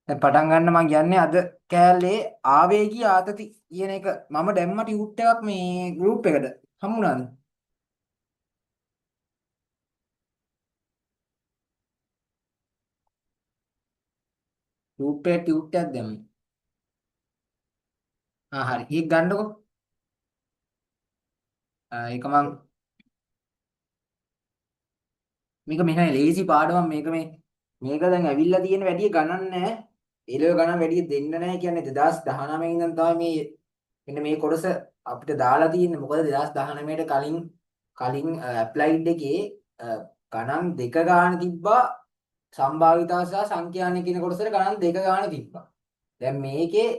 දැන් පටන් ගන්න මම කියන්නේ අද කෑල්ලේ ආවේගී ආතති කියන එක මම දැම්ම ටියුට් එකක් මේ ගෲප් එකට හමුුණාද? ගෲප් එකේ ටියුට් එකක් දැම්මේ. හරි. ඒක ගන්නකො. ඒක මම මේක මෙහෙම ලේසි පාඩමක් මේක දැන් ඇවිල්ලා තියෙන වැඩි ගණන් නැහැ. ඒලව ගණන් වැඩි දෙන්න නැහැ කියන්නේ 2019 ඉඳන් තමයි මෙන්න මේ කොටස අපිට දාලා තියෙන්නේ. මොකද 2019ට කලින් ඇප්ලයිඩ් එකේ ගණන් දෙක ගන්න තිබ්බා සම්භාවිතා සහ සංඛ්‍යාන කියන කොටසට ගණන් දෙක ගන්න තිබ්බා. දැන් මේකේ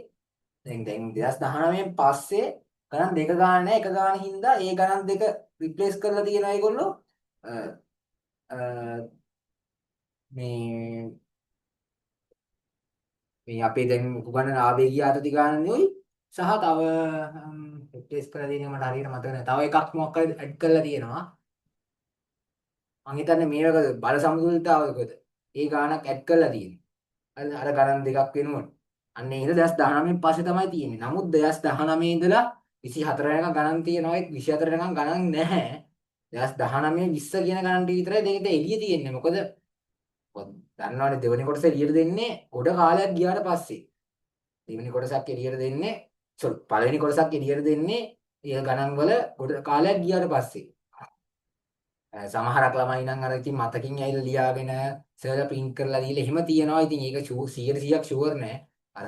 දැන් 2019 පස්සේ ගණන් දෙක ගන්න නැහැ එක ගන්න හින්දා ඒ ගණන් දෙක රිප්ලේස් කරලා තියෙනවා ඒගොල්ලෝ අ, මේ මේ අපේ දැන් උගන්නන ආවේගී ආතති ගන්න නෙවෙයි සහ තව රිප්ලේස් කරලා තියෙනවා මට හරියට මතක නැහැ. තව එකක් මොකක් හරි ඇඩ් කරලා තියෙනවා. මම හිතන්නේ මේවක බල සමතුලිතතාවයකද ඒ ගාණක් ඇඩ් කරලා තියෙන්නේ. අර ගණන් දෙකක් වෙනුවට. අන්න ඒක 2019 පස්සේ තමයි තියෙන්නේ. නමුත් 2019 ඉඳලා 24 වෙනකන් ගණන් තියෙනවා. 24 වෙනකන් ගණන් නැහැ. 2019 20 කියන ගණන් ටික විතරයි දෙකට එළිය තියෙන්නේ. මොකද දන්නවනේ දෙවෙනි කොටස එළියට දෙන්නේ ගොඩ කාලයක් ගියාට පස්සේ. දෙවෙනි කොටසක් එළියට දෙන්නේ පළවෙනි කොටසක් එළියට දෙන්නේ ඒ ගණන් වල ගොඩ කාලයක් ගියාට පස්සේ. සමහරක් ළමයි නම් අර ඉතින් මතකින් ඇවිල්ලා ලියාගෙන සර්ලා print කරලා දීලා එහෙම තියනවා. ඉතින් ඒක 100%ක් ෂුවර් නෑ. අර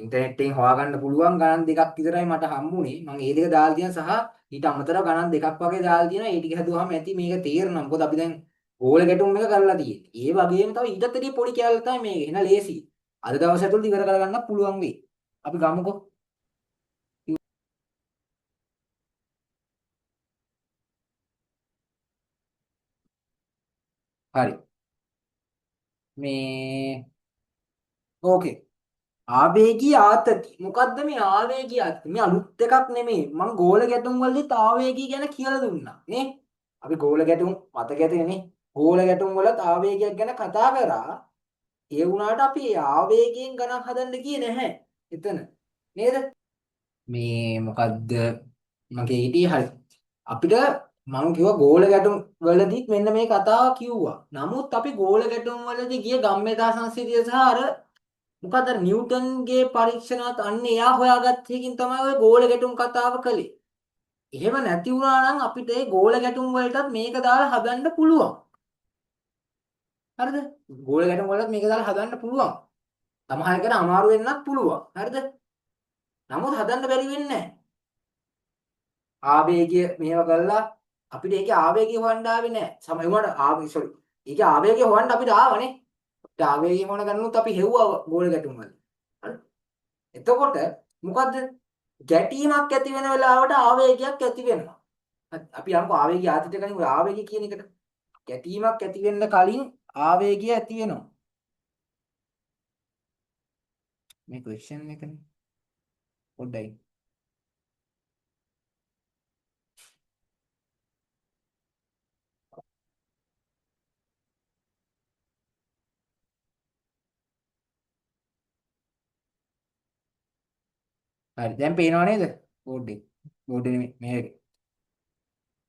ඉන්ටර්නෙට් එකෙන් හොයාගන්න පුළුවන් ගණන් දෙකක් විතරයි මට හම්බුනේ. මම ඒ දෙක දාලා තියෙන සහ ඊට අමතරව ගණන් දෙකක් වගේ දාලා තියෙනවා. ඒ ටික හදුවාම ඇති මේක තේරෙනවා. මොකද අපි දැන් ගෝල ගැටුම් එක කරලා තියෙන්නේ. ඒ වගේම තව ඊටත් වැඩි පොඩි කැලල තමයි මේක. එන ලේසි. අද දවස් ඇතුළත ඉවර කරගන්න පුළුවන් වෙයි. අපි ගමුකෝ. හරි. මේ ඕකේ. ආවේගී ආතති. මොකද්ද මේ ආවේගී ආතති? මේ අලුත් එකක් නෙමෙයි. මම ගෝල ගැටුම් වලදීත් ආවේගී ගැන කියලා දුන්නා. නේ? අපි ගෝල ගැටුම් මතක ඇතිනේ. ගෝල ගැටුම් වලත් ආවේගයක් ගැන කතා කරා. ඒ වුණාට අපි ආවේගයෙන් ගණන් හදන්න ගියේ නැහැ. එතන. නේද? මේ මොකද්ද මගේ හිතේ හරි. අපිට මම කිව්වා ගෝල ගැටුම් වලදීත් මෙන්න මේ කතාව කිව්වා. නමුත් අපි ගෝල ගැටුම් වලදී ගිය ගම්මෙතා සංසිද්ධිය සහ අර මොකද නිව්ටන්ගේ පරීක්ෂණات අන්න එයා හොයාගත්ත එකකින් තමයි ඔය ගෝල ගැටුම් කතාව කළේ. එහෙම නැති වුණා නම් අපිට ඒ ගෝල ගැටුම් වලටත් මේක දාලා හදන්න පුළුවන්. හරිද? ගෝල ගැටුම් වලටත් මේක දාලා හදන්න පුළුවන්. සමහර එකට අමාරු වෙන්නත් පුළුවන්. හරිද? නමුත් හදන්න බැරි වෙන්නේ නැහැ. ආවේගය මේව කළා අපිට ඒකේ ආවේගය හොයන්න ආවේ නැහැ. සමහරවිට ඒකේ ආවේගය හොයන්න අපිට ආවනේ. අපිට ආවේගය හොයන ගන්නොත් අපි හෙව්වා ගෝල ගැටුම් වල. හරි? එතකොට මොකද්ද ගැටීමක් ඇති වෙන වෙලාවට ආවේගයක් ඇති වෙනවා. අපි යම්කෝ ආවේගය ආදිත කලින් ඔය ආවේගය කියන එකට ගැටීමක් ඇති වෙන්න කලින් ආවේගය ඇති වෙනවා. මේ ක්වෙස්චන් එකනේ පොඩ්ඩයි. හරි දැන් පේනව නේද? බෝඩ් එක. බෝඩ් එක මේ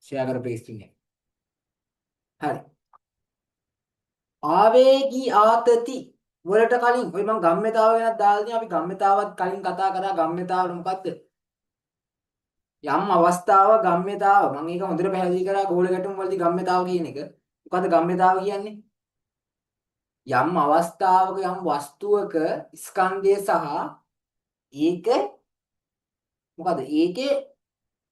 ෂෙයා කරපු ස්ක්‍රීන් එක. හරි. ආවේගී ආතති වලට කලින් ඔය මම ගම්මිතාව ගැන දාලා තියෙනවා. අපි ගම්මිතාවත් කලින් කතා කරා. ගම්මිතාව මොකද්ද? යම් අවස්ථාව ගම්මිතාව මම ඒක හොඳට පැහැදිලි කරා ගෝල ගැටුම් වලදී ගම්මිතාව කියන එක. මොකද්ද ගම්මිතාව කියන්නේ? යම් අවස්ථාවක යම් වස්තුවක ස්කන්ධය සහ ඒක මොකද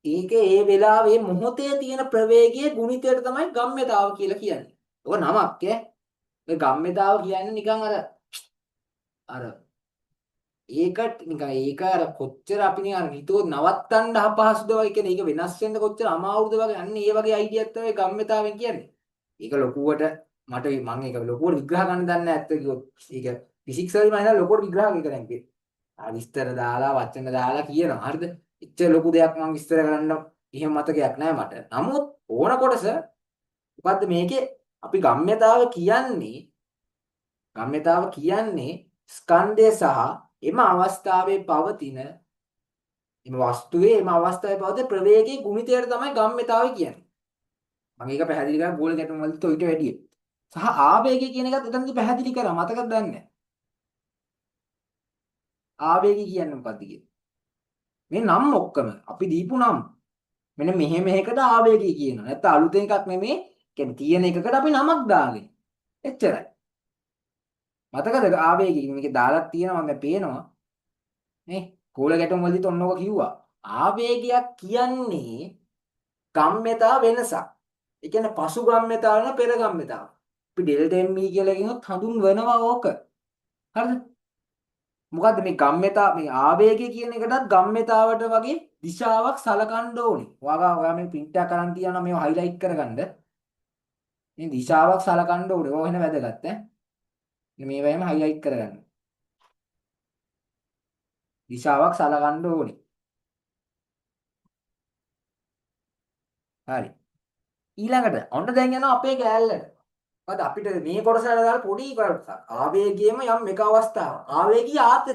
ඒකේ ඒ වෙලාවේ මොහොතේ තියෙන ප්‍රවේගයේ ගුණිතයට තමයි ගම්ම්‍යතාව කියලා කියන්නේ. ඔක නමක් ඈ. මේ ගම්ම්‍යතාව කියන්නේ නිකන් අර ඒකට නිකන් ඒක අර කොච්චර අපි නිකන් හිතුවොත් නවත්තන්න අපහසුද වගේ කියන්නේ. ඒක වෙනස් වෙන්න කොච්චර අමාරුද වගේ. අන්න ඒ වගේ අයිඩියක් තමයි ගම්ම්‍යතාවෙන් කියන්නේ. ඒක ලොකුවට මම ඒක ලොකුවට විග්‍රහ කරන්න දන්නේ නැහැ ඇත්ත කිව්වොත්. ඒක ෆිසික්ස් වලින් මම හිතන්නේ ලොකුවට විග්‍රහ කරන්නේ. විස්තර දාලා වචන දාලා කියනවා. හරිද? එච්චර ලොකු දෙයක් මම විස්තර කරන්න එහෙම මතකයක් නැහැ මට. නමුත් ඕන කොටස මොකද්ද මේකේ අපි ගම්ම්‍යතාව කියන්නේ ස්කන්ධය සහ එම අවස්ථාවේ පවතින එම වස්තුවේ එම අවස්ථාවේ පවතින ප්‍රවේගයේ ගුණිතයට තමයි ගම්මිතාවය කියන්නේ. මම ඒක පැහැදිලි කරා බෝල ගැටුම් වලට ඔයිට වැඩිය. සහ ආවේගය කියන එකත් එතනදි පැහැදිලි කරා. මතකද දන්නේ? ආවේගය කියන්නේ මොකක්ද කියන්නේ? මේ නම් ඔක්කොම අපි දීපු නම්. මෙන්න මෙහෙකට ආවේගය කියනවා. නැත්නම් අලුතෙන් එකක් නෙමේ. කියන්නේ තියෙන එකකට අපි නමක් දාගෙන. එච්චරයි. මතකද ආවේගය මේකේ දාලා තියෙනවා මම දැන් පේනවා. නේ? බෝල ගැටුම් වලදීත් ඔන්නෝක කිව්වා. ආවේගයක් කියන්නේ ගම්ම්‍යතා වෙනසක්. ඒ කියන්නේ පසු ගම්ම්‍යතාව නෙවෙයි පෙර ගම්ම්‍යතාව. අපි ඩෙල්ටා එම් කියලා කියනොත් හඳුන්වනවා ඕක. හරිද? මොකද්ද මේ ගම්ම්‍යතා මේ ආවේගය කියන එකටත් ගම්ම්‍යතාවට වගේ දිශාවක් සලකන්න ඕනේ. ඔයා මේ print එක කරන් තියනවා මේව highlight කරගන්න. මේ දිශාවක් සලකන්න ඕනේ. ඕක වෙන වැදගත් ඈ. මේවා එහෙම highlight කරගන්න. දිශාවක් සලකන්න ඕනේ. හරි. ඊළඟට ඔන්න දැන් යනවා අපේ කෑල්ලට. මොකද අපිට මේ කොටසට දාලා පොඩි කොටසක්. ආවේගයේම යම් එක අවස්ථාවක්. ආවේගී ආතති.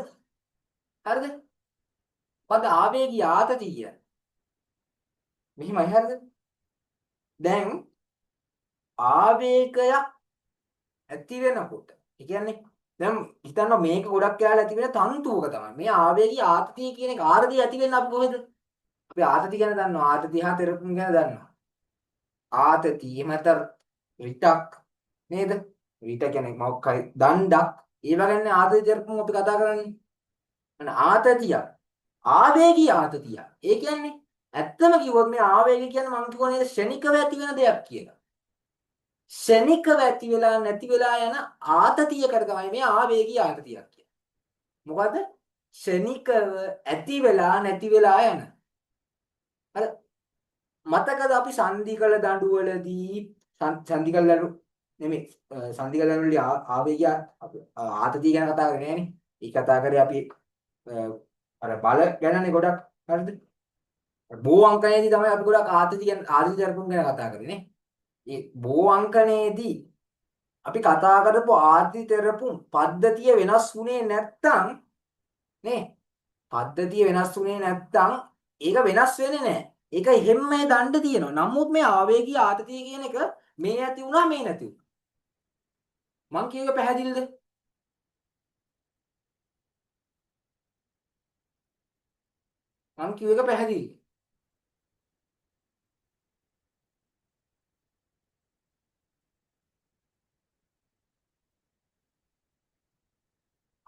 හරිද? මොකද ආවේගී ආතති කියන්නේ. මෙහිමයි හරිද? දැන් ආවේගයක් ඇති වෙනකොට ඒ කියන්නේ දැන් හිතන්න මේක ගොඩක් කියලා ඇති වෙන තන්තුවක තමයි. මේ ආවේගී ආතතිය කියන එක ආරදී ඇති වෙන්නේ අපි කොහෙද? අපි ආතති ගැන දන්නවා. ආතති හා තෙරපුම් ගැන දන්නවා. ආතතිය මත රිටක් නේද? රිට කියන්නේ මොකක් හරි දණ්ඩක්. ඒව ගැන ආතති තෙරපුම් අපි කතා කරන්නේ. අන්න ආතතිය. ආවේගී ආතතිය. ඒ කියන්නේ ඇත්තම කිව්වොත් මේ ආවේගය කියන්නේ මම කිව්වා නේද ෂණිකව ඇති වෙන දෙයක් කියලා. ෂණිකව ඇති වෙලා නැති වෙලා යන ආතතියකට තමයි මේ ආවේගී ආතතියක් කියන්නේ. මොකද ෂණිකව ඇති වෙලා නැති වෙලා යන. අර මතකද අපි සංදි කළ දඬුවලදී සංදි කළ දඬු නෙමෙයි සංදි කළ දඬුවලදී ආවේගය ආතතිය ගැන කතා කරේ නෑනේ. ඒ කතා කරේ අපි අර බල ගැනනේ ගොඩක් හරිද? බෝ අංකනේදී තමයි අපි ගොඩක් ආතතිය ගැන ආතති දර්පුම් ගැන කතා කරේ නේ. ඒ බෝ අංකනේදී අපි කතා කරපු ආර්ති තෙරපුම් පද්ධතිය වෙනස් වුණේ නැත්තම් නේ පද්ධතිය වෙනස් වුණේ නැත්තම් ඒක වෙනස් වෙන්නේ නැහැ. ඒක හැමමේ දණ්ඩ තියෙනවා. නමුත් මේ ආවේගී ආතතිය කියන එක මේ ඇති වුණා මේ නැති වුණා. මං කියේක පැහැදිලිද? මං කියේක පැහැදිලි.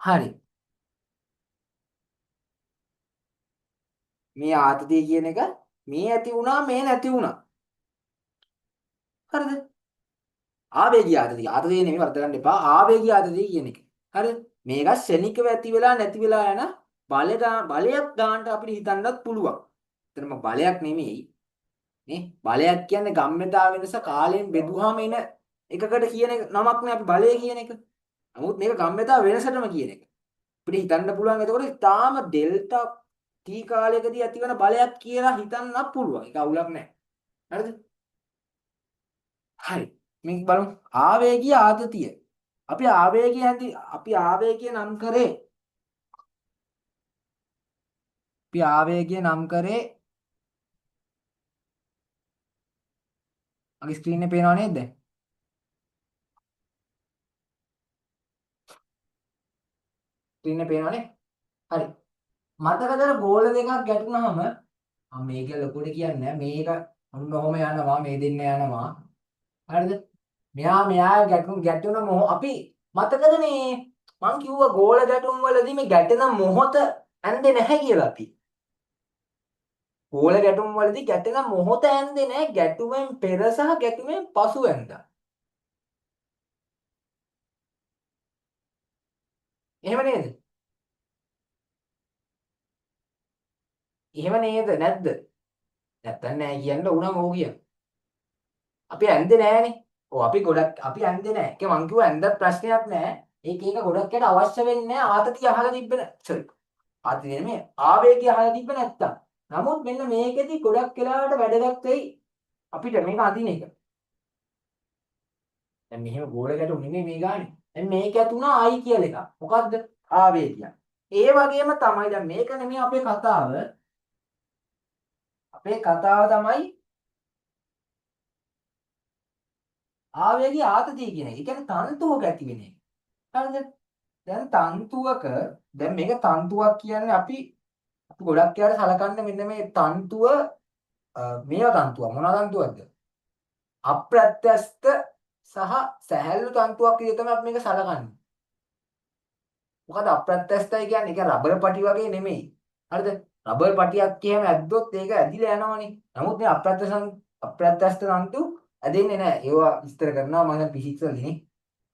හරි. මේ ආතතිය කියන එක මේ ඇති වුණා මේ නැති වුණා. හරිද? ආවේගී ආතතිය. ආතතිය නෙමෙයි වර්ධ ගන්න එපා. ආවේගී ආතතිය කියන එක. හරිද? මේක ශනිකව ඇති වෙලා නැති වෙලා යන බලයක් ගන්නට අපිට හිතන්නත් පුළුවන්. එතරම් බලයක් නෙමෙයි. නේ? බලයක් කියන්නේ ගම්ම්‍යතාව වෙනස කාලයෙන් බෙදුවාම එන එකකට කියන නමක් නේ අපි බලය කියන එක. නමුත් මේක ගම්ම්‍යතාව වෙනසටම කියන එක. අපිට හිතන්න පුළුවන් එතකොට තාම ඩෙල්ටා T කාලයකදී ඇතිවන බලයක් කියලා හිතන්නත් පුළුවන්. ඒක අවුලක් නැහැ. හරිද? හරි. මේක බලමු. ආවේගීය ආතතිය. අපි ආවේගය නම් කරේ මගේ ස්ක්‍රීන් එකේ පේනව නේද දැන්? ස්ක්‍රීන් එකේ පේනවනේ. හරි. මතකද ගෝල දෙකක් ගැටුනහම මම මේක ලොකුට කියන්නේ මේක ඔන්න ඔහම යනවා මේ දෙන්න යනවා. හරිද? මෙයා ගැටුන අපි මතකද මේ මං කිව්වා ගෝල ගැටුම් වලදී මේ ගැටෙන මොහොත ඇන්දේ නැහැ කියලා අපි. ගෝල ගැටුම් වලදී ගැටෙන මොහොත ඇන්දේ නැහැ ගැටුමෙන් පෙර සහ ගැටුමෙන් පසු ඇන්දා. එහෙම නේද? එහෙම නේද නැද්ද? නැත්තම් නෑ කියන්න උනම ඕක කියන්න. අපි ඇන්දේ නෑනේ. ඔව් අපි ඇන්දේ නෑ. ඒක මං කිව්වා ඇන්දත් ප්‍රශ්නයක් නෑ. ඒක ගොඩක් යට අවශ්‍ය වෙන්නේ නෑ ආතතිය අහලා තිබ්බ sorry. ආතතිය නෙමෙයි ආවේගය අහලා තිබ්බ නැත්තම්. නමුත් මෙන්න මේකෙදි ගොඩක් වෙලාවට වැදගත් වෙයි අපිට මේක අදින එක. දැන් මෙහෙම ගෝල ගැටුම් නෙමෙයි මේ ගානේ. දැන් මේක ඇතුණා I කියලා එකක්. මොකද්ද? ආවේගයක්. ඒ වගේම තමයි දැන් මේක නෙමෙයි අපේ කතාව. අපේ කතාව තමයි ආවේගී ආතතිය කියන එක. ඒ කියන්නේ තන්තුවක ඇති වෙන එක. හරිද? දැන් තන්තුවක දැන් මේක තන්තුවක් කියන්නේ අපි ගොඩක් යාර සලකන්නේ මෙන්න මේ තන්තුව මේවා තන්තුව මොනවා තන්තුවක්ද? අප්‍රත්‍යස්ත සහ සැහැල්ලු තන්තුවක් විදිහට තමයි අපි මේක සලකන්නේ. මොකද අප්‍රත්‍යස්තයි කියන්නේ ඒක රබර් පටි වගේ නෙමෙයි. හරිද? රබර් පටියක් කියම ඇද්දොත් ඒක ඇදිලා යනවනේ. නමුත් මේ අප්‍රත්‍යස්ත තන්තු ඇදෙන්නේ නැහැ. ඒවා විස්තර කරනවා මම ෆිසික්ස් වලදී.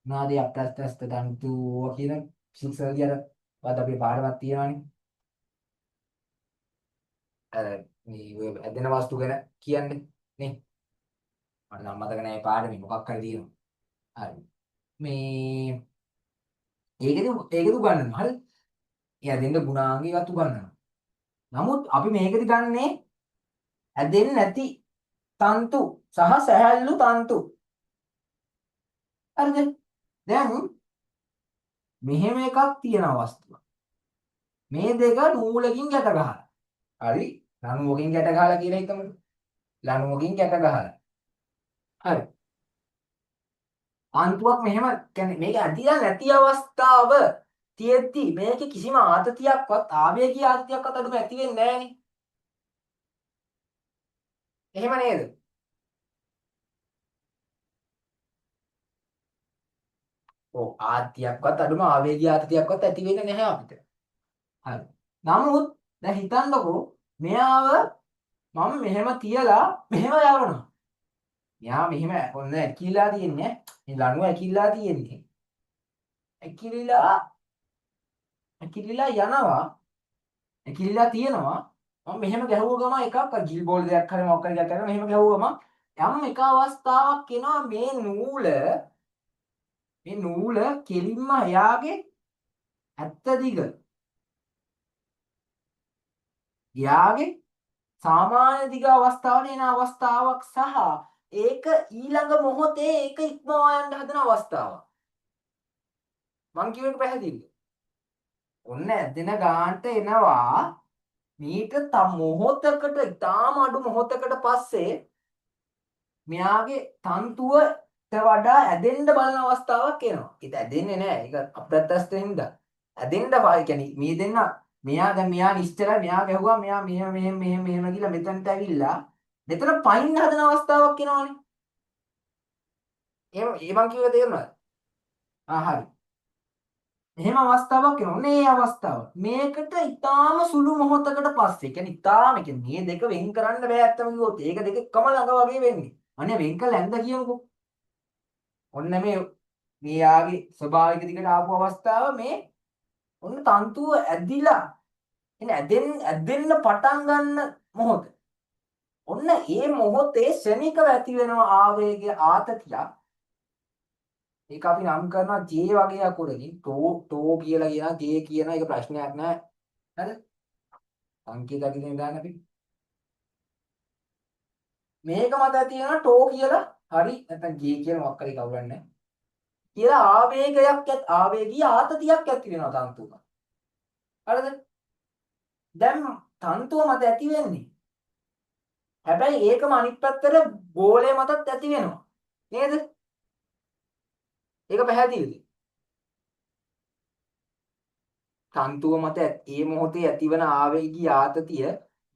මොනවාද අප්‍රත්‍යස්ත තන්තු කියන ෆිසික්ස් වලදී අර වාද අපේ පාඩමක් තියෙනවානේ. අර මේ ඔය ඇදෙන වස්තු ගැන කියන්නේ නේ. මට නම් මතක නැහැ පාඩමේ මොකක් හරි තියෙනවා. හරි. මේ ඒකෙදි උගන්වනවා. හරි. ඒ ඇදෙන්න ගුණාංගයවත් උගන්වනවා. නමුත් අපි මේකෙදි ගන්නේ ඇදෙන්නේ නැති තන්තු සහ සැහැල්ලු තන්තු. හරිද? දැන් මෙහෙම එකක් තියෙන වස්තුවක්. මේ දෙක නූලකින් ගැට ගහලා. හරි? ලණුවකින් ගැට ගහලා කියලා හිතමු. ලණුවකින් ගැට ගහලා. හරි. අන්තුවක් මෙහෙම කියන්නේ මේක ඇදිලා නැති අවස්ථාව තියෙද්දි මේක කිසිම ආතතියක්වත් ආවේගී ආතතියක්වත් අඩුම ඇති වෙන්නේ නැහනේ. එහෙම නේද? ඔව් ආත්‍යයක්වත් අඩුම ආවේගී ආතතියක්වත් ඇති වෙන්නේ නැහැ අපිට. හරි. නමුත් දැන් හිතන්නකෝ මෙයාව මම මෙහෙම තියලා මෙහෙම යවනවා. මෙයා මෙහෙම ඔන්න ඇකිලිලා තියෙන්නේ. මේ ලණුව ඇකිලිලා තියෙන්නේ. ඇකිලිලා යනවා. ඇකිලිලා තියෙනවා. මම මෙහෙම ගැහුව ගම එකක් ගිල් බෝල් දෙයක් හරි මොකක් හරි එකක් කරලා මෙහෙම ගැහුවම යම් එක අවස්ථාවක් එනවා මේ නූල කෙලින්ම එයාගේ ඇත්ත දිග එයාගේ සාමාන්‍ය දිග අවස්ථාවට එන අවස්ථාවක් සහ ඒක ඊළඟ මොහොතේ ඒක ඉක්මවා යන්න හදන අවස්ථාවක්. මං කියව එක පැහැදිලිද? ඔන්න ඇදෙන ගානට එනවා මීට මොහොතකට ඉතාම අඩු මොහොතකට පස්සේ මෙයාගේ තන්තුවට වඩා ඇදෙන්න බලන අවස්ථාවක් එනවා. ඒක ඇදෙන්නේ නැහැ. ඒක අප්‍රත්‍යස්තෙන් හින්දා. ඇදෙන්න කියන්නේ මේ දෙන්න මෙයා නිශ්චලයි මෙයා ගැහුවා මෙයා මෙහෙම කියලා මෙතනට ඇවිල්ලා මෙතන පයින් හදන අවස්ථාවක් එනවනේ. ඒ මං කියුවේ තේරුණාද? හරි. එහෙම අවස්ථාවක් එනවා. ඔන්න ඒ අවස්ථාව. මේකට ඊටාම සුළු මොහොතකට පස්සේ කියන්නේ ඊටාම කියන්නේ මේ දෙක වෙන් කරන්න බෑ අත්තම කිව්වොත්. ඒක දෙක එකම ළඟ වගේ වෙන්නේ. අනේ වෙන් කළ ඇඳ කියමුකෝ. ඔන්න මේ යාගේ ස්වභාවික දිගට ආපු අවස්ථාව මේ ඔන්න තන්තුව ඇදිලා එන්නේ ඇදෙන්න පටන් ගන්න මොහොත. ඔන්න ඒ මොහොතේ ශනිකව ඇති වෙනවා ආවේගය ආතතියක්. ඒක අපි නම් කරනවා J වගේ අකුරකින් ටෝ කියලා කියන J කියන එක ප්‍රශ්නයක් නෑ. හරිද? සංකේතයක් ඉතින් දාන්න අපි. මේක මත ඇති වෙනවා ටෝ කියලා. හරි නැත්නම් J කියලා මොකක් හරි කවුරන්නේ. කියලා ආවේගී ආතතියක් ඇති වෙනවා තන්තුවක. හරිද? දැන් තන්තුව මත ඇති වෙන්නේ. හැබැයි ඒකම අනිත් පැත්තට ගෝලය මතත් ඇති වෙනවා. නේද? ඒක පැහැදිලිද? තන්තුව මත ඒ මොහොතේ ඇතිවන ආවේගී ආතතිය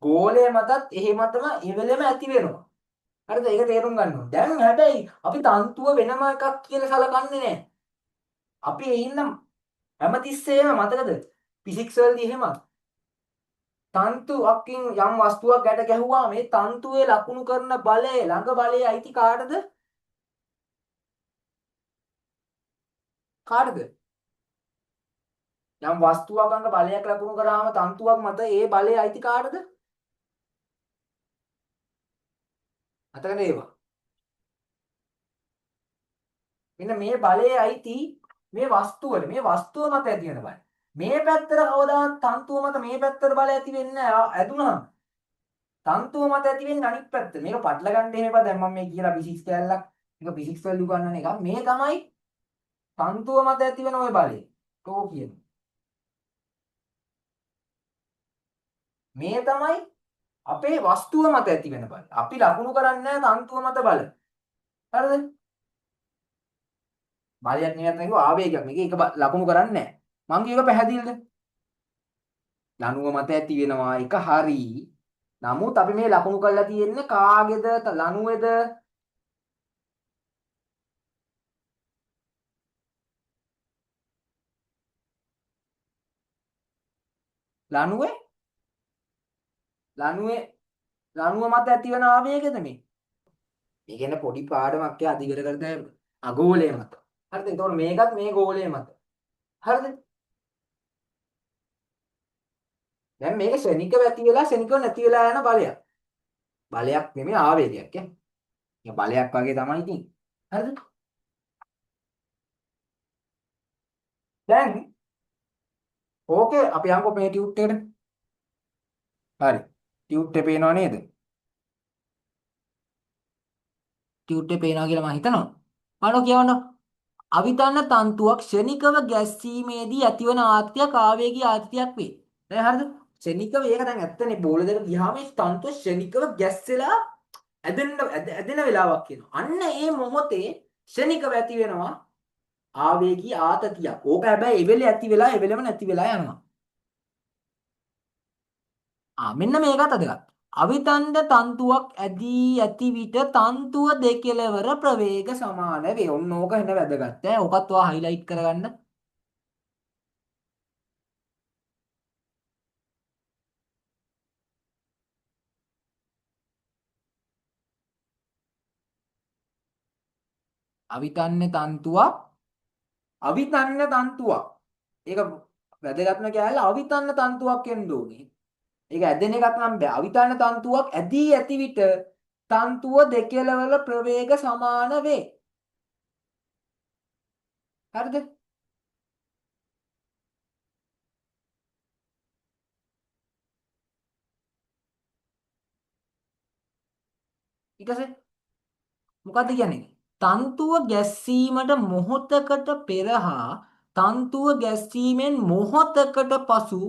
ගෝලය මතත් එහෙමතම ඒ වෙලෙම ඇති වෙනවා. හරිද? ඒක තේරුම් ගන්න ඕනේ. දැන් හැබැයි අපි තන්තුව වෙනම එකක් කියලා සලකන්නේ නැහැ. අපි එින්නම් හැමතිස්සෙම මතකද? ෆිසික්ස් වලදී එහෙම තන්තුවකින් යම් වස්තුවක් ගැට ගැහුවා මේ තන්තුවේ ලකුණු කරන බලය ළඟ බලයේ අයිති කාටද? කාටද? යම් වස්තුවක් අංග බලයක් ලකුණු කරාම තන්තුවක් මත ඒ බලය අයිති කාටද? අතකද ඒවා. මෙන්න මේ බලයේ අයිති මේ වස්තුවට මේ වස්තුව මත ඇති වෙන බල. මේ පැත්තට කවදාවත් තන්තුව මත මේ පැත්තට බලය ඇති වෙන්නේ නැහැ. ඇදුනහම තන්තුව මත ඇති වෙන්නේ අනිත් පැත්ත. මේක පටල ගන්න එහෙම එපා. දැන් මම මේ කියලා ෆිසික්ස් කැලලක් මේක ෆිසික්ස් වල උගන්වන එක. මේ තමයි තන්තුව මත ඇති වෙන ওই බලය. කෝ කියන. මේ තමයි අපේ වස්තුව මත ඇති වෙන බල. අපි ලකුණු කරන්නේ නැහැ තන්තුව මත බල. හරිද? බලයක් නෙවෙයි නැත්නම් ඒක ආවේගයක්. මේක එක ලකුණු කරන්නේ නැහැ. මං කියව පැහැදිලිද? ලණුව මත ඇති වෙනවා එක හරි. නමුත් අපි මේ ලකුණු කරලා තියෙන්නේ කාගේද? ලණුවේද? ලණුවේ ලණුවේ ලණුව මත ඇති වෙන ආවේගයද මේ? මේ කියන්නේ පොඩි පාඩමක් යා දිගට කරද්දී අගෝලය මත. හරිද? එතකොට මේකත් මේ ගෝලය මත. හරිද? දැන් මේක ශනිකව ඇති වෙලා ශනිකව නැති වෙලා යන බලයක්. බලයක් නෙමෙයි ආවේගයක් ඈ. මේ බලයක් වගේ තමයි ඉතින්. හරිද? දැන් ඕකේ අපි යන්කො මේ ටියුට් එකට. හරි. ටියුට් එක පේනව නේද? ටියුට් එක පේනවා කියලා මම හිතනවා. අනෝ කියවන්න අවිතන්න තන්තුවක් ක්ෂණිකව ගැස්සීමේදී ඇතිවන ආත්‍යයක් ආවේගී ආත්‍යයක් වේ. දැන් හරිද? ක්ෂණිකව ඒක දැන් ඇත්තනේ බෝල දෙක ගියාම මේ තන්තුව ක්ෂණිකව ගැස්සෙලා ඇදෙන වෙලාවක් කියනවා. අන්න ඒ මොහොතේ ක්ෂණිකව ඇති වෙනවා ආවේගී ආතතියක්. ඕක හැබැයි එවෙලේ ඇති වෙලා එවෙලෙම නැති වෙලා යනවා. මෙන්න මේකත් අදගත්. අවිතණ්ඩ තන්තුවක් ඇදී ඇති විට තන්තුව දෙකෙලවර ප්‍රවේග සමාන වේ. ඔන්න ඕක එන්න වැදගත් ඈ. ඕකත් ඔයා හයිලයිට් කරගන්න. අවිතණ්ඩ තන්තුවක් අවිතණ්ඩ තන්තුවක්. ඒක වැදගත්ම කෑල්ල අවිතණ්ඩ තන්තුවක් වෙන්න ඕනේ. ඒක ඇදෙන එකක් නම් බෑ. අවිතණ්ඩ තන්තුවක් ඇදී ඇති විට තන්තුව දෙකෙලවර ප්‍රවේග සමාන වේ. හරිද? ඊට පස්සේ මොකද්ද කියන්නේ? තන්තුව ගැස්සීමට මොහොතකට පෙර හා තන්තුව ගැස්සීමෙන් මොහොතකට පසු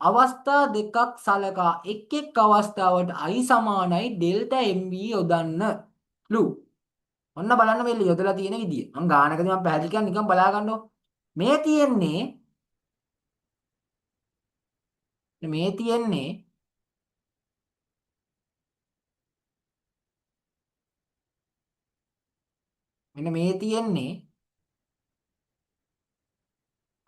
අවස්ථා දෙකක් සලකා එක් එක් අවස්ථාවට I සමානයි ඩෙල්ටා MV යොදන්නලු. ඔන්න බලන්න මේ යොදලා තියෙන විදිය. මම ගානකදී මම පැහැදිලි කරන්න නිකන් බලා ගන්නකො. මේ තියෙන්නේ මේ තියෙන්නේ මෙන්න මේ තියෙන්නේ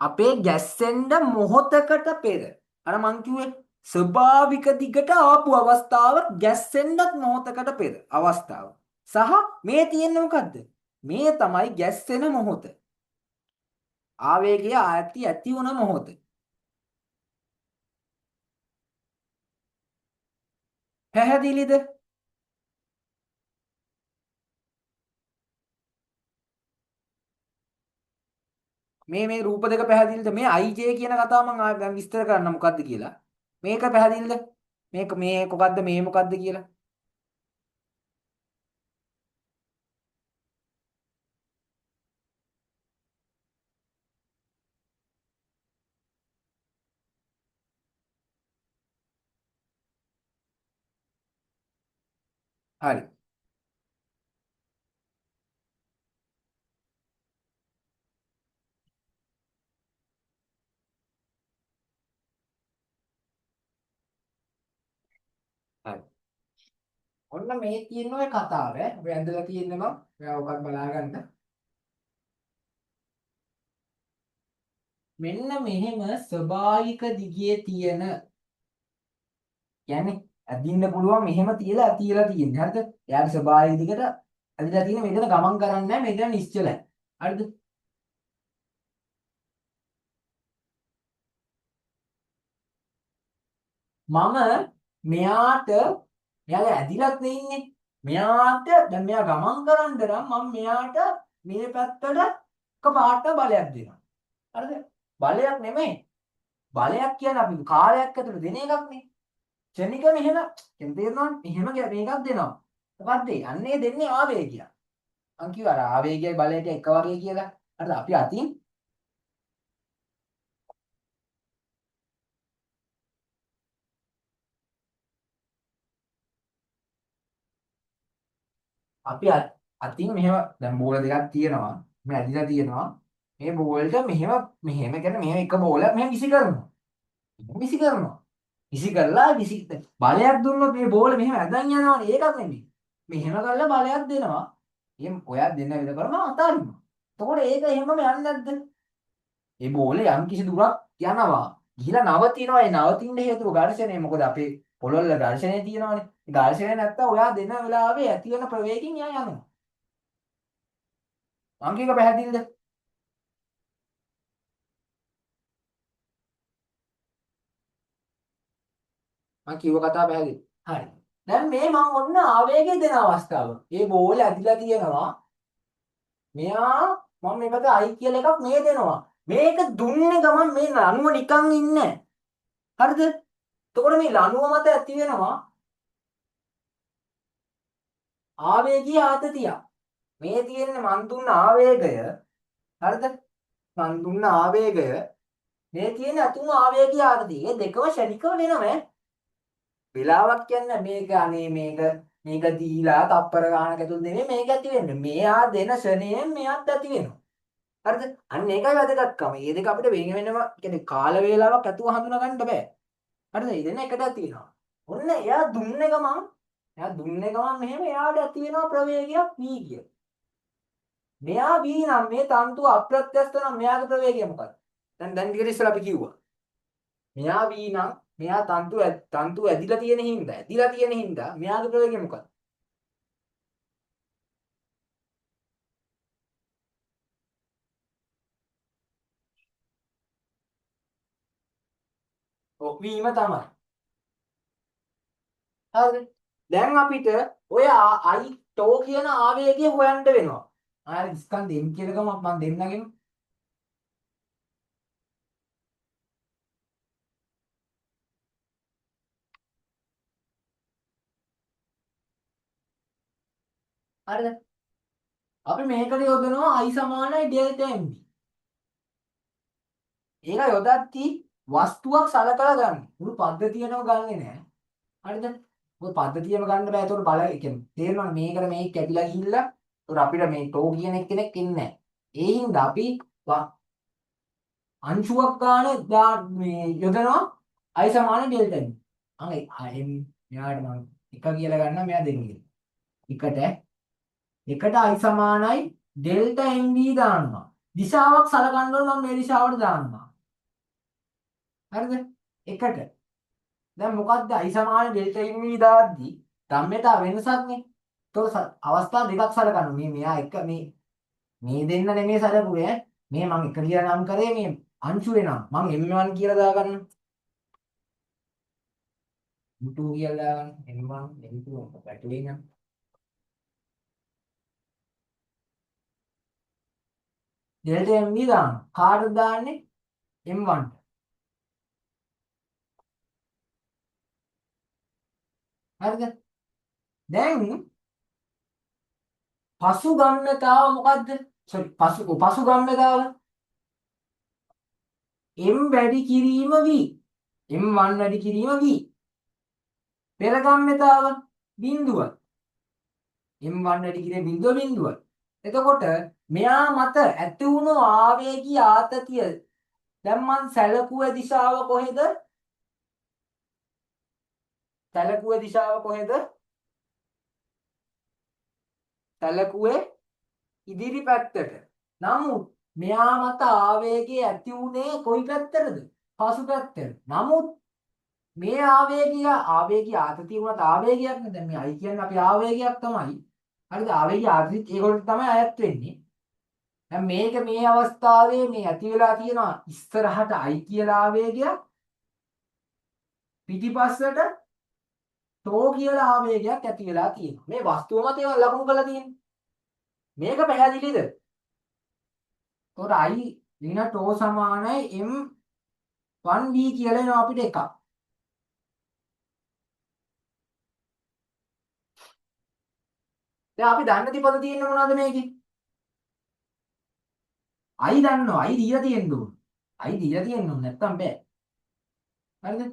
අපේ ගැස්සෙන්න මොහොතකට පෙර. අර මං කිව්වේ ස්වභාවික දිගට ආපු අවස්ථාව ගැස්සෙන්නත් මොහොතකට පෙර අවස්ථාව. සහ මේ තියෙන්නේ මොකද්ද? මේ තමයි ගැස්සෙන මොහොත. ආවේගය ඇති වුණ මොහොත. පැහැදිලිද? මේ රූප දෙක පැහැදිලිද? මේ IJ කියන කතාව මම දැන් විස්තර කරන්න මොකද්ද කියලා. මේක පැහැදිලිද? මේක මේ මොකද්ද මේ මොකද්ද කියලා. හරි. හරි. ඔන්න මේ තියෙන ඔය කතාව ඔය ඇඳලා තියෙන්නේ මම ඔයා ඔකත් බලා ගන්න. මෙන්න මෙහෙම ස්වභාවික දිගේ තියෙන කියන්නේ ඇදින්න පුළුවන් මෙහෙම තියලා තියෙන්නේ. හරිද? එයාගේ ස්වභාවික දිගට ඇදිලා තියෙන මෙතන ගමන් කරන්නේ නැහැ මෙතන නිශ්චලයි. හරිද? මම මෙයාට මෙයාගේ ඇදිලත් නෙන්නේ. මෙයාට දැන් මෙයා ගමන් කරන්න නම් මම මෙයාට මේ පැත්තට එකපාරට බලයක් දෙනවා. හරිද? බලයක් නෙමෙයි. බලයක් කියන්නේ අපි කාලයක් ඇතුළත දෙන එකක් නේ. ක්ෂණික මෙහෙම තේරෙනවනේ. එහෙම මේකක් දෙනවා. මොකද්ද? අන්නේ දෙන්නේ ආවේගය. මං කිව්වා අර ආවේගයයි බලයට එක වගේ කියලා. හරිද? අපි අතින් මෙහෙම දැන් බෝල දෙකක් තියෙනවා. මේ ඇදිලා තියෙනවා. මේ බෝල්ට මෙහෙම මෙහෙම කියන්නේ මෙහෙම එක බෝලයක් මෙහෙම විසි කරනවා. විසි කරනවා. විසි කරලා විසි බලයක් දුන්නොත් මේ බෝල මෙහෙම ඇදන් යනවනේ. ඒකක් නෙමෙයි. මෙහෙම කරලා බලයක් දෙනවා. එහෙම ඔයා දෙන්න විදිහ කරනවා අතාරිනවා. එතකොට ඒක එහෙමම යන්නේ නැද්ද? ඒ බෝලේ යම් කිසි දුරක් යනවා. ගිහිලා නවතිනවා. ඒ නවතින්න හේතුව ඝර්ෂණය. මොකද අපේ පොළොල්ල ඝර්ෂණය තියෙනවානේ. ඒ ඝර්ෂණය නැත්තම් ඔයා දෙන වෙලාවේ ඇති වෙන ප්‍රවේගයෙන් එයා යනවා. අංකික පැහැදිලිද? මම කිව්ව කතාව පැහැදිලි. හරි. දැන් මේ මම ඔන්න ආවේගය දෙන අවස්ථාව. මේ බෝලේ ඇදිලා තියෙනවා. මෙයා මම මේකට අයි කියලා එකක් මේ දෙනවා. මේක දුන්නේ ගමන් මේ ලණුව නිකන් ඉන්නේ. හරිද? එතකොට මේ ලණුව මත ඇති වෙනවා ආවේගීය ආතතිය. මේ තියෙන්නේ මන් දුන්න ආවේගය. හරිද? මන් දුන්න ආවේගය. මේ තියෙන අතුම ආවේගීය ආතතිය. මේ දෙකම ෂණිකව වෙනව. වෙලාවක් කියන්නේ මේක අනේ මේක දීලා තප්පර ගානක ඇතුළත නෙමෙයි මේක ඇති වෙන්නේ. මෙයා දෙන ෂණයෙන් මෙයාත් ඇති වෙනවා. හරිද? අන්න ඒකයි වැදගත්කම. මේ දෙක අපිට වෙන වෙනම කියන්නේ කාල වේලාවක් ඇතුව හඳුනා ගන්න බෑ. හරිද? මේ දෙන්න එකට ඇති වෙනවා. ඔන්න එයා දුන්නේ ගමන් මෙහෙම එයාට ඇති වෙනවා ප්‍රවේගයක් v කිය. මෙයා v නම් මේ තන්තුව අප්‍රත්‍යස්ත නම් මෙයාගේ ප්‍රවේගය මොකක්ද? දැන් ටිකට ඉස්සෙල්ලා අපි කිව්වා. මෙයා v නම් මෙයා තන්තු ඇදිලා තියෙන හින්දා මෙයාගේ ප්‍රවේගය මොකක්ද? ඔව් වීම තමයි. හරිද? දැන් අපිට ඔය I ටෝ කියන ආවේගය හොයන්න වෙනවා. ආයෙ ස්කන්ධ m කියලා ගමක් මම දෙන්නගෙන. හරිද? අපි මේකට යොදනවා I සමානයි ඩෙල්ටා MB. ඒක යොදද්දී වස්තුවක් සලකලා ගන්න. මුළු පද්ධතියටම ගන්නෙ නෑ. හරිද? ඔය පද්ධතියම ගන්න බෑ. ඒතකොට බල ඒ කියන්නේ තේරෙනවනේ මේකට මේක කැපිලා ගිහිල්ලා ඒතකොට අපිට මේ ටෝ කියන කෙනෙක් ඉන්නේ නෑ. ඒ හින්දා අපි අංශුවක් ගන්න මේ යොදනවා I සමාන ඩෙල්ටා MB. අනේ මෙයාට මම එක කියලා ගන්නවා මෙයා දෙන්නේ. එකට I සමානයි ඩෙල්ටා MB දානවා. දිශාවක් සලකන්න ඕන මම මේ දිශාවට දානවා. හරිද? එකට. දැන් මොකද්ද I සමාන ඩෙල්ටා MV දාද්දි ධම්මතා වෙනසක්නේ. ඒතකොට අවස්ථා දෙකක් සලකන්න. මෙයා එක මේ දෙන්න නෙමෙයි සලකුවේ. මේ මම එක කියලා නම් කරේ මේ අංශුවේ නම්. මම M1 කියලා දාගන්න. M2 කියලා දාගන්න. M1 M2 පැටලෙන්නේ නම්. ඩෙල්ටා MV දාන්න. කාටද දාන්නේ? M1. හරිද? දැන් පසුගම්‍යතාව මොකද්ද? සෝරි පසුගම්‍යතාව m වැඩි කිරීම v m1 වැඩි කිරීම v පෙරගම්‍යතාව බිඳුව m1 වැඩි කිරීම බිඳුව එතකොට මෙයා මත ඇති වුණු ආවේගී ආතතිය දැන් මං සැලකුවේ දිශාව කොහෙද? සැලකුවේ ඉදිරි පැත්තට. නමුත් මෙයා මත ආවේගය ඇති වුණේ කොයි පැත්තටද? පසු පැත්තට. නමුත් මේ ආවේගී ආතතිය වුණත් ආවේගයක් නේ. දැන් මේ I කියන්නේ අපි ආවේගයක් තමයි. හරිද? ආවේගී ආතතිය ඒකට තමයි අයත් වෙන්නේ. දැන් මේක මේ අවස්ථාවේ මේ ඇති වෙලා තියෙනවා ඉස්සරහට I කියලා ආවේගයක් පිටිපස්සට ටෝ කියලා ආවේගයක් ඇති වෙලා තියෙනවා. මේ වස්තුව මත ඒවා ලකුණු කරලා තියෙන්නේ. මේක පැහැදිලිද? එතකොට I ඍණ ටෝ සමානයි M1V කියලා එනවා අපිට එකක්. දැන් අපි දන්න තිපද තියෙන්නේ මොනවද මේකේ? අයි දන්නවා. අයි දීලා තියෙන්න ඕන. අයි දීලා තියෙන්න ඕන නැත්තම් බෑ. හරිද?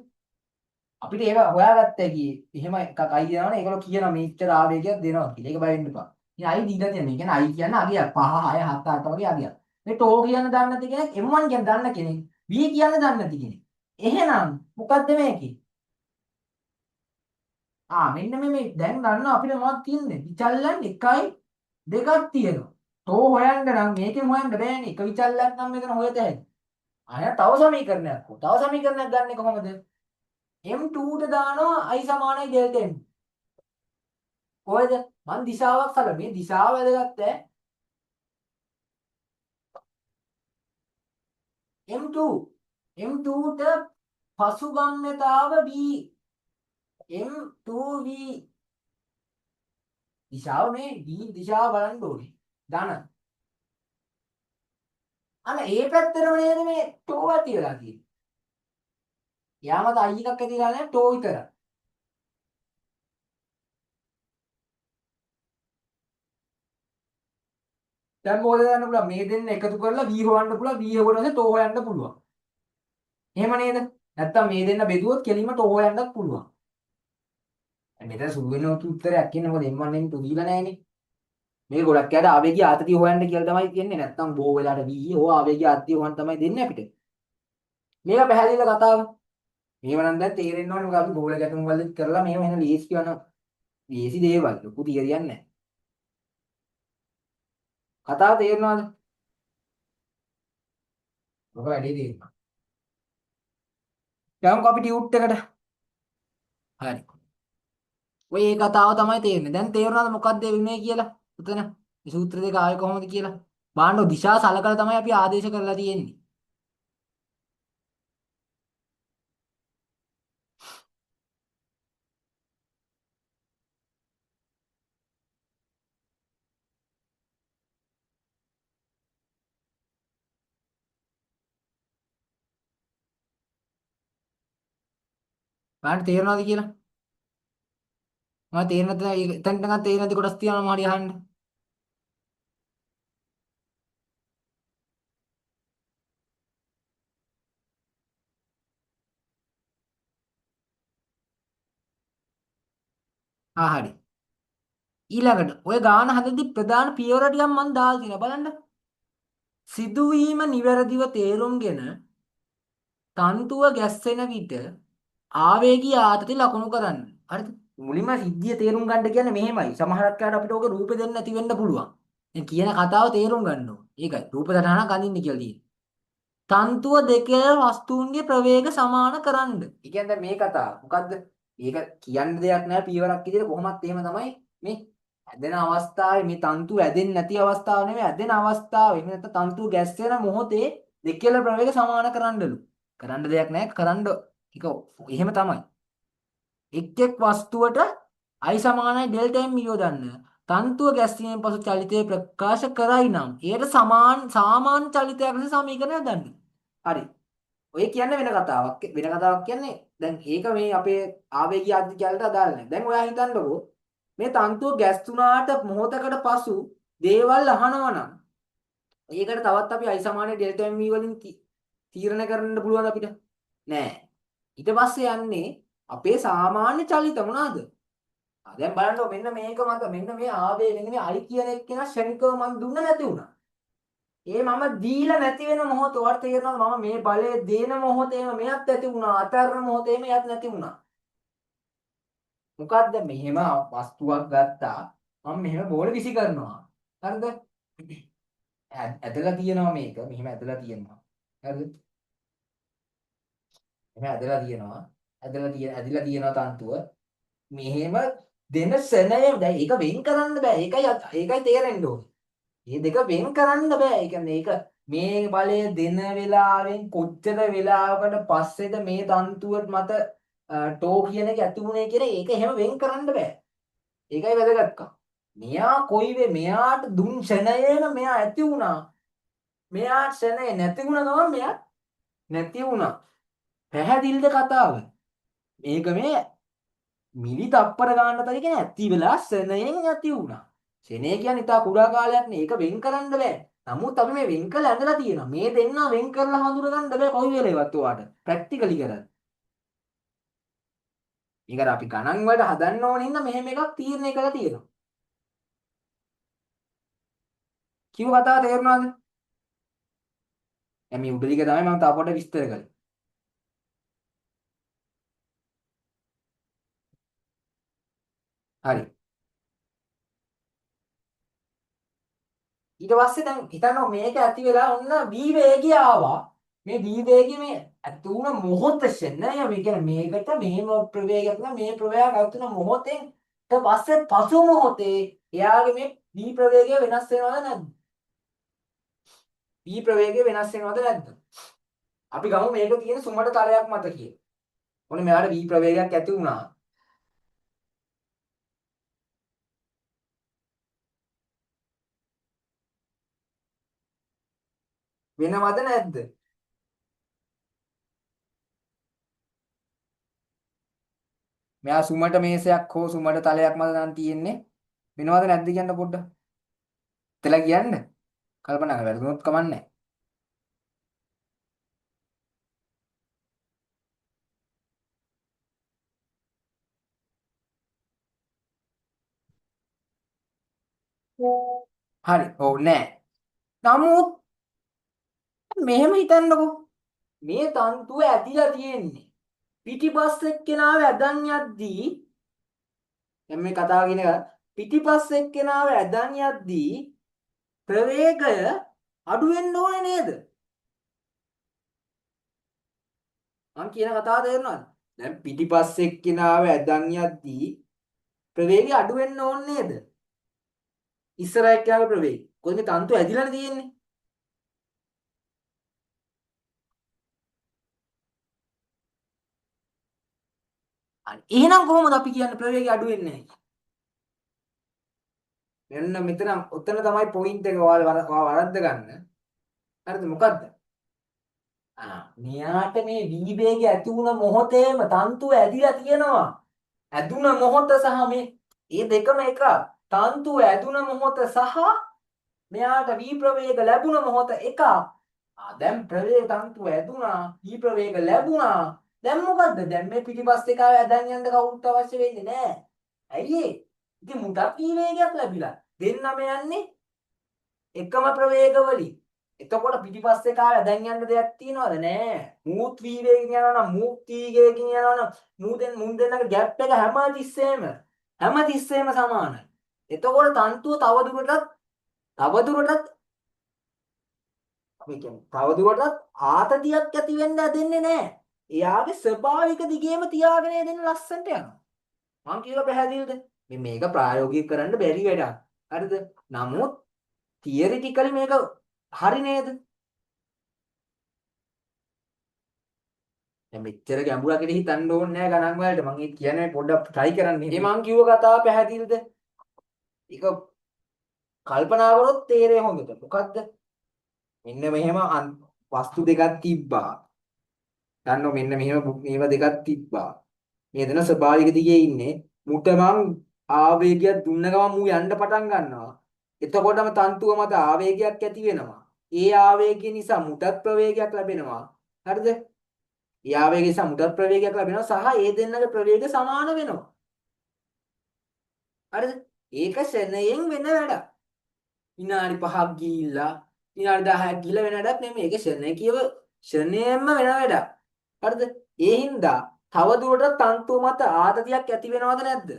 අපිට ඒක හොයාගත්ත හැකි. එහෙම එකක් අයි දෙනවනේ ඒගොල්ලෝ කියනවා මේච්චර ආවේගයක් දෙනවා කියලා. ඒක බය වෙන්න එපා. ඉතින් අයි දීලා තියෙනවා. ඒ කියන්නේ අයි කියන්නේ අගයක් 5 6 7 8 වගේ අගයක්. මේ ටෝ කියන්න දන්නේ නැති කෙනෙක් M1 කියන්න දන්න කෙනෙක් V කියන්න දන්නේ නැති කෙනෙක්. එහෙනම් මොකද්ද මේකේ? මෙන්න මේ දැන් දන්නවා අපිට මොනවද තියෙන්නේ? විචල්ලන් 1යි 2ක් තියෙනවා. ටෝ හොයන්න නම් මේකෙන් හොයන්න බෑනේ. එක විචල්ලක් නම් මෙතන හොයත හැකියි. තව සමීකරණයක් හො. තව සමීකරණයක් ගන්නෙ කොහොමද? M2ට දානවා I සමානයි ඩෙල්ටා M. කොහෙද? මං දිශාවක් සැල මේ දිශාව වැදගත් ඈ. M2 M2ට පසුගම්‍යතාව V M2V දිශාව මේ V දිශාව බලන්න ඕනේ. ධන. අන්න ඒ පැත්තටම නේද මේ ටෝ ඇති වෙලා තියෙන්නේ. යාමත I එකක් ඇතිලා නැහැ ටෝ විතර. දැන් මොකද කරන්න පුළුවන් මේ දෙන්න එකතු කරලා V හොයන්න පුළුවන් V හොයනකොට පස්සේ ටෝ හොයන්න පුළුවන්. එහෙම නේද? නැත්තම් මේ දෙන්න බෙදුවොත් කෙලින්ම ටෝ හොයන්නත් පුළුවන්. මෙතන සුළු වෙන උත්තරයක් කියන්නේ මොකද M1 M2 දීලා නැහැනේ. මේක ගොඩක් යාට ආවේගී ආතතිය හොයන්න කියලා තමයි කියන්නේ. නැත්තම් බොහෝ වෙලාවට V හෝ ආවේගී ආතතිය හොයන්න තමයි දෙන්නේ අපිට. මේක පැහැදිලිද කතාව? මේව නම් දැන් තේරෙන්න ඕනේ මොකද අපි ගෝල ගැටුම් වල කරලා මේව වෙන ලීස් කියන ලීසි දේවල් ලොකු තියරියක් නැහැ. කතාව තේරෙනවද? මොකද වැඩි තේරෙනවා. යමුකෝ අපි ටියුට් එකට. හරි. ඔය ඒ කතාව තමයි තේරෙන්නේ. දැන් තේරුණාද මොකක්ද වෙන්නේ කියලා? උතන මේ සූත්‍ර දෙක ආවේ කොහොමද කියලා? බාණ්ඩෝ දිශා සලකලා තමයි අපි ආදේශ කරලා තියෙන්නේ. බාණ්ඩ තේරෙනවද කියලා? මම තේරෙන්නේ නැත්නම් එතනට ගන්න තේරෙන්නේ නැති කොටස් තියනවා මම හරි අහන්න. හරි. ඊළඟට ඔය ගාන හදද්දි ප්‍රධාන පියවර ටිකක් මම දාලා තියෙනවා බලන්න. සිදුවීම නිවැරදිව තේරුම්ගෙන තන්තුව ගැස්සෙන විට ආවේගී ආතති ලකුණු කරන්න. හරිද? මුලින්ම සිද්ධිය තේරුම් ගන්න කියන්නේ මෙහෙමයි. සමහරක් කාට අපිට ඕක රූපේ දෙන්න නැති වෙන්න පුළුවන්. මේ කියන කතාව තේරුම් ගන්න ඕන. ඒකයි. රූප සටහනක් අඳින්න කියලා තියෙන්නේ. තන්තුව දෙකේ වස්තුන්ගේ ප්‍රවේග සමාන කරන්න. ඒ කියන්නේ මේ කතාව. මොකද්ද? මේක කියන්න දෙයක් නැහැ පියවරක් විදිහට කොහොමත් එහෙම තමයි මේ ඇදෙන අවස්ථාවේ මේ තන්තු ඇදෙන්නේ නැති අවස්ථාව නෙමෙයි ඇදෙන අවස්ථාවේ එහෙම නැත්නම් තන්තු ගැස්සෙන මොහොතේ දෙකේල ප්‍රවේග සමාන කරන්නලු. කරන්න දෙයක් නැහැ කරන්න ඒක එහෙම තමයි. එක් එක් වස්තුවට I සමානයි ඩෙල්ටා M යොදන්න. තන්තුව ගැස්සීමෙන් පසු චලිතය ප්‍රකාශ කරයි නම් එයට සාමාන්‍ය චලිතයක් ලෙස සමීකරණය හදන්න. හරි. ඔය කියන්නේ වෙන කතාවක්. වෙන කතාවක් කියන්නේ දැන් ඒක මේ අපේ ආවේගී අධිකයලට අදාළ නැහැ. දැන් ඔයා හිතන්නකෝ මේ තන්තුව ගැස්සුනාට මොහොතකට පසු දේවල් අහනවා නම් ඒකට තවත් අපි I සමානයි ඩෙල්ටා M වලින් තීරණය කරන්න පුළුවන් අපිට? නෑ. ඊට පස්සේ යන්නේ අපේ සාමාන්‍ය චලිත මොනවාද? දැන් බලන්න මෙන්න මේක මත මෙන්න මේ ආවේග මෙන්න මේ I කියන එක්කෙනා ශනිකව මන් දුන්න නැති වුණා. ඒ මම දීලා නැති වෙන මොහොත ඔයාලට තේරෙනවද මම මේ බලය දෙන මොහොතේම මෙයත් ඇති වුණා අතරන මොහොතේම එයත් නැති වුණා. මොකද්ද මෙහෙම වස්තුවක් ගත්තා මම මෙහෙම බෝල විසි කරනවා. හරිද? ඇදලා තියෙනවා මේක මෙහෙම ඇදලා තියෙනවා. හරිද? මෙහෙම ඇදලා තියෙනවා. ඇදලා තියෙනවා තන්තුව. මෙහෙම දෙන සෙනය දැන් ඒක වෙන් කරන්න බෑ. ඒකයි තේරෙන්න ඕනේ. මේ දෙක වෙන් කරන්න බෑ. ඒ කියන්නේ ඒක මේ බලය දෙන වෙලාවෙන් කොච්චර වෙලාවකට පස්සේද මේ තන්තුව මත ටෝ කියන එක ඇති වුණේ කියලා ඒක එහෙම වෙන් කරන්න බෑ. ඒකයි වැදගත්කම. මෙයා මෙයාට දුන් ෂණයේම මෙයා ඇති වුණා. මෙයා ෂණය නැති වුණ ගමන් මෙයා නැති වුණා. පැහැදිලිද කතාව? මේක මේ මිලි තප්පර ගන්න තරිකේ ඇති වෙලා ෂණයෙන් නැති වුණා. ෂණය කියන්නේ ඉතා කුඩා කාලයක් නේ. ඒක වෙන් කරන්න බෑ. නමුත් අපි මේ වෙන් කරලා ඇඳලා තියෙනවා. මේ දෙන්න වෙන් කරලා හඳුන ගන්න බෑ කොයි වෙලේවත් ඔයාට. ප්‍රැක්ටිකලි කරලා. මේකට අපි ගණන් වලට හදන්න ඕන හින්දා මෙහෙම එකක් තීරණය කරලා තියෙනවා. කිව්ව කතාව තේරුණාද? දැන් මේ උඩ ටික තමයි මම තව පොඩ්ඩක් විස්තර කළේ. හරි. ඊට පස්සේ දැන් හිතන්න මේක ඇති වෙලා ඔන්න v වේගය ආවා. මේ v වේගය මේ ඇති වුණ මොහොතේ නෑ මේ කියන්නේ මේකට මෙහෙම ප්‍රවේගයක් නා මේ ප්‍රවේගයක් ඇති වුණ මොහොතෙන් ඊට පස්සේ පසු මොහොතේ එයාගේ මේ v ප්‍රවේගය වෙනස් වෙනවද නැද්ද? v ප්‍රවේගය වෙනස් වෙනවද නැද්ද? අපි ගමු මේක තියෙන සුමට තලයක් මත කියලා. ඔන්න මෙයාට v ප්‍රවේගයක් ඇති වුණා. වෙනවද නැද්ද? මෙයා සුමට මේසයක් හෝ සුමට තලයක් මත නම් තියෙන්නේ. වෙනවද නැද්ද කියන්න පොඩ්ඩක්. තෙලා කියන්න. කල්පනා කරලා වැරදුනොත් කමන්නේ. හරි. ඔව් නෑ. නමුත් මෙහෙම හිතන්නකෝ. මේ තන්තුව ඇදිලා තියෙන්නේ. පිටිපස්ස එක්කෙනාව ඇදන් යද්දී දැන් මේ කතාව කියන එක පිටිපස්ස එක්කෙනාව ඇදන් යද්දී ප්‍රවේගය අඩු වෙන්න ඕනේ නේද? මං කියන කතාව තේරෙනවද? දැන් පිටිපස්ස එක්කෙනාව ඇදන් යද්දී ප්‍රවේගය අඩු වෙන්න ඕනේ නේද? ඉස්සර එක්කෙනාගේ ප්‍රවේගය. කොහොමද මේ තන්තුව ඇදිලානේ තියෙන්නේ? අනේ එහෙනම් කොහොමද අපි කියන්නේ ප්‍රවේගය අඩු වෙන්නේ නැහැ? මෙන්න මෙතන ඔතන තමයි පොයින්ට් එක ඔයාලා වරද්ද ගන්න. හරිද මොකද්ද? මෙයාට මේ වී වේගය ඇති වුණ මොහොතේම තන්තුව ඇදිලා තියෙනවා. ඇදුන මොහොත සහ මේ දෙකම එක. තන්තුව ඇදුන මොහොත සහ මෙයාට වී ප්‍රවේග ලැබුණ මොහොත එක. දැන් ප්‍රවේග තන්තුව ඇදුනා, වී ප්‍රවේග ලැබුණා. දැන් මොකද්ද? දැන් මේ පිටිපස්සේ කාව ඇදන් යන්න කවුරුත් අවශ්‍ය වෙන්නේ නැහැ. ඇයි ඒ? ඉතින් මුටක් වී වේගයක් ලැබිලා. දෙන්නම යන්නේ එකම ප්‍රවේග වලින්. එතකොට පිටිපස්සේ කාලා දැන් යන්න දෙයක් තියනවද? නෑ. මූත් වී වේගකින් යනවා නම් මූත් වී වේගකින් යනවා නම් මුන් දෙන්නගේ ગેප් එක හැම තිස්සෙම සමානයි. එතකොට තන්තුව තවදුරටත් අපි කියන්නේ තවදුරටත් ආතතියක් ඇති වෙන්න දෙන්නේ නෑ. එයාගේ ස්වභාවික දිගේම තියාගෙන දෙන්න ලස්සන්ට යනවා. මං කියව පැහැදිලිද? මේක ප්‍රායෝගික කරන්න බැරි වැඩක්. හරිද? නමුත් තියරිටිකලි මේක හරි නේද? දැන් මෙච්චර ගැඹුරකට හිතන්න ඕනේ නෑ ගණන් වලට. මම ඒක කියන්නේ පොඩ්ඩක් try කරන්න. මේ මං කිව්ව කතාව පැහැදිලිද? ඒක කල්පනා කරොත් තේරෙයි හොඳට. මොකද්ද? මෙන්න මෙහෙම වස්තු දෙකක් තිබ්බා. දන්නව මෙන්න මෙහෙම මේවා දෙකක් තිබ්බා. මේ දෙන ස්වභාවික දිගේ ඉන්නේ. මුට මං ආවේගයක් දුන්න ගමන් මූ යන්න පටන් ගන්නවා. එතකොටම තන්තුව මත ආවේගයක් ඇති වෙනවා. ඒ ආවේගය නිසා මුටත් ප්‍රවේගයක් ලැබෙනවා. හරිද? ඒ ආවේගය නිසා මුටත් ප්‍රවේගයක් ලැබෙනවා සහ ඒ දෙන්නගේ ප්‍රවේග සමාන වෙනවා. හරිද? ඒක ෂණයෙන් වෙන වැඩක්. විනාඩි 5ක් ගිහිල්ලා විනාඩි 10ක් ගිහිල්ලා වෙන වැඩක් නෙමෙයි. ඒක ෂණයකීව ෂණයෙන්ම වෙන වැඩක්. හරිද? ඒ හින්දා තව දුරටත් තන්තුව මත ආතතියක් ඇති වෙනවද නැද්ද?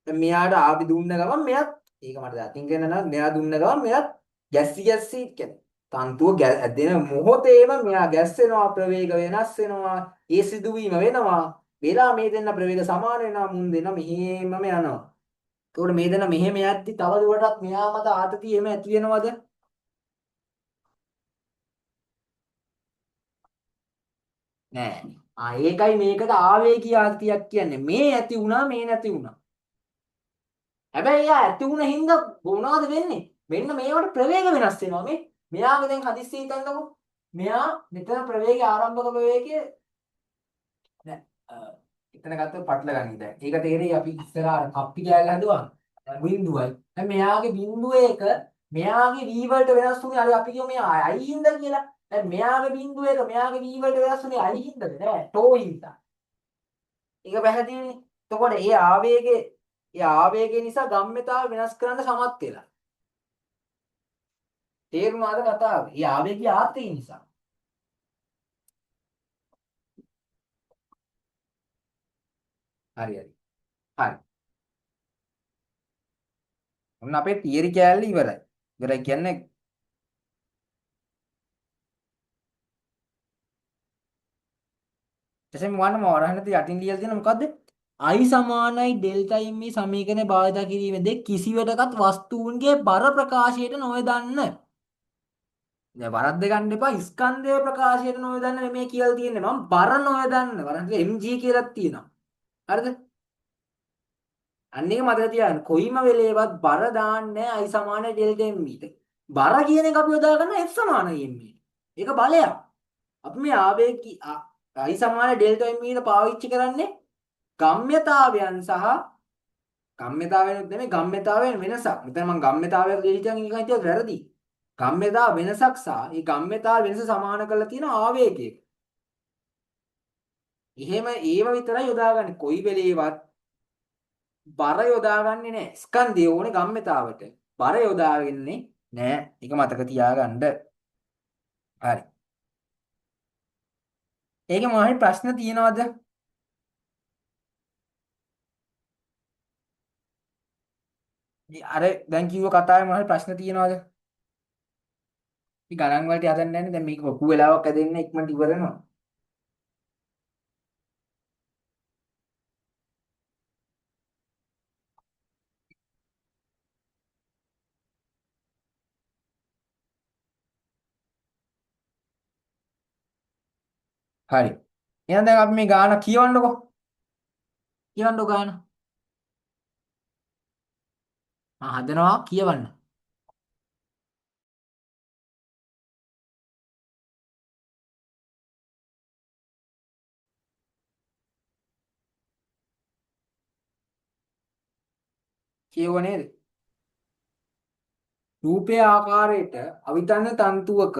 දැන් මෙයාට ආපි දුන්න ගමන් මෙයාත් ඒක මට අතින් කියන්න නම් මෙයා දුන්න ගමන් මෙයාත් ගැස්සි කියන්නේ තන්තුව ඇදෙන මොහොතේම මෙයා ගැස්සෙනවා ප්‍රවේග වෙනස් වෙනවා ඒ සිදුවීම වෙනවා වෙලා මේ දෙන්න ප්‍රවේග සමාන වෙනවා මුන් දෙන්න මෙහෙමම යනවා ඒකට මේ දෙන්න මෙහෙම යද්දි තව දුරටත් මෙයා මත ආතතිය එම ඇති වෙනවද නෑ ඒකයි මේකට ආවේගී ආතතියක් කියන්නේ මේ ඇති වුණා මේ නැති වුණා හැබැයි එයා ඇති වුණ හින්දා මොනවද වෙන්නේ? මෙන්න මේවට ප්‍රවේග වෙනස් වෙනවා මේ. මෙයාගේ දැන් හදිස්සි හිතන්නකො. මෙයා මෙතන ප්‍රවේගය ආරම්භක ප්‍රවේගය නෑ. එතන ගත්තොත් පටල ගන්න දැන්. ඒක තේරෙයි අපි ඉස්සරහට කප්පි කෑල්ල හදුවා. බිඳුවයි. දැන් මෙයාගේ බිඳුව එක මෙයාගේ v වලට වෙනස් වුනේ අර අපි කියමු මේ i හින්දා කියලා. දැන් මෙයාගේ බිඳුව එක මෙයාගේ v වලට වෙනස් වුනේ i හින්දාද නෑ ටෝ හින්දා. ඒක පැහැදිලිනේ. එතකොට ඒ ආවේගය නිසා ගම්ම්‍යතාව වෙනස් කරන්න සමත් වෙලා. තේරුණාද කතාව? ඒ ආවේගය ආත්මය නිසා. හරි හරි. හරි. ඔන්න අපේ තියරි කෑල්ල ඉවරයි. ඉවරයි කියන්නේ එසෙම වන්නම වරහණට යටින් ලියලා තියෙන මොකද්ද? I සමානයි ඩෙල්ටා m මේ සමීකරණය භාවිත කිරීමේදී කිසිවටකත් වස්තුන්ගේ බර ප්‍රකාශයට නොයදන්න. දැන් වරද්ද ගන්න එපා ස්කන්ධයේ ප්‍රකාශයට නොයදන්න නෙමෙයි කියලා තියෙන්නේ. මම බර නොයදන්න. වරද්ද mg කියලාත් තියෙනවා. හරිද? අන්න ඒක මතක තියාගන්න. කොයිම වෙලේවත් බර දාන්නේ I සමානයි ඩෙල්ටා m ඊට. බර කියන එක අපි යොදා ගන්න F සමානයි m ඊට. ඒක බලයක්. අපි මේ ආවේග I සමාන ඩෙල්ටා m ඊට පාවිච්චි කරන්නේ ගම්ම්‍යතාවයන් සහ ගම්ම්‍යතාවයන් නෙමෙයි ගම්ම්‍යතාවයන් වෙනසක්. මෙතන මම ගම්ම්‍යතාවයක් දෙහිටියන් එක හිටියත් වැරදි. ගම්ම්‍යතාව වෙනසක් සහ මේ ගම්ම්‍යතාව වෙනස සමාන කරලා තියෙන ආවේගයක. එහෙම ඒව විතරයි යොදාගන්නේ. කොයි වෙලේවත් බර යොදාගන්නේ නැහැ. ස්කන්ධය ඕනේ ගම්ම්‍යතාවට. බර යොදාගන්නේ නැහැ. ඒක මතක තියාගන්න. හරි. ඒකේ මොනවද ප්‍රශ්න තියෙනවද? අර දැන් කිව්ව කතාවේ මොනවද ප්‍රශ්න තියෙනවද? අපි ගණන් වලට හදන්නේ නැහැ. දැන් මේක ලොකු වෙලාවක් ඇදෙන්න ඉක්මනට ඉවර වෙනවා. හරි. එහෙනම් දැන් අපි මේ ගාන කියවන්නකෝ. කියවන්නකෝ ගාන. හදනවා කියවන්න. කියව නේද? රූපයේ ආකාරයට අවිතන්න තන්තුවක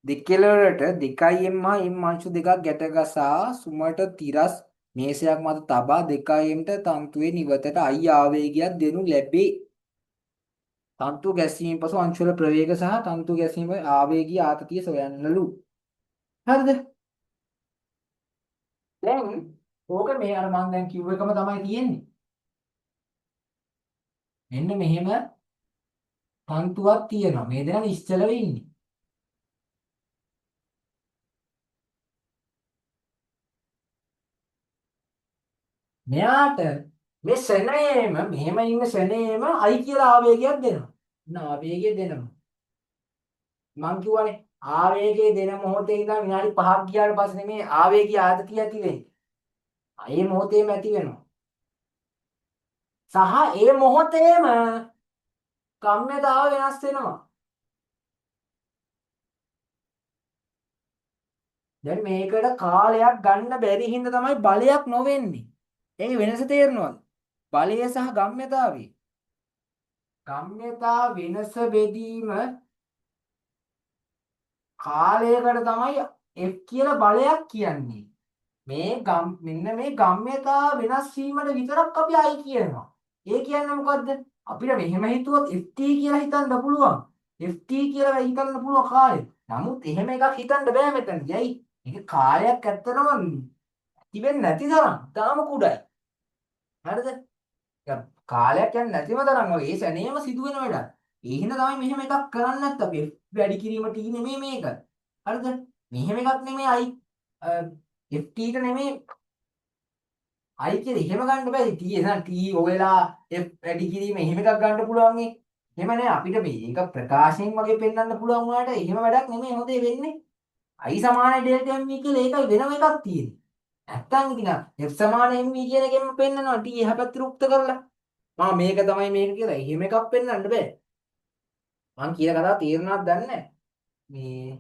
දෙකෙලවලට 2m හා m අංශු දෙකක් ගැටගසා සුමට තිරස් මේසයක් මත තබා 2m ට තන්තුවේ නිවතට I ආවේගයක් දෙනු ලැබේ. තන්තු ගැසීම පසු අංශු වල ප්‍රවේග සහ තන්තු ගැසීම ආවේගී ආතතිය සොයන්නලු. හරිද? දැන් ඕක මේ අර මම දැන් කිව්ව එකම තමයි තියෙන්නේ. මෙන්න මෙහෙම තන්තුවක් තියෙනවා. මේ දෙනා නිශ්චලව ඉන්නේ. මෙයාට මේ ශනේම මෙහෙම ඉන්න ශනේම I කියලා ආවේගයක් දෙනවා. ආවේගය දෙනවා. මං කියවනේ ආවේගය දෙන මොහොතේ ඉඳන් විනාඩි 5ක් ගියාට පස්සේ මේ ආවේගය ආතතිය ඇති වෙන්නේ. ඒ මොහොතේම ඇති වෙනවා. සහ ඒ මොහොතේම කම්ම්‍යතාව වෙනස් වෙනවා. දැන් මේකට කාලයක් ගන්න බැරි හින්දා තමයි බලයක් නොවෙන්නේ. ඒක වෙනස තේරෙනවද? බලය සහ ගම්ම්‍යතාවේ. ගම්ම්‍යතා වෙනස බෙදීම කාලයකට තමයි F කියලා බලයක් කියන්නේ. මෙන්න මේ ගම්ම්‍යතා වෙනස් වීමට විතරක් අපි I කියනවා. ඒ කියන්නේ මොකද්ද? අපිට මෙහෙම හිතුවොත් ft කියලා හිතන්න පුළුවන්. ft කියලා හිතන්න පුළුවන් කාලය. නමුත් එහෙම එකක් හිතන්න බෑ මෙතනදී. ඇයි? මේක කාලයක් ඇත්තටම තිබෙන්නේ නැති තරම්. තාම කුඩායි. හරිද? දැන් කාලයක් යන්නේ නැතිම තරම් වගේ ඒ සැනේම සිදුවෙන වැඩක්. ඒ හින්දා තමයි මෙහෙම එකක් කරන්නේ නැත්නම් අපි වැඩි කිරීම t නෙමෙයි මේක. හරිද? මෙහෙම එකක් නෙමෙයි ft ට නෙමෙයි I කියලා එහෙම ගන්න බෑ. t එතන t ඔයලා f වැඩි කිරීම එහෙම එකක් ගන්න පුළුවන් නේ. එහෙම නෑ අපිට මේක ප්‍රකාශයෙන් වගේ පෙන්වන්න පුළුවන් වුණාට එහෙම වැඩක් නෙමෙයි හොදේ වෙන්නේ. I සමානයි ඩෙල්ටා m කියලා ඒකයි වෙනම එකක් තියෙන්නේ. නැත්තම් ඉතින් f සමාන m කියන එකෙන්ම පෙන්නනවා t එහා පැත්තට උක්ත කරලා. මේක තමයි මේක කියලා. එහෙම එකක් පෙන්වන්න බෑ. මං කියන කතාව තේරුණාද දන්නේ නැහැ. මේ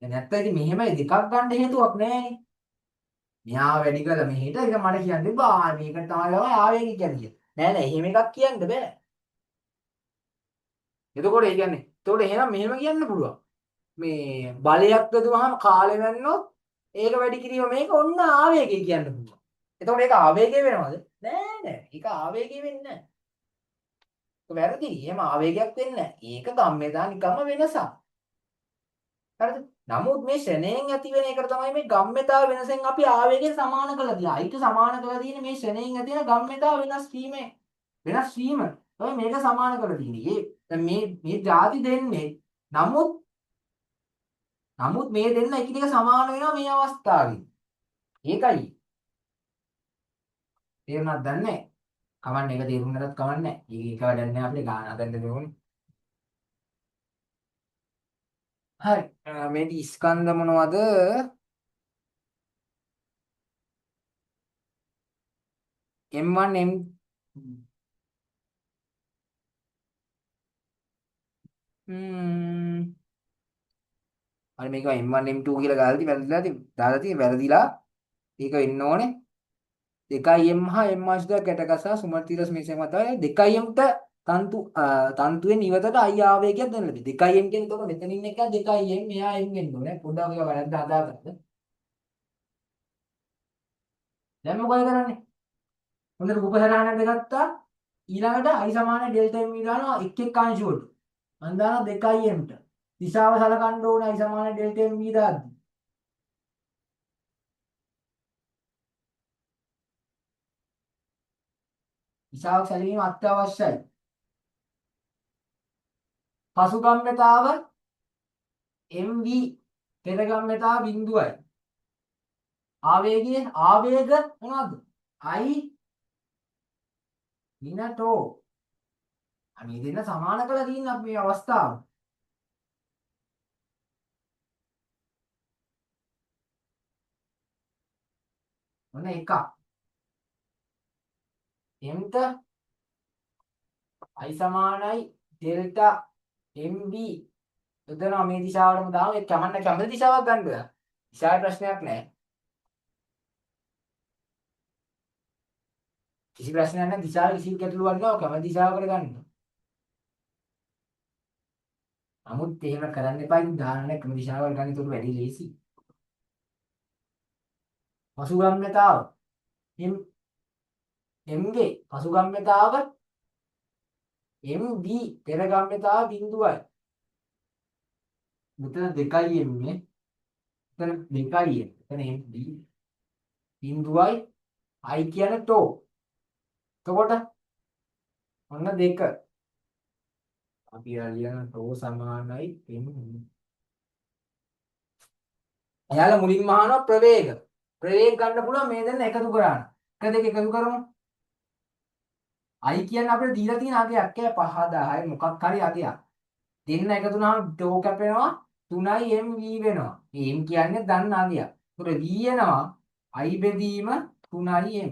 දැන් නැත්තම් ඉතින් මෙහෙමයි දෙකක් ගන්න හේතුවක් නැහැ. මෙහා වැඩි කළා මෙහෙට ඒක මට කියන්න බෑ මේකට තමයි ආවේගය කියන්නේ. නෑ නෑ එහෙම එකක් කියන්න බෑ. එතකොට ඒ කියන්නේ එතකොට එහෙනම් මෙහෙම කියන්න පුළුවන්. මේ බලයක් යදුවහම කාලය වෙන්නොත් ඒක වැඩි කිරීම මේක ඔන්න ආවේගය කියන්න පුළුවන්. එතකොට ඒක ආවේගය වෙනවද? නෑ නෑ. ඒක ආවේගය වෙන්නේ නෑ. ඒක වැරදි. එහෙම ආවේගයක් වෙන්නේ නෑ. ඒක ගම්මෙදා නිකම්ම වෙනසක්. හරිද? නමුත් මේ ෂණයෙන් ඇති වෙන එකට තමයි මේ ගම්මෙතා වෙනසෙන් අපි ආවේගය සමාන කරලා තියෙන්නේ. අයික සමාන කරලා තියෙන්නේ මේ ෂණයෙන් ඇති වෙන ගම්මෙතා වෙනස් වීමේ වෙනස් වීම. තමයි මේක සමාන කරලා තියෙන්නේ. දැන් මේ ಜಾති දෙන්නේ නමුත් මේ දෙන්න එකිනෙක සමාන වෙනවා මේ අවස්ථාවේ. ඒකයි. තේරුණාද දන්නේ? කවන්න එක තේරුම් ගන්නත් කවන්නේ නැහැ. ඒක වැඩක් නැහැ අපිට ගාන හදන්න ඕනේ. හරි. මේ ස්කන්ධ මොනවද? M1 M හරි මේක M1 M2 කියලා දාලා තියෙන්නේ වැරදිලා. ඒක වෙන්න ඕනේ. 2M හා M ආශ්‍රිත ගැටගසා සුමර්තිරස් මේසෙන් මතයි 2Mට තන්තුවෙන් ඉවතට I ආවේගයක් දෙන්න ලැබි. 2M කියන්නේ එතකොට මෙතනින් එක 2M මෙහා M වෙන්න ඕනේ. පොඩ්ඩක් ඔය වැරද්ද හදාගන්න. දැන් මොකද කරන්නේ? හොඳට රූප සටහනක් ගත්තා. ඊළඟට I සමාන ඩෙල්ටා M දානවා එක් එක් අංශු වලට. මම දානවා 2Mට. දිශාව සලකන්න ඕනේ I සමාන ඩෙල්ටා M දාද්දි. දිශාවක් සැලකීම අත්‍යවශ්‍යයි. පසුගම්‍යතාව MV පෙරගම්‍යතාව බිඳුවයි. ආවේග මොනවද? I විනටෝ. අනේ දෙන්න සමාන කරලා තියෙන අපි මේ අවස්ථාව. ඔන්න එකක්. mට I සමානයි ඩෙල්ටා MV යොදනවා මේ දිශාවටම දාමු. ඒ කැමති දිශාවක් ගන්න බෑ. දිශාවේ ප්‍රශ්නයක් නැහැ. කිසි ප්‍රශ්නයක් නැහැ. දිශාවේ කිසි ගැටලුවක් නැහැ. කැමති දිශාවකට ගන්න. නමුත් එහෙම කරන්න එපා. ඉතින් දාන්න කැමති දිශාවකට ගන්න. ඒක වැඩි ලේසි. පසුගම්‍යතාව Mගේ පසුගම්‍යතාව MB පෙරගම්‍යතාව බිඳුවයි. මෙතන 2යි M නේ. මෙතන 2යි M. එතන MB බිඳුවයි I කියන්නේ ටෝ. එතකොට ඔන්න 2. අපි ලියන ටෝ සමානයි M. එයාලා මුලින්ම අහනවා ප්‍රවේග. ප්‍රවේග ගන්න පුළුවන් මේ දෙන්න එකතු කරාන. 1 2 එකතු කරමු. I කියන්නේ අපිට දීලා තියෙන අගයක් 5 10 මොකක් හරි අගයක්. දෙන්න එකතු වුණාම ටෝ කැපෙනවා 3යි MV වෙනවා. මේ M කියන්නේ දන්න අගයක්. ඒතර V එනවා I බෙදීම 3යි M.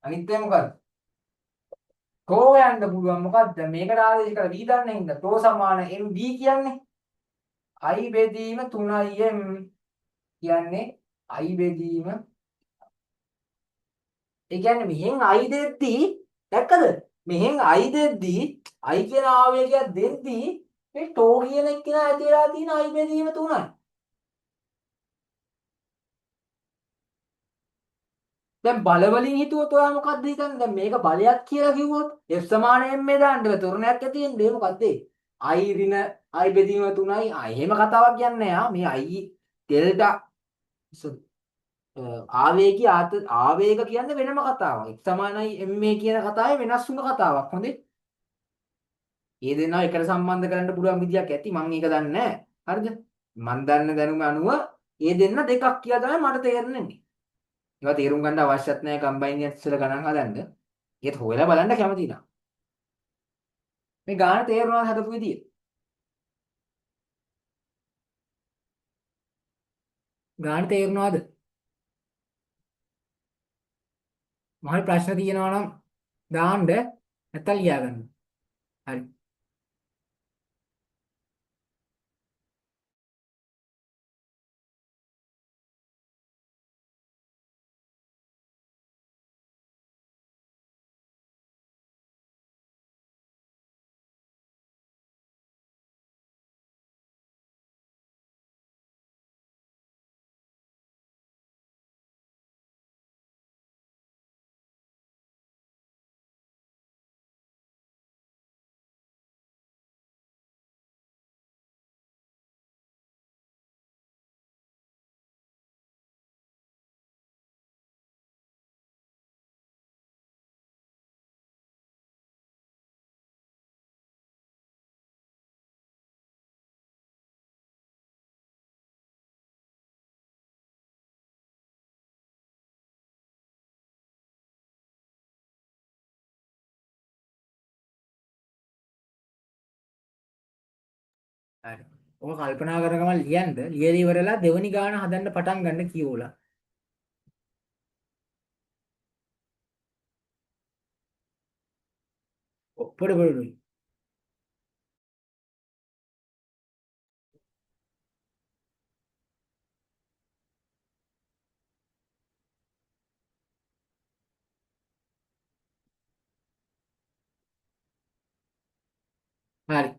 අනිත් එක මොකද්ද? ටෝ යන්න පුළුවන් මොකද්ද? මේකට ආදේශ කරලා V දන්නේ හින්දා ටෝ සමාන MV කියන්නේ I බෙදීම 3යි M කියන්නේ I බෙදීම ඒ කියන්නේ මෙහෙන් I දෙද්දී දැක්කද? මෙහෙන් I දෙද්දී I කියන ආවේගයක් දෙද්දී මේ ටෝ කියන එක්කෙනා ඇති වෙලා තියෙන I බෙදීම 3යි. දැන් බල වලින් හිතුවොත් ඔයා මොකද්ද හිතන්නේ? දැන් මේක බලයක් කියලා කිව්වොත් F සමාන m මේ දාන්න බෑ. තොරණයක් ඇති වෙන්නේ මොකද්ද? I ඍණ I බෙදීම 3යි. එහෙම කතාවක් කියන්නේ නෑ. මේ I ඩෙල්ටා ආවේග කියන්නේ වෙනම කතාවක්. F සමානයි ma කියන කතාවේ වෙනස් වුණ කතාවක්. හොඳේ. මේ දෙන්නා එකට සම්බන්ධ කරන්න පුළුවන් විදියක් ඇති. මම ඒක දන්නේ නෑ. හරිද? මම දන්න දැනුම අනුව මේ දෙන්න දෙකක් කියලා තමයි මට තේරෙන්නේ. ඒවා තේරුම් ගන්න අවශ්‍යත් නැහැ කම්බයින් එකස් වල ගණන් හදන්න. ඒත් හොයලා බලන්න කැමති නා. මේ ගාන තේරුණාද හදපු විදිය? ගාන තේරුණාද? මොහොයි ප්‍රශ්න තියෙනවා නම් දාන්න නැත්නම් ලියා ගන්න. හරි. හරි. ඔක කල්පනා කරන ගමන් ලියන්න. ලියලා ඉවරලා දෙවෙනි ගාන හදන්න පටන් ගන්න කියෝලා. පොඩ පොඩ. හරි.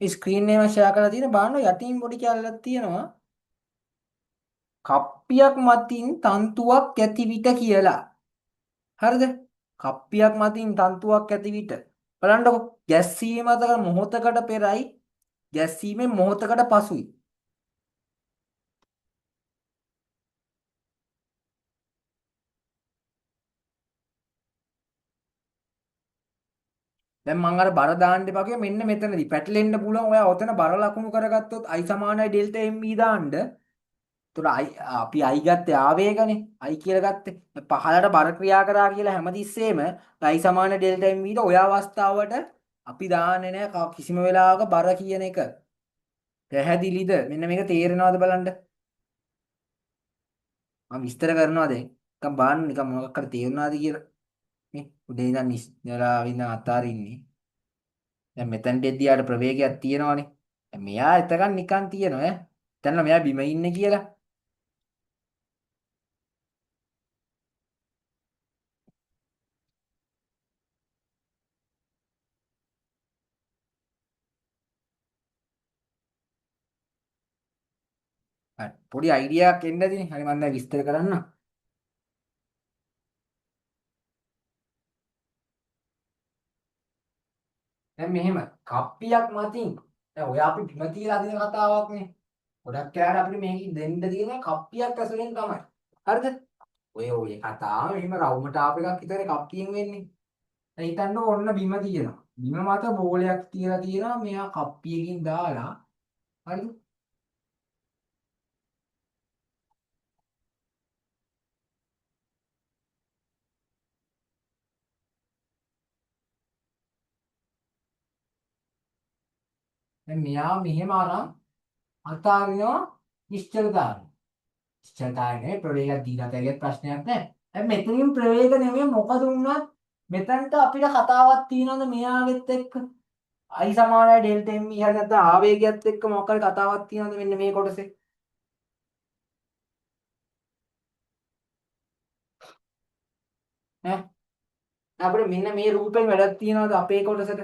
ස්ක්‍රීන් එකම ෂෙයා කරලා තියෙන බලන්න යටින් පොඩි කැලලක් තියෙනවා. කප්පියක් මතින් තන්තුවක් ඇති විට කියලා. හරිද? කප්පියක් මතින් තන්තුවක් ඇති විට. බලන්නකො ගැස්සීම අතර මොහොතකට පෙරයි ගැස්සීමෙන් මොහොතකට පසුයි. දැන් මම අර බර දාන්න එපා කිය මෙන්න මෙතනදී පැටලෙන්න පුළුවන්. ඔයා ඔතන බර ලකුණු කරගත්තොත් i සමානයි ඩෙල්ටා mv දාන්න. ඒතර අපි i ගත්තේ ආවේගනේ. i කියලා ගත්තේ. පහළට බර ක්‍රියා කරා කියලා හැමතිස්සෙම i සමාන ඩෙල්ටා mv ද ඔය අවස්ථාවට අපි දාන්නේ නැහැ කිසිම වෙලාවක බර කියන එක. පැහැදිලිද? මෙන්න මේක තේරෙනවද බලන්න. මම විස්තර කරනවා දැන්. නිකන් බලන්න නිකන් මොකක් හරි තේරුණාද කියලා. මේ උදේ ඉඳන් නිස්ලා විඳ අතාරින්නේ. දැන් මෙතනට එද්දී ආට ප්‍රවේගයක් තියෙනවනේ. දැන් මෙයා එතකන් නිකන් තියෙනවා ඈ. දැන් මෙයා බිම ඉන්නේ කියලා. හරි. පොඩි අයිඩියා එකක් එන්න ඇතිනේ. හරි මම දැන් විස්තර කරන්න. දැන් මෙහෙම කප්පියක් මතින් දැන් ඔය අපි බිම තියලා අදින කතාවක් නේ. ගොඩක් යාර අපිට මේකෙන් දෙන්න තියෙන කප්පියක් ඇසුරෙන් තමයි. හරිද? ඔය කතාව මෙහෙම රවුමට ආප එකක් විතරේ කප්පියෙන් වෙන්නේ. දැන් හිතන්න ඔන්න බිම තියෙනවා. බිම මත බෝලයක් තියලා තියෙනවා. මෙයා කප්පියකින් දාලා හරිද? දැන් මෙයා මෙහෙම අරන් අතාරිනවා නිශ්චලතාවය. නිශ්චලතාවය නෙවෙයි ප්‍රවේගයක් දීලා තියෙන ප්‍රශ්නයක් නෑ. දැන් මෙතනින් ප්‍රවේග නෙමෙයි මොකද වුණත් මෙතනට අපිට කතාවක් තියෙනවද මෙයාගෙත් එක්ක? i සමානයි ඩෙල්ටා m හරි නැත්නම් ආවේගයත් එක්ක මොකක් හරි කතාවක් තියෙනවද මෙන්න මේ කොටසේ? ඈ අපිට මෙන්න මේ රූපෙන් වැඩක් තියෙනවද අපේ කොටසට?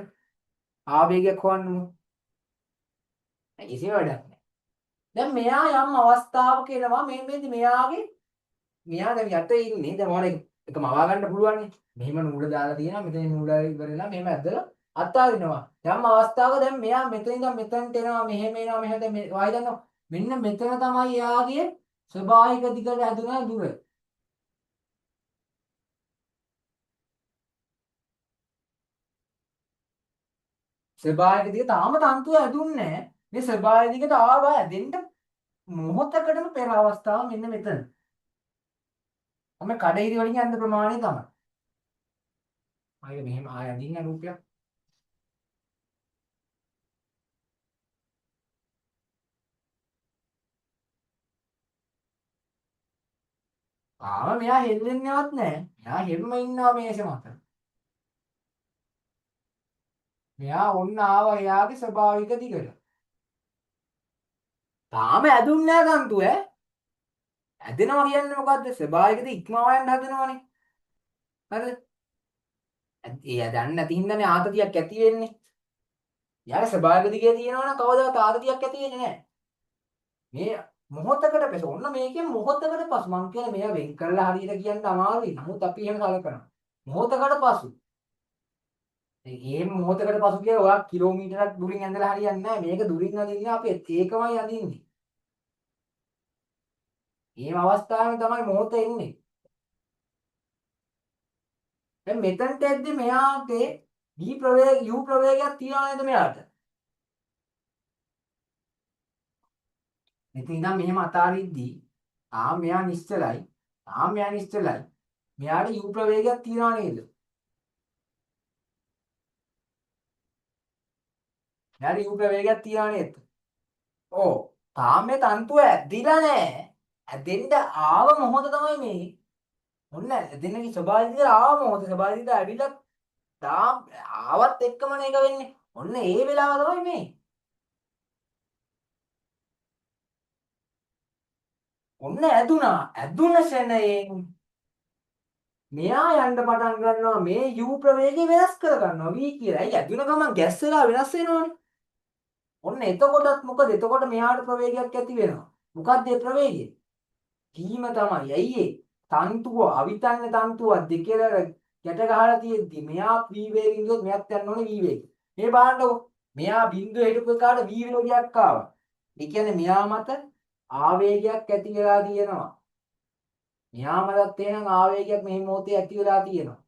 ආවේගයක් හොයන්න ඕන. කිසිම වැඩක් නෑ. දැන් මෙයා යම් අවස්ථාවක එනවා මේ මෙයාගේ මෙයා දැන් යට ඉන්නේ දැන් මොන එක මවා ගන්න පුළුවන් නේ. මෙහෙම නූල දාලා තියෙනවා මෙතන නූල ඉවරලා මෙහෙම ඇදලා අතාරිනවා. යම් අවස්ථාවක දැන් මෙයා මෙතන ඉඳන් මෙතනට එනවා මෙහෙම එනවා මෙහෙම දැන් මේ වායි දන්නවා. මෙන්න මෙතන තමයි එයාගේ ස්වභාවික දිගට ඇදුන දුර. ස්වභාවික දිග තාම තන්තුව ඇදුන්නේ නැහැ. මේ ස්වභාවික දිගට ආවා ඇදෙන්න මොහොතකටම පෙර අවස්ථාව මෙන්න මෙතන. ඔන්න කඩේරි වලින් යන ප්‍රමාණය තමයි. ආයෙ මෙහෙම ආයෙ අදින්න රූපයක්. මෙයා හෙල්ලෙන්නේවත් නැහැ. මෙයා හැම ඉන්නවා මේෂ මත. මෙයා ඔන්න ආවා එයාගේ ස්වභාවික දිගට. තාම ඇදුන්නේ නැහැ තන්තු ඈ. ඇදෙනවා කියන්නේ මොකද්ද? ස්වභාවික දිග ඉක්මවා යන්න හදනවනේ. හරිද? ඒ දන්නේ නැති හින්දානේ ආතතියක් ඇති වෙන්නේ. යාර ස්වභාවික දිගේ තියෙනවනම් කවදාවත් ආතතියක් ඇති වෙන්නේ නැහැ. මේ මොහොතකට පස්සේ ඔන්න මේකෙන් මොහොතකට පස්සේ මං කියන්නේ මේවා වෙන් කරලා හරියට කියන්න අමාරුයි. නමුත් අපි එහෙම සලකනවා. මොහොතකට පස්සේ ඒ මොහොතකට පසු කියලා ඔයා කිලෝමීටරක් දුරින් ඇඳලා හරියන්නේ නැහැ. මේක දුරින් අදින්න අපි ඒකමයි අදින්නේ. මේ අවස්ථාවේ තමයි මොහොත එන්නේ. දැන් මෙතනට එද්දි මෙයාගේ v ප්‍රවේග u ප්‍රවේගයක් තියනවා නේද මෙයාට? මෙතන ඉඳන් මෙහෙම අතාරිද්දී මෙයා නිශ්චලයි. මෙයා නිශ්චලයි. මෙයාට u ප්‍රවේගයක් තියනවා නේද? මෙයාට යූ ප්‍රවේගයක් තියනවා නේද? ඔව්. තාම මේ තන්තුව ඇදිලා නැහැ. ඇදෙන්න ආව මොහොත තමයි මේ. ඔන්න ඇදෙන්නගේ ස්වභාවය විදිහට ආව මොහොත ස්වභාවය විදිහට ඇවිල්ලා තාම ආවත් එක්කම මේක වෙන්නේ. ඔන්න ඒ වෙලාව තමයි මේ. ඔන්න ඇදුනා. ඇදුන ශරණයෙන් මෙයා යන්න පටන් ගන්නවා මේ යූ ප්‍රවේගය වෙනස් කර ගන්නවා v කියලා. ඇයි ඇදුන ගමන් ගැස් වෙලා වෙනස් වෙනවනේ. ඔන්න එතකොටත් මොකද? එතකොට මෙයාට ප්‍රවේගයක් ඇති වෙනවා. මොකක්ද ඒ ප්‍රවේගය? කීම තමයි. ඇයි ඒ? තන්තුව අවිතන්න තන්තුව දෙකේ ගැට ගහලා තියෙද්දි මෙයා v වේගින් ගියොත් මෙයාත් යන්න ඕනේ v වේගින්. මේ බලන්නකො. මෙයා බිඳුව හිටපු එකාට v වේගයක් ආවා. ඒ කියන්නේ මෙයා මත ආවේගයක් ඇති වෙලා තියෙනවා. මෙයා මතත් එහෙනම් ආවේගයක් මේ මොහොතේ ඇති වෙලා තියෙනවා.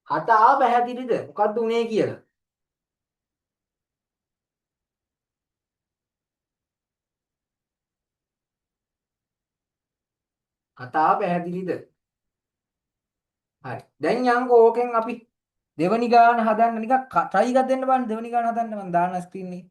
කතාව පැහැදිලිද? මොකද්ද උනේ කියලා? කතාව පැහැදිලිද? හරි. දැන් යන්කෝ ඕකෙන් අපි දෙවනි ගාන හදන්න නිකන් try එකක් දෙන්න බලන්න දෙවනි ගාන හදන්න මම දාන ස්ක්‍රීන් එකේ.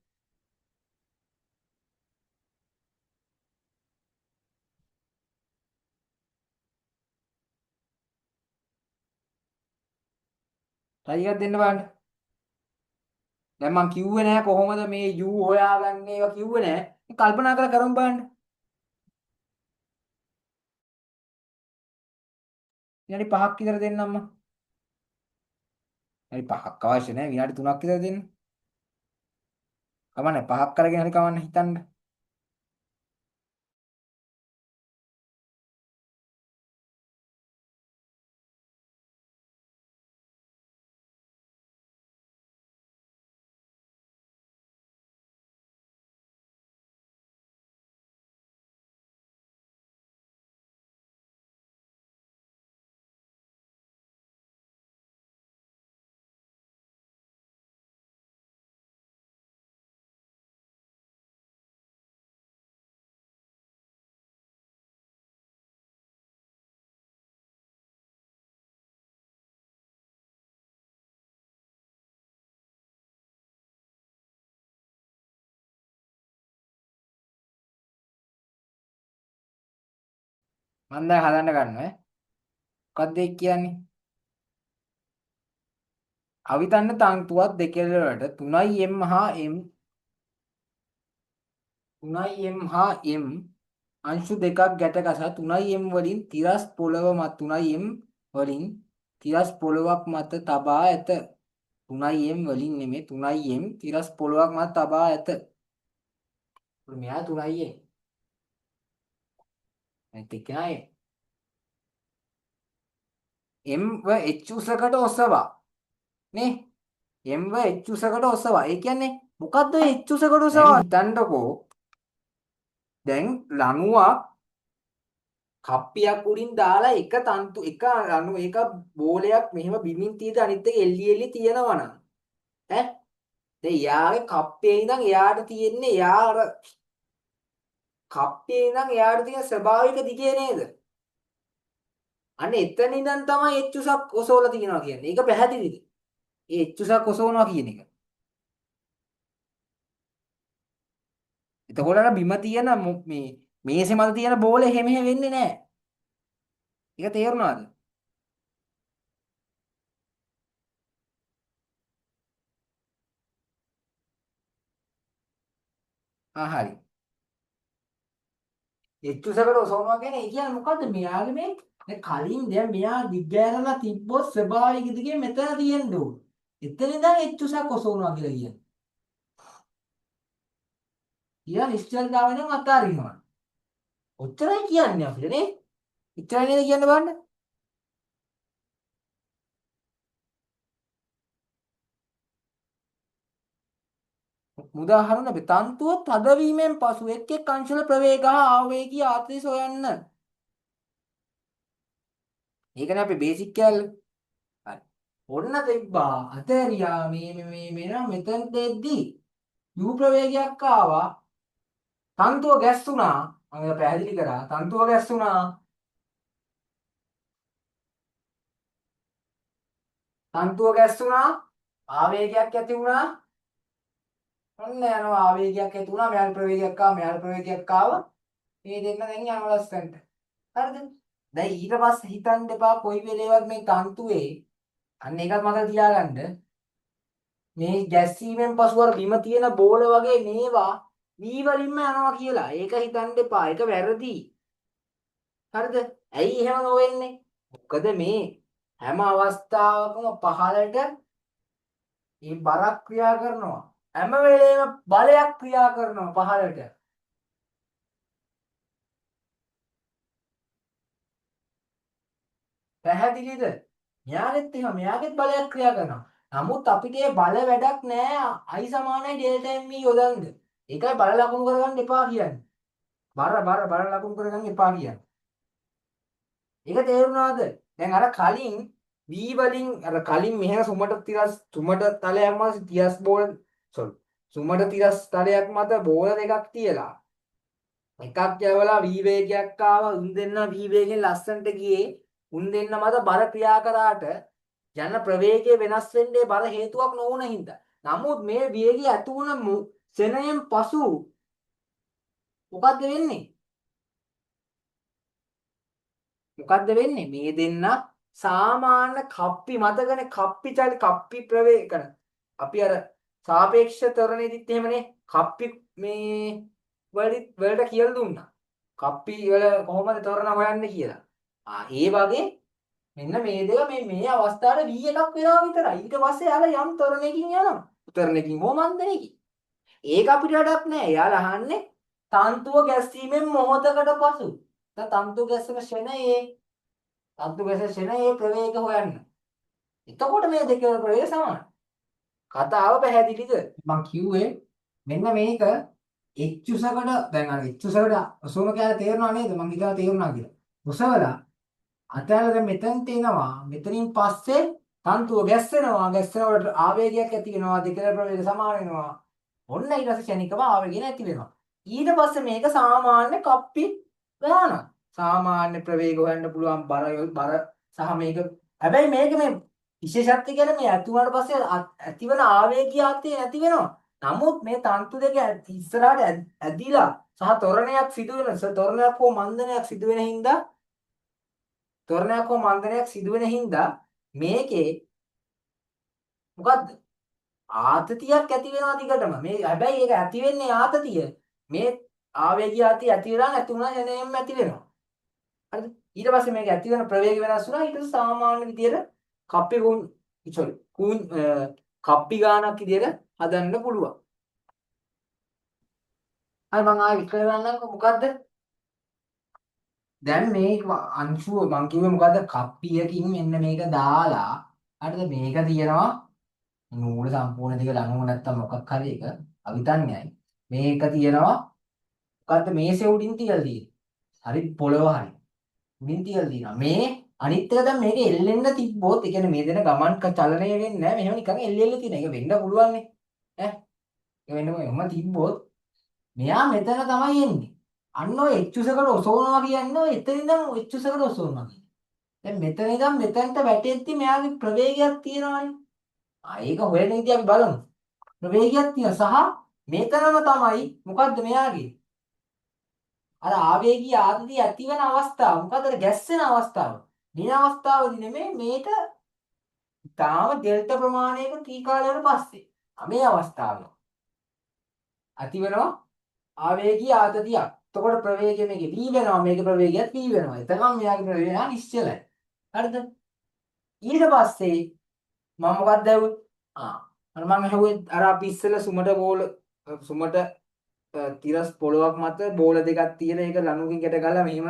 try එකක් දෙන්න බලන්න. දැන් මං කිව්වේ නෑ කොහොමද මේ u හොයාගන්නේ ඒවා කිව්වේ නෑ. කල්පනා කරලා කරමු බලන්න. විනාඩි 5ක් විතර දෙන්නම් මම. විනාඩි 5ක් අවශ්‍ය නෑ විනාඩි 3ක් විතර දෙන්න. කමන්නේ 5ක් කරගෙන හරි කමන්නේ හිතන්න. මම දැන් හදන්න ගන්නවා ඈ. මොකක්ද ඒ කියන්නේ? අවිතන්න තන්තුවක් දෙකේ වලට 3m හා m 3m හා m අංශු දෙකක් ගැට ගසා 3m වලින් තිරස් පොළව මත 3m වලින් තිරස් පොළවක් මත තබා ඇත. 3m වලින් නෙමෙයි 3m තිරස් පොළවක් මත තබා ඇත. මෙයා 3m. එතකයි m ව h උසකට ඔසවා නේ m ව h උසකට ඔසවා. ඒ කියන්නේ මොකද්ද h උසකට ඔසවා? හිතන්නකෝ දැන් ලණුවක් කප්පියක් උඩින් දාලා එක තන්තු එක ලණු එක බෝලයක් මෙහෙම බිමින් තියද අනිත් එක එල්ලි එල්ලි තියනවා නම් ඈ දැන් යාගේ කප්පේ ඉඳන් එයාට තියෙන්නේ යා අර කප්පේ ඉඳන් එයාට තියෙන ස්වභාවික දිගේ නේද? අන්න එතන ඉඳන් තමයි එච්චුසක් ඔසවලා තියනවා කියන්නේ. ඒක පැහැදිලිද? ඒ එච්චුසක් ඔසවනවා කියන එක. එතකොට අර බිම තියෙන මේ මේසෙ මත තියෙන බෝලේ එහෙම වෙන්නේ නැහැ. ඒක තේරුණාද? හරි. එච්චුසකට ඔසවනවා කියන්නේ ඒ කියන්නේ මොකද්ද? මෙයාගේ මේ දැන් කලින් දැන් මෙයා දිග්ගෑරලා තිබ්බොත් ස්වභාවික දිගේ මෙතන තියෙන්න ඕන. එතන ඉඳන් එච්චුසක් ඔසවනවා කියලා කියන්නේ. ඊයා නිශ්චලතාවයෙන් අතාරිනවා. ඔච්චරයි කියන්නේ අපිට නේ. එච්චරයි නේද කියන්න බලන්න. උදාහරණ අපි තන්තුව තදවීමෙන් පසු එක් එක් අංශවල ප්‍රවේග හා ආවේගී ආත්‍රි සොයන්න. ඒකනේ අපි බේසික් කැල්ල. හරි. ඔන්න තිබ්බා අතේරියා මේ මෙන්න මෙතන දෙද්දි යූ ප්‍රවේගයක් ආවා. තන්තුව ගැස්සුණා. මම ඒක පැහැදිලි කරා. තන්තුව ගැස්සුණා. තන්තුව ගැස්සුණා. ආවේගයක් ඇති වුණා. ඔන්න යනවා ආවේගයක් ඇති වුණා. මෙයාට ප්‍රවේගයක් ආවා. මෙයාට ප්‍රවේගයක් ආවා. මේ දෙන්න දැන් යනවා ලස්සනට. හරිද? දැන් ඊට පස්සේ හිතන්න එපා කොයි වෙලේවත් මේ තන්තුවේ අන්න ඒකත් මතක තියාගන්න. මේ ගැස්සීමෙන් පසු අර බිම තියෙන බෝල වගේ මේවා වී වලින්ම යනවා කියලා. ඒක හිතන්න එපා. ඒක වැරදි. හරිද? ඇයි එහෙම නොවෙන්නේ? මොකද මේ හැම අවස්ථාවකම පහළට මේ බරක් ක්‍රියා කරනවා. හැම වෙලේම බලයක් ක්‍රියා කරනවා පහළට. පැහැදිලිද? මෙයාගෙත් එහෙම මෙයාගෙත් බලයක් ක්‍රියා කරනවා. නමුත් අපිට ඒ බල වැඩක් නෑ. I සමානයි ඩෙල්ටා m යොදන්න. ඒකයි බල ලකුණු කරගන්න එපා කියන්නේ. බර ලකුණු කරගන්න එපා කියන්නේ. ඒක තේරුණාද? දැන් අර කලින් V වලින් අර කලින් මෙහෙම සුමට තලයක් මත තියස් බෝල සෝරි සුමට තියස් තලයක් මත බෝල දෙකක් තියලා එකක් යවලා V වේගයක් ආවා උන් දෙන්න V වේගෙන් ලස්සනට ගියේ උන් දෙන්න මත බර ක්‍රියා කරාට යන ප්‍රවේගය වෙනස් වෙන්නේ බර හේතුවක් නොවුන හින්දා. නමුත් මේ වේගය ඇති වුණ සෙනෙන් පසු මොකද්ද වෙන්නේ? මොකද්ද වෙන්නේ? මේ දෙන්න සාමාන්‍ය කප්පි මතකනේ කප්පි ප්‍රවේගන. අපි අර සාපේක්ෂ ත්වරණෙදිත් එහෙමනේ කප්පි මේ වලට කියලා දුන්නා. කප්පි වල කොහොමද ත්වරණ හොයන්නේ කියලා. ඒ වගේ මෙන්න මේ දෙක මේ අවස්ථාවේ v එකක් වෙනවා විතරයි. ඊට පස්සේ යාලා යම් ත්වරණයකින් යනවා. ත්වරණයකින් හෝ මන්දනයකින්. ඒක අපිට වැඩක් නෑ. යාලා අහන්නේ තන්තුව ගැස්සීමෙන් මොහොතකට පසු. දැන් තන්තුව ගැස්සෙන ෂණයේ ප්‍රවේග හොයන්න. එතකොට මේ දෙකේ ප්‍රවේග සමානයි. කතාව පැහැදිලිද? මම කිව්වේ මෙන්න මේක h උසකට දැන් අර h උසකට ඔසවන කියලා තේරෙනව නේද? මම හිතලා තේරුණා කියලා. ඔසවලා අතහැරලා දැන් මෙතෙන්ට එනවා. මෙතනින් පස්සේ තන්තුව ගැස්සෙනකොට ආවේගයක් ඇති වෙනවා. දෙකේ ප්‍රවේග සමාන වෙනවා. ඔන්න ඊට පස්සේ ක්ෂණිකව ආවේගය නැති වෙනවා. ඊට පස්සේ මේක සාමාන්‍ය කප්පි ගන්නවා. සාමාන්‍ය ප්‍රවේග හොයන්න පුළුවන් බර සහ මේක හැබැයි මේක මේ විශේෂත්වය කියන්නේ මේ ඇති වුණාට පස්සේ ඇතිවන ආවේගියාත්ය නැති වෙනවා. නමුත් මේ තන්තු දෙක ඉස්සරහට ඇදිලා සහ ත්වරණයක් හෝ මන්දනයක් සිදු වෙන හින්දා මේකේ මොකද්ද? ආතතියක් ඇති වෙනවා දිගටම. මේ හැබැයි ඒක ඇති වෙන්නේ ආතතිය. මේ ආවේගියාත්ය ඇති වෙලා නැති වුණා එනේම ඇති වෙනවා. හරිද? ඊට පස්සේ මේක ඇති වෙන ප්‍රවේගය වෙනස් වුණා. ඊට පස්සේ සාමාන්‍ය විදියට කප්පි ගානක් විදියට හදන්න පුළුවන්. හරි මම ආයෙ විස්තර කරන්නම්කො මොකද්ද? දැන් මේ අංශුව මම කිව්වේ මොකද්ද? කප්පියකින් මෙන්න මේක දාලා හරිද? මේක තියෙනවා නූල සම්පූර්ණ ටික ලඟම නැත්තම් මොකක් හරි එක අවිතන්‍යයි. මේක තියෙනවා මොකද්ද මේසේ උඩින් තියලා තියෙන්නේ. හරි පොළව හරි. උඩින් තියලා තියෙනවා. මේ අනිත් එක දැන් මේක එල්ලෙන්න තිබ්බොත් ඒ කියන්නේ මේ දෙන ගමන් චලනය වෙන්නේ නැහැ. මෙහෙම නිකන් එල්ලෙල්ල තියෙන. ඒක වෙන්න පුළුවන් නේ. ඈ. ඒක වෙන්න මොකම තිබ්බොත් මෙයා මෙතන තමයි එන්නේ. අන්න ඔය එච්චුසකට ඔසවනවා කියන්නේ ඔය එතන ඉඳන් එච්චුසකට ඔසවනවා කියන්නේ. දැන් මෙතන ඉඳන් මෙතනට වැටෙද්දි මෙයාගේ ප්‍රවේගයක් තියෙනවානේ. ඒක හොයන විදිහ අපි බලමු. ප්‍රවේගයක් තියෙන සහ මෙතනම තමයි මොකද්ද මෙයාගේ? අර ආවේගී ආතතිය ඇතිවන අවස්ථාව. මොකද ගැස්සෙන අවස්ථාව. මේ අවස්ථාවේදී නෙමෙයි මේක තාම ඩෙල්ටා ප්‍රමාණයක t කාලයකට පස්සේ. මේ අවස්ථාවේ ඇතිවෙනවා ආවේගී ආතතියක්. එතකොට ප්‍රවේගය මේකේ v වෙනවා මේකේ ප්‍රවේගයත් v වෙනවා. එතකම් මෙයාගේ ප්‍රවේගය නිශ්චලයි. හරිද? ඊට පස්සේ මම මොකක්ද ඇහුවේ? අර මම ඇහුවේ අර අපි ඉස්සෙල්ලා සුමට තිරස් පොළොවක් මත බෝල දෙකක් තියෙන එක ලණුකින් ගැට ගහලා මෙහෙම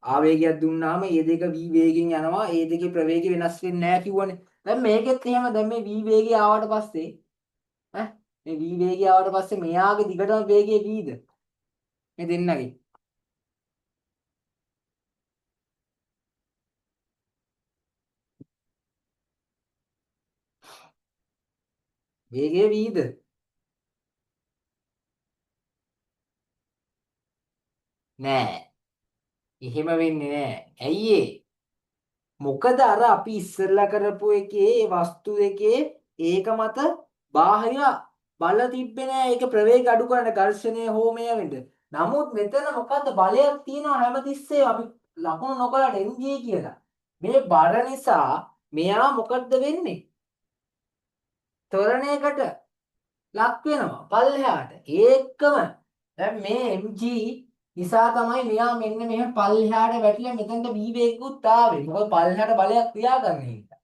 ආවේගයක් දුන්නාම ඒ දෙක v වේගෙන් යනවා. ඒ දෙකේ ප්‍රවේගය වෙනස් වෙන්නේ නැහැ කිව්වනේ. දැන් මේකෙත් එහෙම දැන් මේ v වේගය ආවට පස්සේ මේ v වේගය ආවට පස්සේ මෙයාගේ දිගටම වේගය vද මේ දෙන්නගේ වේගය vද නෑ එහෙම වෙන්නේ නෑ ඇයි ඒ මොකද අර අපි ඉස්සෙල්ලා කරපු එකේ වස්තු දෙකේ ඒක මත බාහිර බල තිබ්බේ නෑ ඒක ප්‍රවේගය අඩු කරන්න ඝර්ෂණය හෝ මේ වෙන්න. නමුත් මෙතන මොකද්ද බලයක් තියෙනවා හැමතිස්සෙම අපි ලකුණු නොකලට mg කියලා. මේ බර නිසා මෙයා මොකද්ද වෙන්නේ? ත්වරණයකට ලක් වෙනවා පල්ලෙහාට. ඒකම දැන් මේ mg නිසා තමයි මෙයා මෙන්න මෙහෙම පල්ලෙහාට වැටිලා මෙතනට v වේගකුත් ආවේ. මොකද පල්ලෙහාට බලයක් ක්‍රියා කරන නිසා.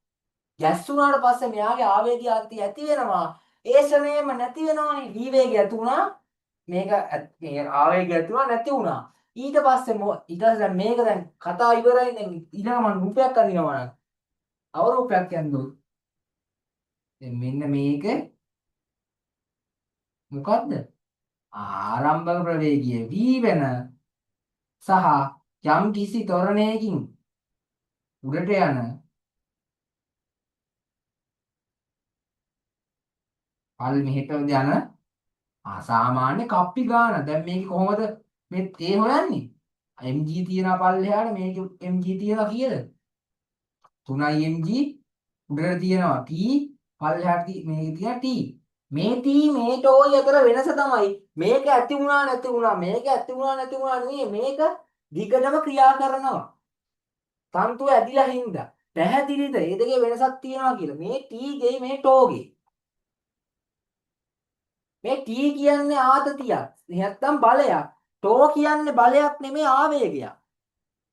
ගැස්සුනාට පස්සේ මෙයාගේ ආවේගය ඇති වෙනවා. ඒ ශ්‍රණයෙම නැති වෙනවනේ. v වේගය ඇති වුණා. මේ ආවේගය ඇති වුණා නැති වුණා. ඊට පස්සේ ඊට පස්සේ දැන් මේක දැන් කතා ඉවරයි දැන් ඊළඟ මම රූපයක් අඳිනවා නම් අවරූපයක් යන්දෝ. දැන් මෙන්න මේක මොකද්ද? ආරම්භක ප්‍රවේගය v වෙන සහ යම් කිසි ත්වරණයකින් උඩට යන පල් මෙහෙට යන සාමාන්‍ය කප්පි ගාන. දැන් මේක කොහොමද මේ ඒ හොයන්නේ? mg තියන පල්ලෙහාට මේක mg තියනවා කීයද? 3යි mg උඩට තියෙනවා t පල්ලෙහාට මේක තියෙන t. මේ t මේ ටෝයි අතර වෙනස තමයි මේක ඇති වුණා නැති වුණා මේක ඇති වුණා නැති වුණා නෙවෙයි මේක දිගටම ක්‍රියා කරනවා. තන්තුව ඇදිලා හින්දා. පැහැදිලිද? මේ දෙකේ වෙනසක් තියෙනවා කියලා. මේ t ගේ මේ ටෝ ගේ. මේ t කියන්නේ ආතතියක්. නැත්තම් බලයක්. ටෝ කියන්නේ බලයක් නෙමෙයි ආවේගයක්.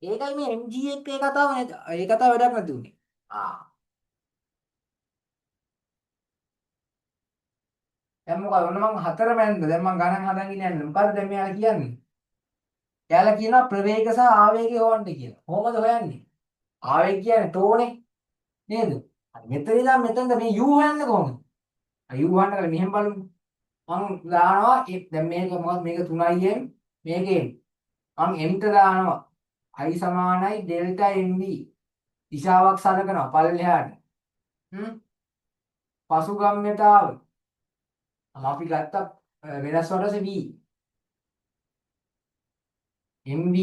ඒකයි මේ mg එක්ක ඒ කතාව නැති. ඒ කතාව වැඩක් නැති උනේ. දැන් මොකද ඔන්න මම හතර මැන්ද දැන් මම ගණන් හදන් ඉන්නේ මොකද්ද දැන් මෙයාලා කියන්නේ? එයාලා කියනවා ප්‍රවේග සහ ආවේගය හොයන්න කියලා. කොහොමද හොයන්නේ? ආවේගය කියන්නේ ටෝනේ නේද? හරි මෙතන ඉඳන් මෙතනට මේ u හොයන්නේ කොහොමද? u හොයන්න කරලා මෙහෙම බලමු. මම දානවා දැන් මේක මොකක්ද මේක 3im මේකෙන් මම m ට දානවා i සමානයි ඩෙල්ටා mv දිශාවක් සලකනවා පල්ලෙහාට. පසුගම්‍යතාව අපි ගත්ත වෙනස් කොටස v mv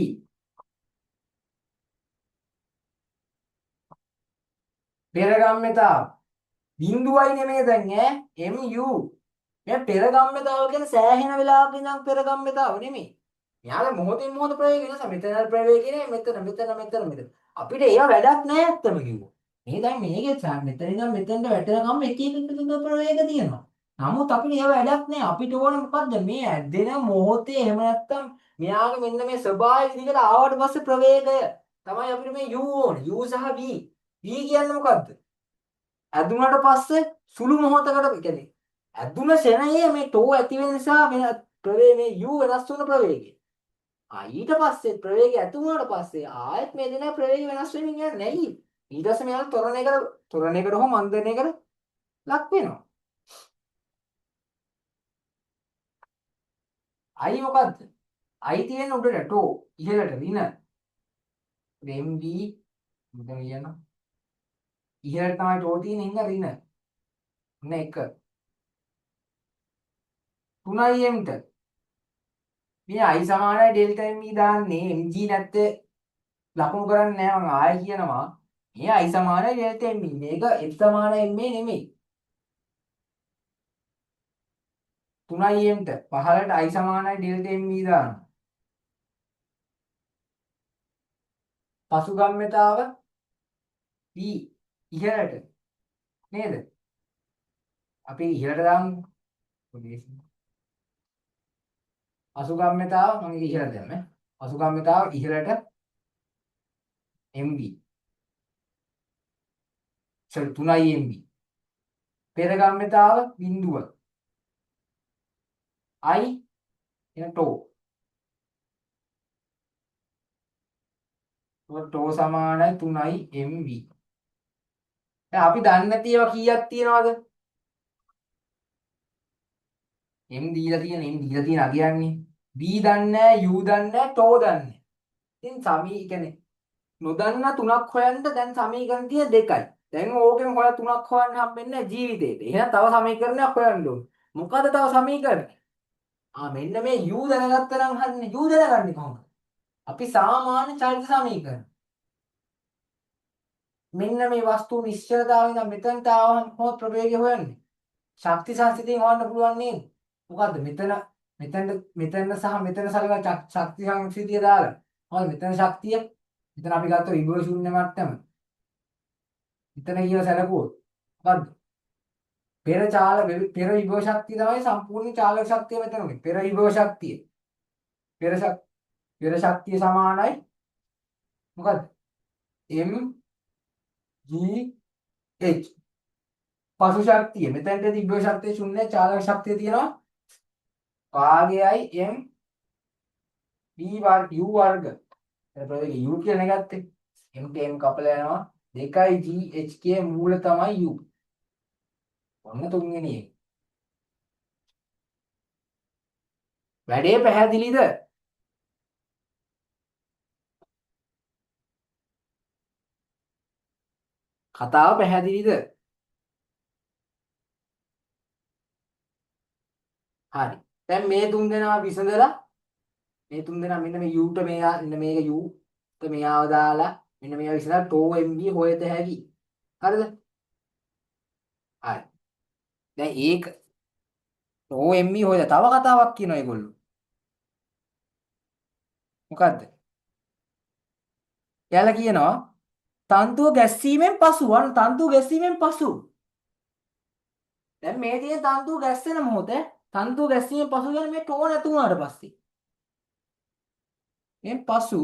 පෙරගම්‍යතාව බිඳුවයි නෙමෙයි දැන් mu මේ පෙරගම්‍යතාව කියන්නේ සෑහෙන වෙලාවක ඉඳන් පෙරගම්‍යතාව නෙමෙයි. මෙයාලා මොහොතින් මොහොත ප්‍රවේග වෙනස මෙතන ප්‍රවේගය නේ මෙතන අපිට ඒව වැඩක් නෑ ඇත්තම කිව්වොත්. මේ දැන් මේකේ මෙතන ඉඳන් මෙතනට වැටෙනකම් එක ප්‍රවේග තියෙනවා. නමුත් අපිට ඒව වැඩක් නෑ. අපිට ඕනේ මොකද්ද මේ ඇදෙන මොහොතේ එහෙම නැත්තම් මෙයාගේ මෙන්න මේ ස්වභාවික විදිහට ආවට පස්සේ ප්‍රවේගය තමයි අපිට මේ u ඕනේ. u සහ v. v කියන්නේ මොකද්ද? ඇදුනට පස්සේ සුළු මොහොතකට කියන්නේ ඇදුන ශරණයේ මේ ටෝ ඇති වෙන නිසා මේ මේ u වෙනස් වුණ ප්‍රවේගය. ඊට පස්සේ ප්‍රවේගය ඇති වුණාට පස්සේ ආයෙත් මේ දෙන ප්‍රවේගය වෙනස් වෙමින් යන්නේ නැයි. ඊට පස්සේ මෙයාලා ත්වරණයකට හෝ මන්දනයකට ලක් වෙනවා. i මොකද්ද? i තියෙන උඩට ටෝ ඉහළට ඍණ mv මුදන් කියනවා. ඉහළට තමයි ටෝ තියෙන හින්දා ඍණ. නේ 1 3im ට මේ i සමානයි ඩෙල්ටා m දාන්නේ mg නැත්තේ ලකුණු කරන්නේ නැහැ මම ආයෙ කියනවා මේ i සමානයි ඩෙල්ටා m මේක f සමානයි m නෙමෙයි 3im ට පහළට i සමානයි ඩෙල්ටා m දානවා පසුගම්‍යතාව p ඉහළට නේද අපි ඉහළට දාමු පසුගම්‍යතාව මම ඉහළට දැම්මේ පසුගම්‍යතාව ඉහළට mv 3imv පෙරගම්‍යතාව බිඳුව i එන ටෝ ටෝ සමානයි 3imv දැන් අපි දන්නේ නැති ඒවා කීයක් තියෙනවද m දීලා තියෙන අගයන්නේ b දන්නේ u දන්නේ ටෝ දන්නේ ඉතින් කියන්නේ නොදන්න තුනක් හොයන්න දැන් සමීකරණ තියෙන දෙකයි. දැන් ඕකෙන් හොය තුනක් හොයන්න හම්බෙන්නේ ජීවිතේට. එහෙනම් තව සමීකරණයක් හොයන්න ඕනේ. මොකද තව සමීකරණ? මෙන්න මේ u දැනගත්තා නම් හරිනේ. u දැනගන්නේ කොහොමද? අපි සාමාන්‍ය චලිත සමීකරණ. මෙන්න මේ වස්තු නිශ්චලතාවය ඉඳන් මෙතනට ආවම කොහොමද ප්‍රවේගය හොයන්නේ? ශක්ති සංසිතියෙන් හොයන්න පුළුවන් නේද? මොකද්ද මෙතන සහ මෙතන සලකලා ශක්ති සංසිතිය දාලා. මොකද මෙතන ශක්තිය. මෙතන අපි ගත්ත විභව ශූන්‍ය මට්ටම. මෙතන ඊව සැලකුවොත් මොකද්ද? පෙර විභව ශක්තිය තමයි සම්පූර්ණ චාලක ශක්තිය මෙතන උනේ. පෙර විභව ශක්තිය. පෙර ශක්- පෙර ශක්තිය සමානයි මොකද්ද? mgh. පසු ශක්තිය. මෙතනට විභව ශක්තිය ශුන්‍ය චාලක ශක්තිය තියෙනවා. භාගයයි u වර්ග. එතකොට u කියලා නේ ගත්තේ. m ට m කපලා යනවා. 2යි g h මූල තමයි u. ඔන්න තුන්වෙනි එක. වැඩේ පැහැදිලිද? කතාව පැහැදිලිද? හරි. දැන් මේ තුන් දෙනා විසඳලා මේ තුන් දෙනා මෙන්න මේ u ට මෙයා මෙන්න මේක u ට මෙයාව දාලා මෙන්න මේවා විසඳලා tau mb හොයත හැකි. හරිද? හරි. දැන් ඒක tau mb හොයලා තව කතාවක් කියනවා ඒගොල්ලෝ. මොකද්ද? එයාලා කියනවා තන්තුව ගැස්සීමෙන් පසු තන්තුව ගැස්සීමෙන් පසු දැන් මේ තියෙන තන්තුව ගැස්සෙන මොහොතේ තන්තුව ගැස්සීමෙන් පසු කියන්නේ මේ ටෝ නැති වුණාට පස්සේ එන් පසු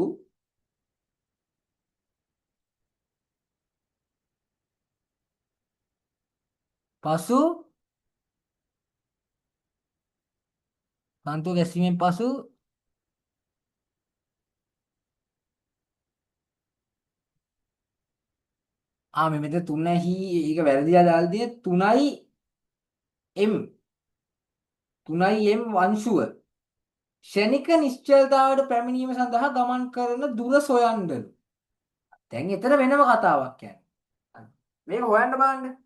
තන්තුව ගැස්සීමෙන් පසු මේ මෙතන 3යි ඒක වැරදිලා දාලා තියෙන්නේ 3යි m වංශුව ක්ෂණික නිශ්චලතාවයට පැමිණීම සඳහා ගමන් කරන දුර සොයන්නලු. දැන් ඊතර වෙනම කතාවක් යන්නේ. මේක හොයන්න බලන්න.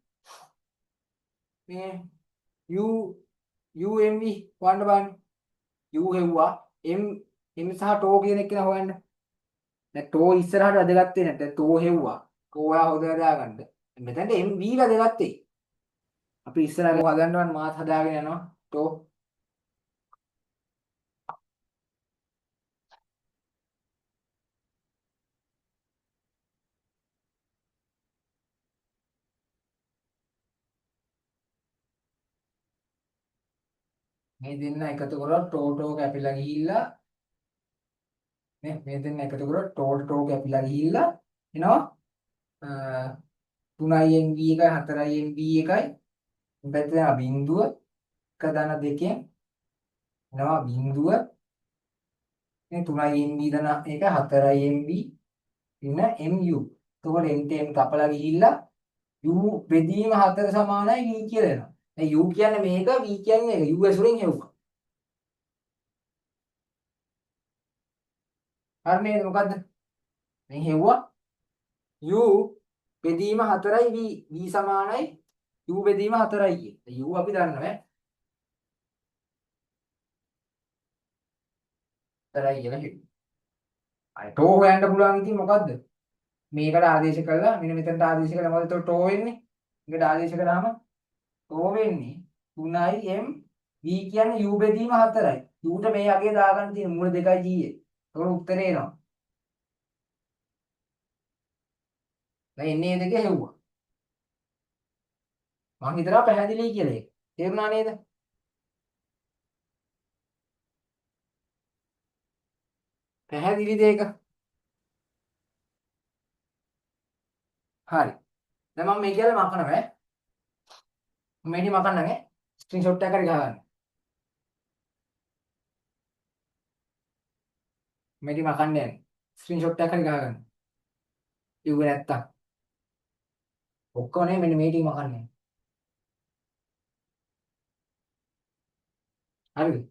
මේ u umv හොයන්න බලන්න. u හෙව්වා m සහ ටෝ කියන එක කියලා හොයන්න. දැන් ටෝ ඉස්සරහට වැදගත්තේ නැහැ. දැන් ටෝ හෙව්වා. ටෝ ඔයා හොදලා දාගන්න. මෙතනට mv වැදගත්තේ. අපි ඉස්සරහට හදන්නවන් මාත් හදාගෙන යනවා. ටෝ මේ දෙන්න එකතු කරලා ටෝ කැපිලා ගිහිල්ලා මේ දෙන්න එකතු කරලා ටෝ කැපිලා ගිහිල්ලා එනවා 3යි mv එකයි 4යි mv එකයි මෙතන බිඳුව 1.2 එනවා බිඳුව මේ 3යි mv දන එක 4යි mv ඉන්න mu. එතකොට n කපලා ගිහිල්ලා u බෙදීම 4 සමානයි v කියලා එනවා. දැන් u කියන්නේ මේක v කියන්නේ මේක u ඇසුරෙන් හෙව්වා. හරි නේද මොකද්ද? මේ හෙව්වා u බෙදීම 4යි v සමානයි u බෙදීම 4යි කිය. u අපි දන්නවා 4යි කියලා හෙව්වා. අය ටෝ හොයන්න පුළුවන් ඉතින් මොකද්ද? මේකට ආදේශ කළා මෙන්න මෙතනට ආදේශ කළා මොකද එතකොට ටෝ වෙන්නේ? මේකට ආදේශ කළාම ටෝ වෙන්නේ 3යි m v කියන්නේ u බෙදීම 4යි. u ට මේ අගේ දාගන්න තියෙන මූල 2යි g එක. එතකොට උත්තරේ එනවා. දැන් එන්නේ දෙක හෙව්වා. මං හිතනවා පැහැදිලි කියලා ඒක. තේරුණා නේද? පැහැදිලිද ඒක? හරි. දැන් මම මේ කියලා මකනවා ඈ. මේටි මකන්න ඈ. ස්ක්‍රීන්ෂොට් එකක් හරි ගහගන්න. මේටි මකන්න යන්නේ. ස්ක්‍රීන්ෂොට් එකක් හරි ගහගන්න. ඉුවේ නැත්තම්. ඔක්කොම නේ මෙන්න මේටි මකන්නේ. හරිද?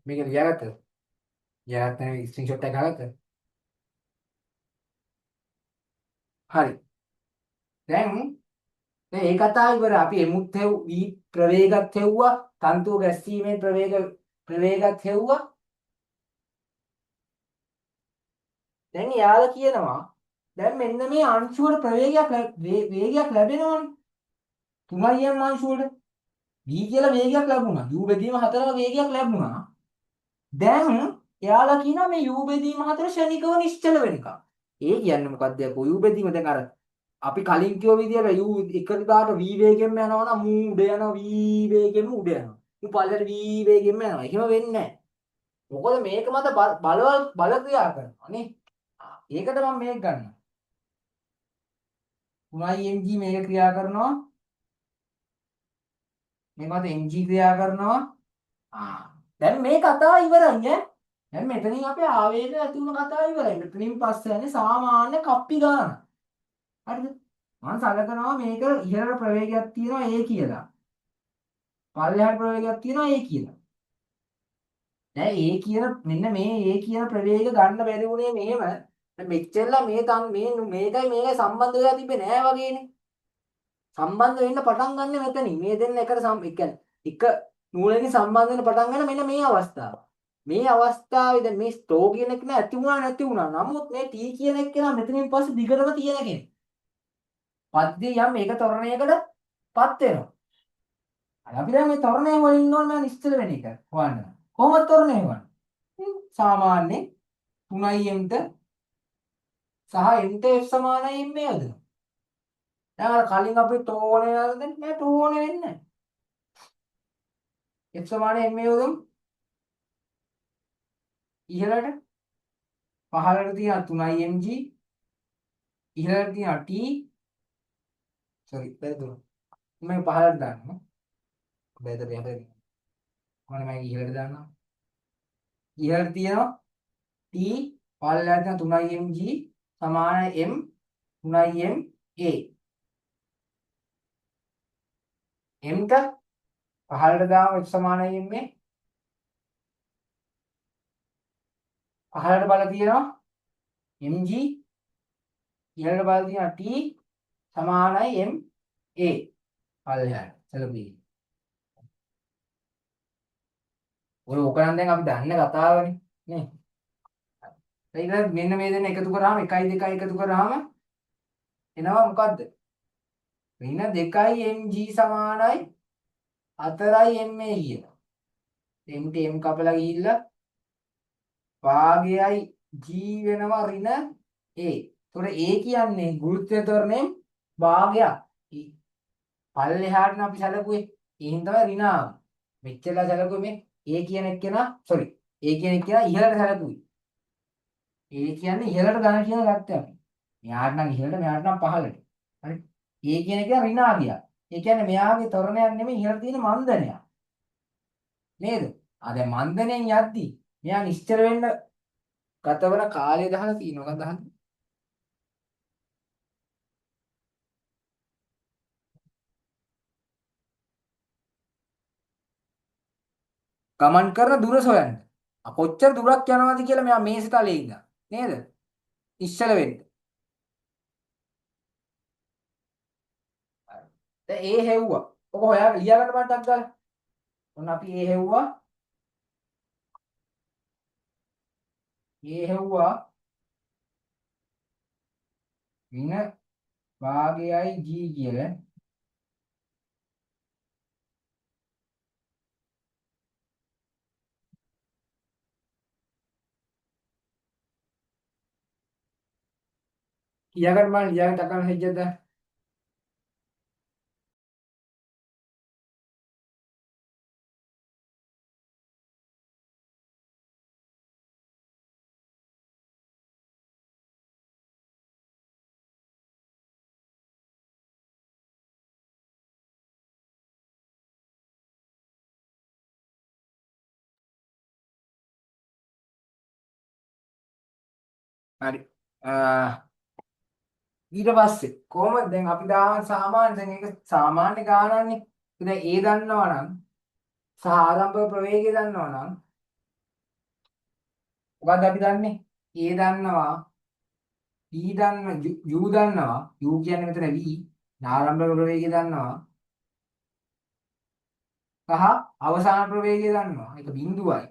මේක ලියාගත්තද? ලියාගත්ත ස්ක්‍රීන්ෂොට් එක ගහගත්තද? හරි. දැන් ඒ කතාව ඉවර. අපි එමුත් හෙව් වී ප්‍රවේගත් හෙව්වා. තන්තුව ගැස්සීමේ ප්‍රවේගත් හෙව්වා. දැන් එයාලා කියනවා දැන් මෙන්න මේ අංශුවට වේගයක් ලැබෙනවනේ. 3m අංශුවට v කියලා වේගයක් ලැබුණා. u බෙදීම 4ම වේගයක් ලැබුණා. දැන් එයාලා කියනවා මේ u බෙදීම 4 ෂණිකව නිශ්චල වෙන එක. ඒ කියන්නේ මොකද්ද? u බෙදීම දැන් අර අපි කලින් කිව්ව විදිහට u එක දිගට v වේගෙන්ම යනවා නම් මූ උඩ යනවා v වේගෙන්ම උඩ යනවා. මූ පල්ලෙට v වේගෙන්ම යනවා. එහෙම වෙන්නේ නැහැ. මොකද මේක මත බල ක්‍රියා කරනවා නේ. ඒකට මම මේක ගන්නවා. 3mg මේක ක්‍රියා කරනවා. මේක මත mg ක්‍රියා කරනවා. දැන් මේ කතාව ඉවරයි ඈ. දැන් මෙතනින් අපේ ආවේගය ඇති වුණ කතාව ඉවරයි. මෙතනින් පස්සේ යන්නේ සාමාන්‍ය කප්පි ගන්න. හරිද? මම සලකනවා මේක ඉහළට ප්‍රවේගයක් තියෙනවා A කියලා. පල්ලෙහාට ප්‍රවේගයක් තියෙනවා A කියලා. දැන් A කියන මෙන්න මේ A කියන ප්‍රවේග ගන්න බැරි වුණේ මෙහෙම. දැන් මෙච්චරලා මේකයි සම්බන්ධ වෙලා තිබ්බේ නෑ වගේනේ. සම්බන්ධ වෙන්න පටන් ගන්න මෙතනින්. මේ දෙන්න එකට ඒ කියන්නේ එක නූලකින් සම්බන්ධ වෙන්න පටන් ගන්න මෙන්න මේ අවස්ථාව. මේ අවස්ථාවේ දැන් මේ ස්ටෝ කියන එක ඇති වුණා නැති වුණා. නමුත් මේ T කියන එක නම් මෙතනින් පස්සේ දිගටම තියෙන කෙනෙක්. පද්‍ය යම් මේක ත්වරණයකටපත් වෙනවා. අපි දැන් මේ ත්වරණය වලින් ඉන්න ඕනේ මම නිශ්චල වෙන එක හොයන්න. කොහොමද ත්වරණය හොයන්නේ? සාමාන්‍ය 3m ට සහ m ට f සමානයි m යොදනවා. දැන් අර කලින් අපි ටෝනේ වලදී නෑ ටෝනේ වෙන්නේ නැහැ. f සමානයි m යොදමු. ඉහළට පහළට තියෙන 3mg ඉහළට තියෙන t sorry වැරදුනා. මම පහළට දාන්නවා. බෙදට යහපැයි. කොහොමද මම ඉහළට දාන්නවා. ඉහළට තියෙනවා t පහළට තියෙන 3mg සමානයි m 3ma m ට පහළට දාම f සමානයි m පහළට බල තියෙනවා mg ඉහළට බල තියෙනවා t සමානයි ma පල්ලෙහාට සැලකුවේ. ඔය ඕක නම් දැන් අපි දන්න කතාවනේ නේ. ඊළඟ මෙන්න මේ දෙන්න එකතු කරාම 1 2 එකතු කරාම එනවා මොකද්ද? මෙන්න 2 mg සමානයි 4 ma කියලා. m ට m කපලා ගිහිල්ලා භාගයයි g වෙනවා ඍණ a. ඒතකොට a කියන්නේ ගුරුත්වය ත්වරණයෙන් භාගයක්. පල්ලෙහාට අපි සැලකුවේ. ඒහින් තමයි ඍණ ආවේ. මෙච්චරලා සැලකුවේ මේ a කියන එක්කෙනා sorry a කියන එක්කෙනා ඉහළට සැලකුවේ. a කියන්නේ ඉහළට ගන්න කියලා ගත්තා අපි. මෙයාට නම් ඉහළට මෙයාට නම් පහළට. හරි. a කියන එක ඍණ ආගියා. ඒ කියන්නේ මෙයාගේ ත්වරණයක් නෙමෙයි ඉහළට තියෙන මන්දනයක්. නේද? දැන් මන්දනයෙන් යද්දී මෙයා නිශ්චල වෙන්න ගතවන කාලය දහලා තියෙනවා. මොකක්ද දහන්නේ? ගමන් කරන දුර සොයන්න. කොච්චර දුරක් යනවද කියලා මෙයා මේසෙ තලයේ ඉඳලා. නේද? නිශ්චල වෙන්න. දැන් ඒ හෙව්වා. ඔක හොයාගෙන ලියා ගන්න බණ්ඩක් ගාලා. ඔන්න අපි ඒ හෙව්වා. ඒ හෙව්වා. වින භාගයයි g කියලා. ලියා ගන්න බණ ලියා ගන්න තකන හෙජ්ජද? හරි. ඊට පස්සේ කොහොමද දැන් අපි දාන සාමාන්‍ය දැන් ඒක සාමාන්‍ය ගානන්නේ. දැන් ඒ දන්නවා නම් සහ ආරම්භක ප්‍රවේගය දන්නවා නම් මොකද්ද අපි දන්නේ? ඒ දන්නවා P දන්න U දන්නවා. U කියන්නේ මෙතන V. ආරම්භක ප්‍රවේගය දන්නවා. සහ අවසාන ප්‍රවේගය දන්නවා. ඒක බිඳුවයි.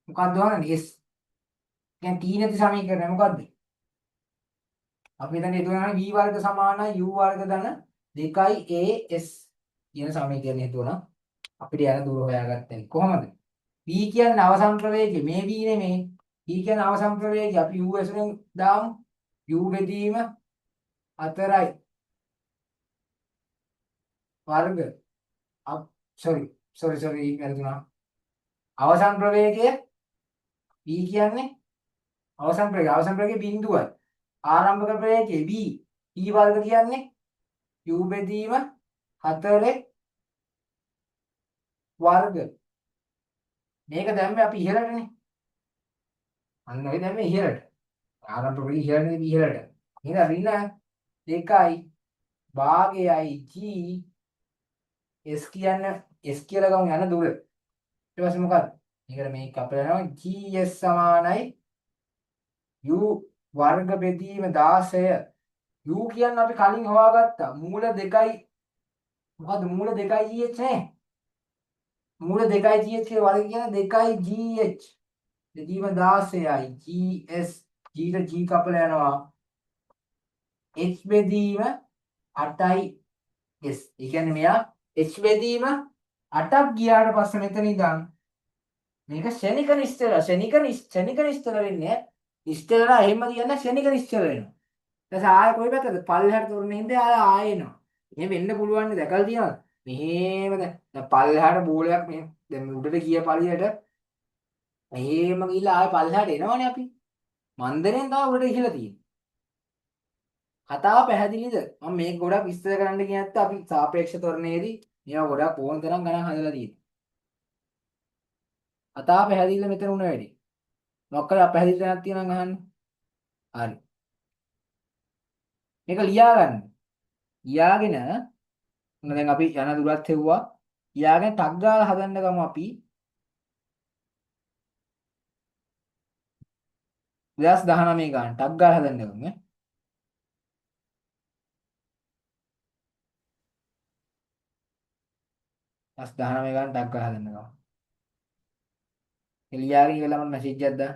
මොකක්ද වහන්නේ? S. දැන් T නැති සමීකරණය මොකද්ද? අපි හිතන්නේ හේතුවනේ V වර්ග සමානයි U වර්ග ධන 2AS කියන සමීකරණය හේතුවනම් අපිට යන දුර හොයාගත්තේ කොහොමද? V කියන්නේ අවසන් ප්‍රවේගය මේ V නෙමේ. V කියන්නේ අවසන් ප්‍රවේගය අපි U ඇසුරෙන් දාමු. U බෙදීම 4යි වර්ග sorry වැරදුනා. අවසන් ප්‍රවේගය V කියන්නේ අවසන් ප්‍රවේගය බිඳුවයි. ආරම්භක ප්‍රවේගය V. T වර්ග කියන්නේ U බෙදීම 4 වර්ග. මේක දැම්මේ අපි ඉහළටනේ. අන්න ඔය දැම්මේ ඉහළට. ආරම්භක ප්‍රවේගය ඉහළට ඉහළට. එහෙනම් ඍණ 2යි භාගයයි G S කියන්නේ S කියලා ගමු යන දුර. ඊට පස්සේ මොකක්ද? මේකට මේක අපල යනවා GS සමානයි U වර්ග බෙදීම 16. U කියන්නේ අපි කලින් හොයාගත්තා. මූල 2යි මොකද්ද මූල 2යි GH නේ. මූල 2යි GH කියලා වර්ග කියන්නේ 2යි GH. බෙදීම 16යි GS G ට G කපල යනවා. H බෙදීම 8යි S. ඒ කියන්නේ මෙයා H බෙදීම 8ක් ගියාට පස්සේ මෙතන ඉඳන් මේක ශනික නිශ්චල ශනික නිශ්චල වෙන්නේ නිශ්චලලා එහෙම කියන්නේ ශනික නිශ්චල වෙනවා. ඊට පස්සේ ආයෙ කොයි පැත්තද? පල්ලෙහාට තොරණ හින්දා ආයෙ එනවා. එහෙම වෙන්න පුළුවන් නේ දැකලා තියෙනවද? මෙහෙම දැන් පල්ලෙහාට බෝලයක් මේ දැන් මේ උඩට ගිය පළියට මෙහෙම ගිහිල්ලා ආයෙ පල්ලෙහාට එනවනේ අපි. මන්දරෙන් තමයි උඩට ගිහිල්ලා තියෙන්නේ. කතාව පැහැදිලිද? මම මේක ගොඩක් විස්තර කරන්න ගියේ නැත්නම් අපි සාපේක්ෂ ත්වරණයේදී මේවා ගොඩක් ඕන තරම් ගණන් හදලා තියෙනවා. කතාව පැහැදිලිද මෙතන උන වැඩි? මොකක්ද අපැහැදිලි තැනක් තියෙනවා නම් අහන්න. හරි. මේක ලියා ගන්න. ලියාගෙන දැන් අපි යන දුරත් හෙව්වා. ලියාගෙන ටක් ගාලා හදන්න ගමු අපි 2019 ගන්න ටක් ගාලා හදන්න ගමු ඈ. 2019 ගන්න ටක් ගාලා හදන්න ගමු. ඒ ලියාගෙන ඉවරලා මම මැසේජ් එකක් දාන්න.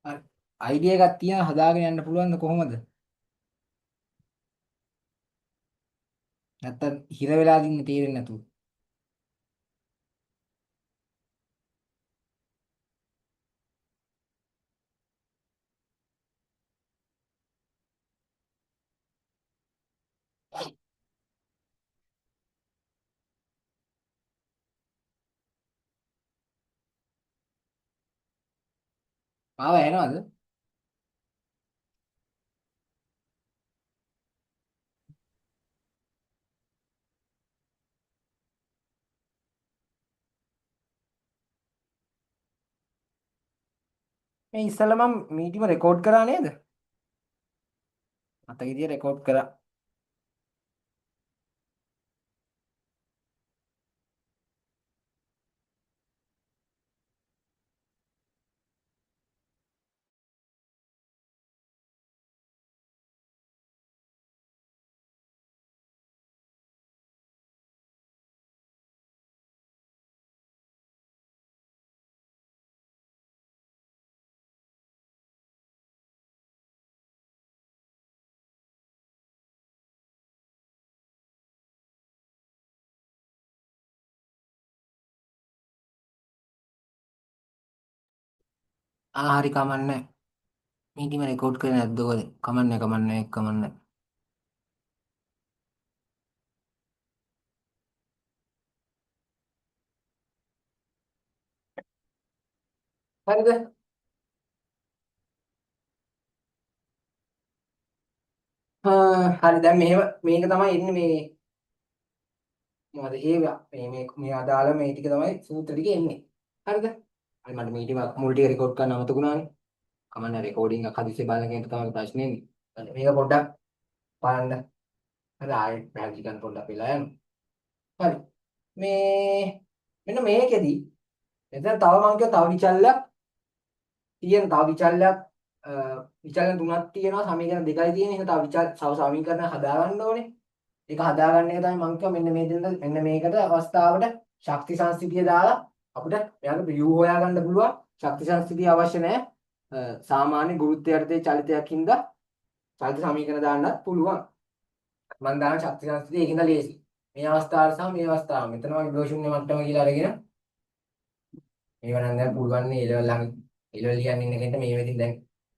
හරි. අයිඩියා එකක් තියෙනවා හදාගෙන යන්න පුළුවන්ද කොහොමද? නැත්තම් හිර වෙලා දින්න තේරෙන්නේ නැතුව. ආව එනවද? මේ ඉස්සෙල්ලා මම මීටිම රෙකෝඩ් කරා නේද? අත ගියේ රෙකෝඩ් කරා. හරි කමන්නේ. මීටිම රෙකෝඩ් කරේ නැද්ද ඔයගොල්ලෝ? කමන්නේ. හරිද? හරි දැන් මෙහෙම මේක තමයි එන්නේ මේ මොකද මේ අදාළ මේ ටික තමයි සූත්‍ර ටික එන්නේ. හරිද? හරි මට මේ ටික මුල් ටික රෙකෝඩ් කරන්න අමතක වුණානේ. කමන්න රෙකෝඩින් එක හදිස්සියේ බලන කෙනෙක් තමයි ප්‍රශ්නේ එන්නේ. හරි මේක පොඩ්ඩක් බලන්න. හරි ආයෙත් පැහැදිලි කරන්න පොඩ්ඩක් වෙලා යනවා. හරි. මේ මෙන්න මේකෙදි එතන තව මං කියව තව විචල්යක් තියෙන තව විචල්යක් විචල්යන් තුනක් තියෙනවා සමීකරණ දෙකයි තියෙන. ඒක තව තව සමීකරණ හදාගන්න ඕනේ. ඒක හදාගන්න එක තමයි මං කියව මෙන්න මේ දෙන්න මෙන්න මේකට අවස්ථාවට ශක්ති සංස්ථිතිය දාලා අපිට මෙයාගේ U හොයාගන්න පුළුවන්. ශක්ති සංස්ථිතිය අවශ්‍ය නැහැ. සාමාන්‍ය ගුරුත්වය යටතේ චලිතයක් හින්දා චලිත සමීකරණ දාන්නත් පුළුවන්. මම දාන ශක්ති සංස්ථිතිය ඒකින්ද ලේසි. මේ අවස්ථාවට සහ මේ අවස්ථාව මෙතන වගේ දෝෂුන්‍ය මට්ටම කියලා අරගෙන මේව නම් දැන් පුළුවන් නේ එලෙවල් ළඟ එලෙවල් ලියන්න ඉන්න කෙනෙක්ට මේ වෙදින් දැන්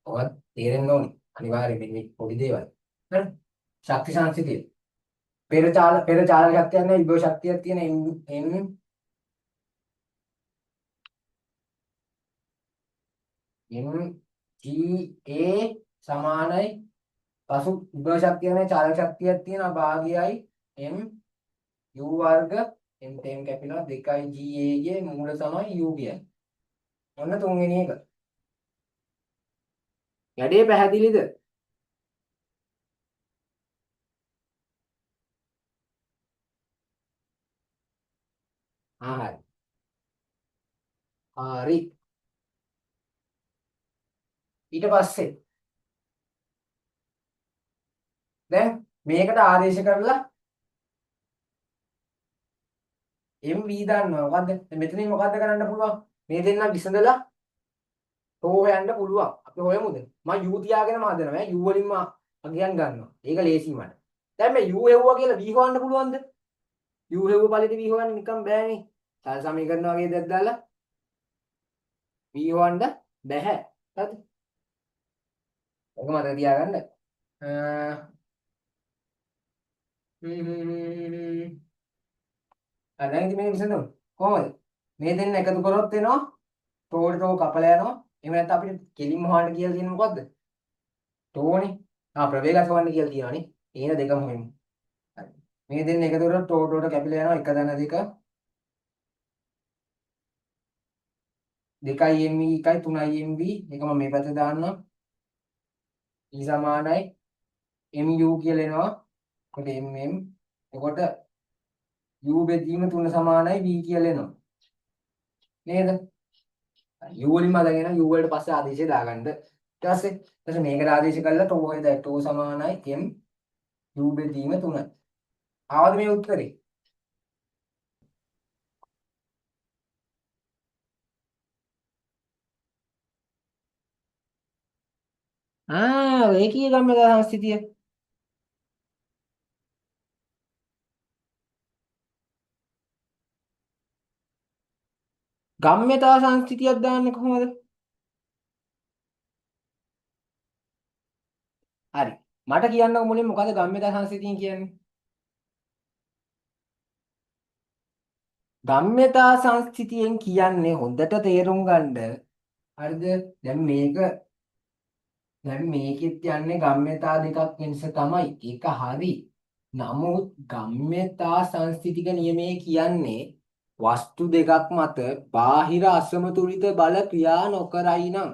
ඔවත් තේරෙන්න ඕනේ. අනිවාර්යයෙන් මේ පොඩි දේවල්. හරි. ශක්ති සංස්ථිතිය. පෙර චාලක ශක්තියක් නැහැ විභව ශක්තියක් තියෙන MGA සමානයි පසු විභව ශක්තිය නැහැ චාලක ශක්තියක් තියෙනවා භාගයයි M U වර්ග M තේම කැපිලා 2යි GA ගේ මූල තමයි U කියන්නේ. ඔන්න තුන්වෙනි එක. වැඩේ පැහැදිලිද? හරි. හරි. ඊට පස්සේ දැන් මේකට ආදේශ කරලා MV දන්නවා. මොකද්ද? මෙතනින් මොකද්ද කරන්න පුළුවන්? මේ දෙන්න විසඳලා තෝ හොයන්න පුළුවන්. අපි හොයමුද? මම U තියාගෙනම හදනවා. U වලින්ම අගයන් ගන්නවා. ඒක ලේසි මට. දැන් මේ U හෙව්වා කියලා V හොයන්න පුළුවන්ද? U හෙව්ව ඵලෙට V හොයන්න නිකන් බෑනේ. සාල සමීකරණ වගේ දෙයක් දාලා V හොයන්න බෑ. හරිද? ඔක මතක තියාගන්න. අ දැන් ඉතින් මේක විසඳමු. කොහොමද? මේ දෙන්න එකතු කරොත් එනවා ටෝට ටෝ කපලා යනවා. එහෙම නැත්නම් අපිට කෙලින්ම හොයන්න කියලා තියෙන්නේ මොකද්ද? ටෝනේ. ප්‍රවේගات හොයන්න කියලා තියෙනවානේ. ඒන දෙකම හොයමු. හරි. මේ දෙන්න එකතු කරොත් ටෝ ටෝට කැපිලා යනවා 1 ධන 2 2යි MV 1යි 3යි MV ඒක මම මේ පැත්තේ දාන්නම්. E සමානයි MU කියලා එනවා. එතකොට MM එතකොට U බෙදීම 3 සමානයි V කියලා එනවා. නේද? U වලින්ම අදගෙන U වලට පස්සේ ආදේශය දාගන්න. ඊට පස්සේ මේකට ආදේශ කළා ටෝ හොයද ටෝ සමානයි M U බෙදීම 3. ආවද මේ උත්තරේ? රේඛීය ගම්‍යතා සංස්ථිතිය. ගම්‍යතා සංස්ථිතියක් දාන්නේ කොහොමද? හරි. මට කියන්නකො මුලින් මොකද්ද ගම්‍යතා සංස්ථිතිය කියන්නේ? ගම්‍යතා සංස්ථිතියෙන් කියන්නේ හොඳට තේරුම් ගන්න. හරිද? දැන් මේකෙත් යන්නේ ගම්‍යතා දෙකක් වෙනස තමයි. ඒක හරි. නමුත් ගම්‍යතා සංස්ථිතික නියමයේ කියන්නේ වස්තු දෙකක් මත බාහිර අසමතුලිත බල ක්‍රියා නොකරයි නම්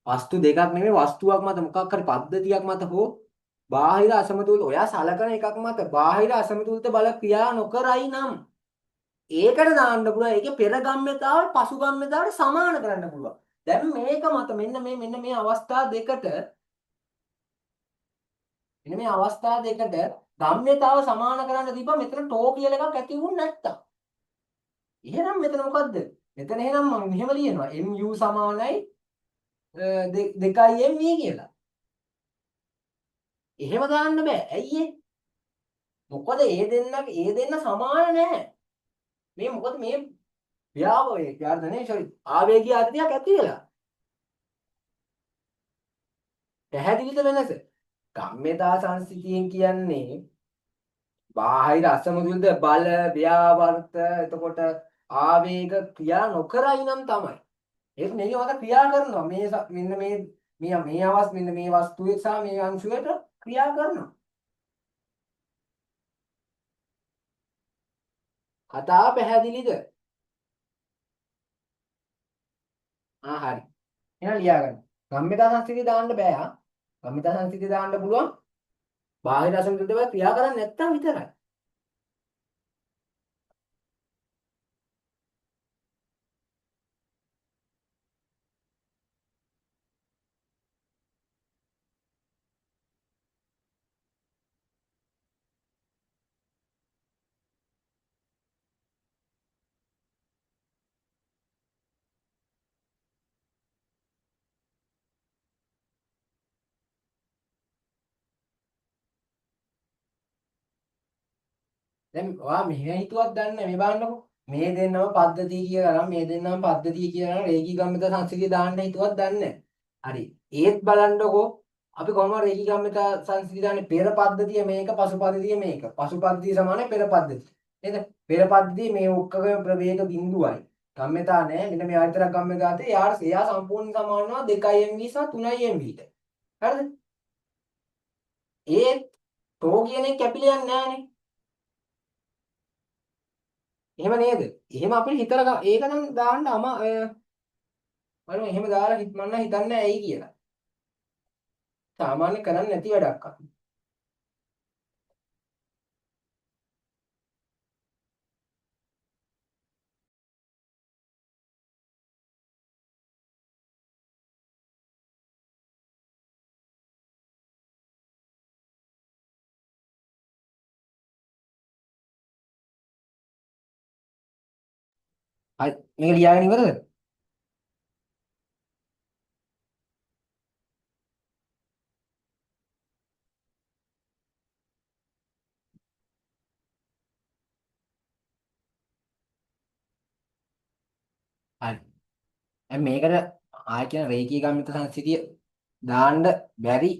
වස්තු දෙකක් නෙමෙයි වස්තුවක් මත මොකක් හරි පද්ධතියක් මත හෝ බාහිර අසමතුලිත ඔයා සලකන එකක් මත බාහිර අසමතුලිත බල ක්‍රියා නොකරයි නම් ඒකට දාන්න පුළුවන්. ඒකේ පෙර ගම්‍යතාව පසු ගම්‍යතාවට සමාන කරන්න පුළුවන්. දැන් මේක මත මෙන්න මේ අවස්ථා දෙකට ගම්‍යතාව සමාන කරන්න දීපන් මෙතන ටෝ කියලා එකක් ඇති වුනේ නැත්තම්. එහෙනම් මෙතන මොකද්ද? මෙතන එහෙනම් මම මෙහෙම ලියනවා MU සමානයි 2යි MV කියලා. එහෙම දාන්න බෑ. ඇයි ඒ? මොකද ඒ දෙන්න සමාන නැහැ. මොකද මේ ආවේගීය අර්ථයක් ඇති වෙලා. පැහැදිලිද වෙනස? ගම්‍යතා සංස්ථිතියෙන් කියන්නේ බාහිර අසමතුලිත බල ව්‍යාවර්ත එතකොට ආවේග ක්‍රියා නොකරයි නම් තමයි. ඒක මේක මත ක්‍රියා කරනවා. මෙන්න මෙන්න මේ වස්තුවේ සහ මේ අංශුවට ක්‍රියා කරනවා. කතාව පැහැදිලිද? හරි. එහෙනම් ලියා ගන්න. ගම්මිතා සංස්කෘතිය දාන්න බෑ ආ. ගම්මිතා සංස්කෘතිය දාන්න පුළුවන්. බාහිර අසංකෘතිය ක්‍රියා කරන්නේ නැත්තම් විතරයි. දැන් ඔයා මෙහෙම හිතුවක් දන්නේ නැහැ. මේ බලන්නකෝ. මේ දෙන්නම පද්ධතිය කියලා නම් මේ දෙන්නම පද්ධතිය කියලා නම් රේකී ගම්මිත සංස්කෘතිය දාන්න හිතුවක් දන්නේ නැහැ. හරි. ඒත් බලන්නකෝ අපි කොහොමද රේකී ගම්මිත සංස්කෘතිය දාන්නේ පෙර පද්ධතිය මේක පසු පද්ධතිය මේක. පසු පද්ධතිය සමානයි පෙර පද්ධතිය. නේද? පෙර පද්ධතිය මේ ඔක්කොගේම ප්‍රවේග බිඳුවයි. ගම්මිතා නෑ. මෙන්න මේ ආයතන ගම්මිතාතේ එයා සම්පූර්ණ සමානනවා 2 MV සහ 3 MV ට. හරිද? ඒත් තෝ කියන එක කැපිලා යන්නේ නෑනේ. එහෙම නේද? එහෙම අපිට හිතලා ඒක නම් දාන්න බලමු එහෙම දාලා මම නම් හිතන්නේ ඇයි කියලා. සාමාන්‍ය කරන්නේ නැති වැඩක් අපි. හරි මේක ලියාගෙන ඉවරද? හරි. දැන් මේකට ආය කියන රේඛී ගම්මිත සංස්කෘතිය දාන්න බැරි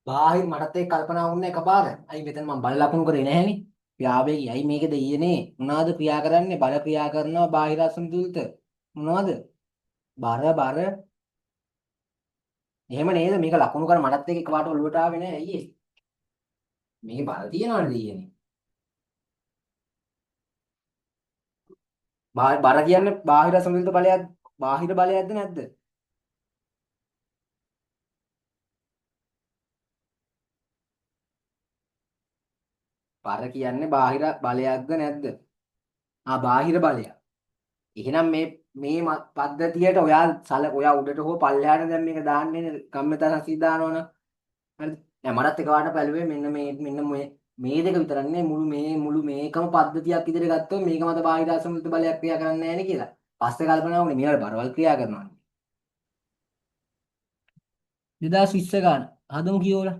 බාහිර මටත් ඒක කල්පනා වුණේ එකපාර. අයි මෙතන මම බල ලකුණු කරේ නැහැනේ. ව්‍යාවේගී. අයි මේකද ඊයේනේ මොනවද ක්‍රියා කරන්නේ? බල ක්‍රියා කරනවා බාහිර අසමතුලිත. මොනවද? බර එහෙම නේද? මේක ලකුණු කර මටත් ඒක එකපාරට ඔලුවට ආවේ නැහැ අයියේ. මේකේ බල තියනවනේ ඊයේනේ. බර කියන්නේ බාහිර අසමතුලිත බලයක් බාහිර බලයක්ද නැද්ද? බර කියන්නේ බාහිර බලයක්ද නැද්ද? බාහිර බලයක්. එහෙනම් මේ පද්ධතියට ඔයා උඩට හෝ පල්ලෙහාට දැන් මේක දාන්නේ කම්මතා සංසිද්ධ දානවනම් හරිද? දැන් මටත් එකපාරට පැලුවේ මෙන්න මේ දෙක විතරක් නේ මුළු මේකම පද්ධතියක් විදිහට ගත්තොත් මේක මත බාහිර අසමතුලිත බලයක් ක්‍රියා කරන්නේ නැහැ නේ කියලා. පස්සේ කල්පනා වුණේ මේවල බරවල් ක්‍රියා කරනවා. 2020 ගාන හදමු කියෝලා.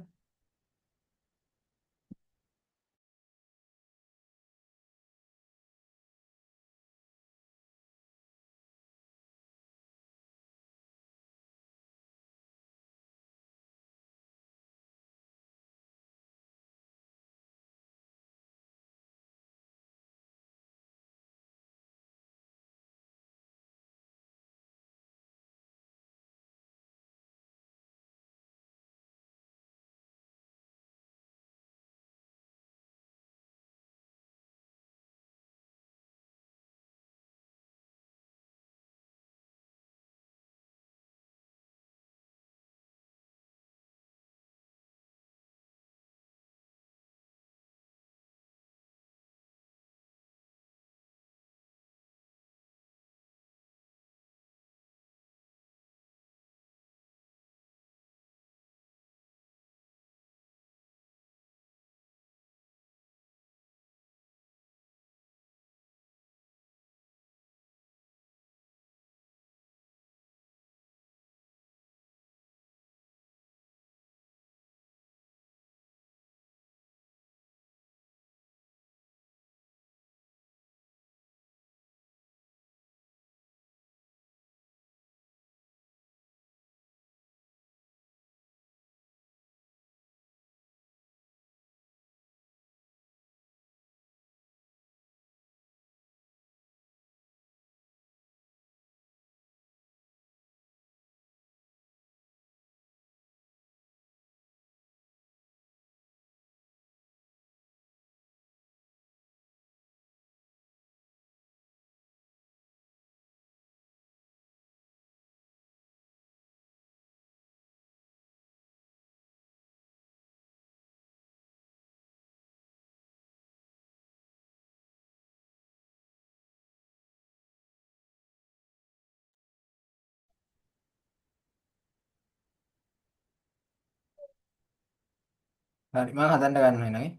හරි මම හදන්න ගන්නවා නේද?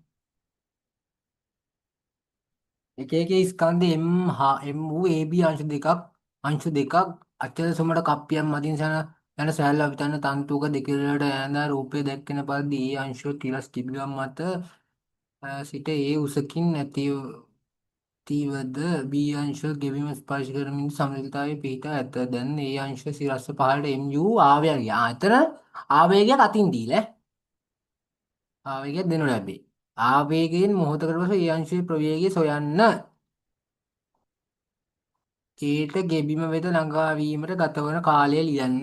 එක එක ස්කන්ධ M වූ AB අංශු දෙකක් අචල සුමට කප්පියක් මතින් යන සෑහළු අවිතන්න තන්තුක දෙකලට ඈඳා රූපය දැක්කෙන පරිදි ඒ අංශුව තිරස් තිබිගම් මත සිට ඒ උසකින් නැතිවද B අංශුව ගෙවීම ස්පර්ශ කරමින් සමතුලිතතාවයේ පිහිටා ඇත. දැන් ඒ අංශුව සිරස්ස පහළට MU ආවේගය. එතන ආවේගයක් අතින් දීලා ආවේගයක් දෙනු ලැබේ. ආවේගයෙන් මොහොතකට පසු ඒ අංශයේ ප්‍රවේගය සොයන්න. ඒට ගෙබිම වෙත ළඟා වීමට ගතවන කාලය ලියන්න.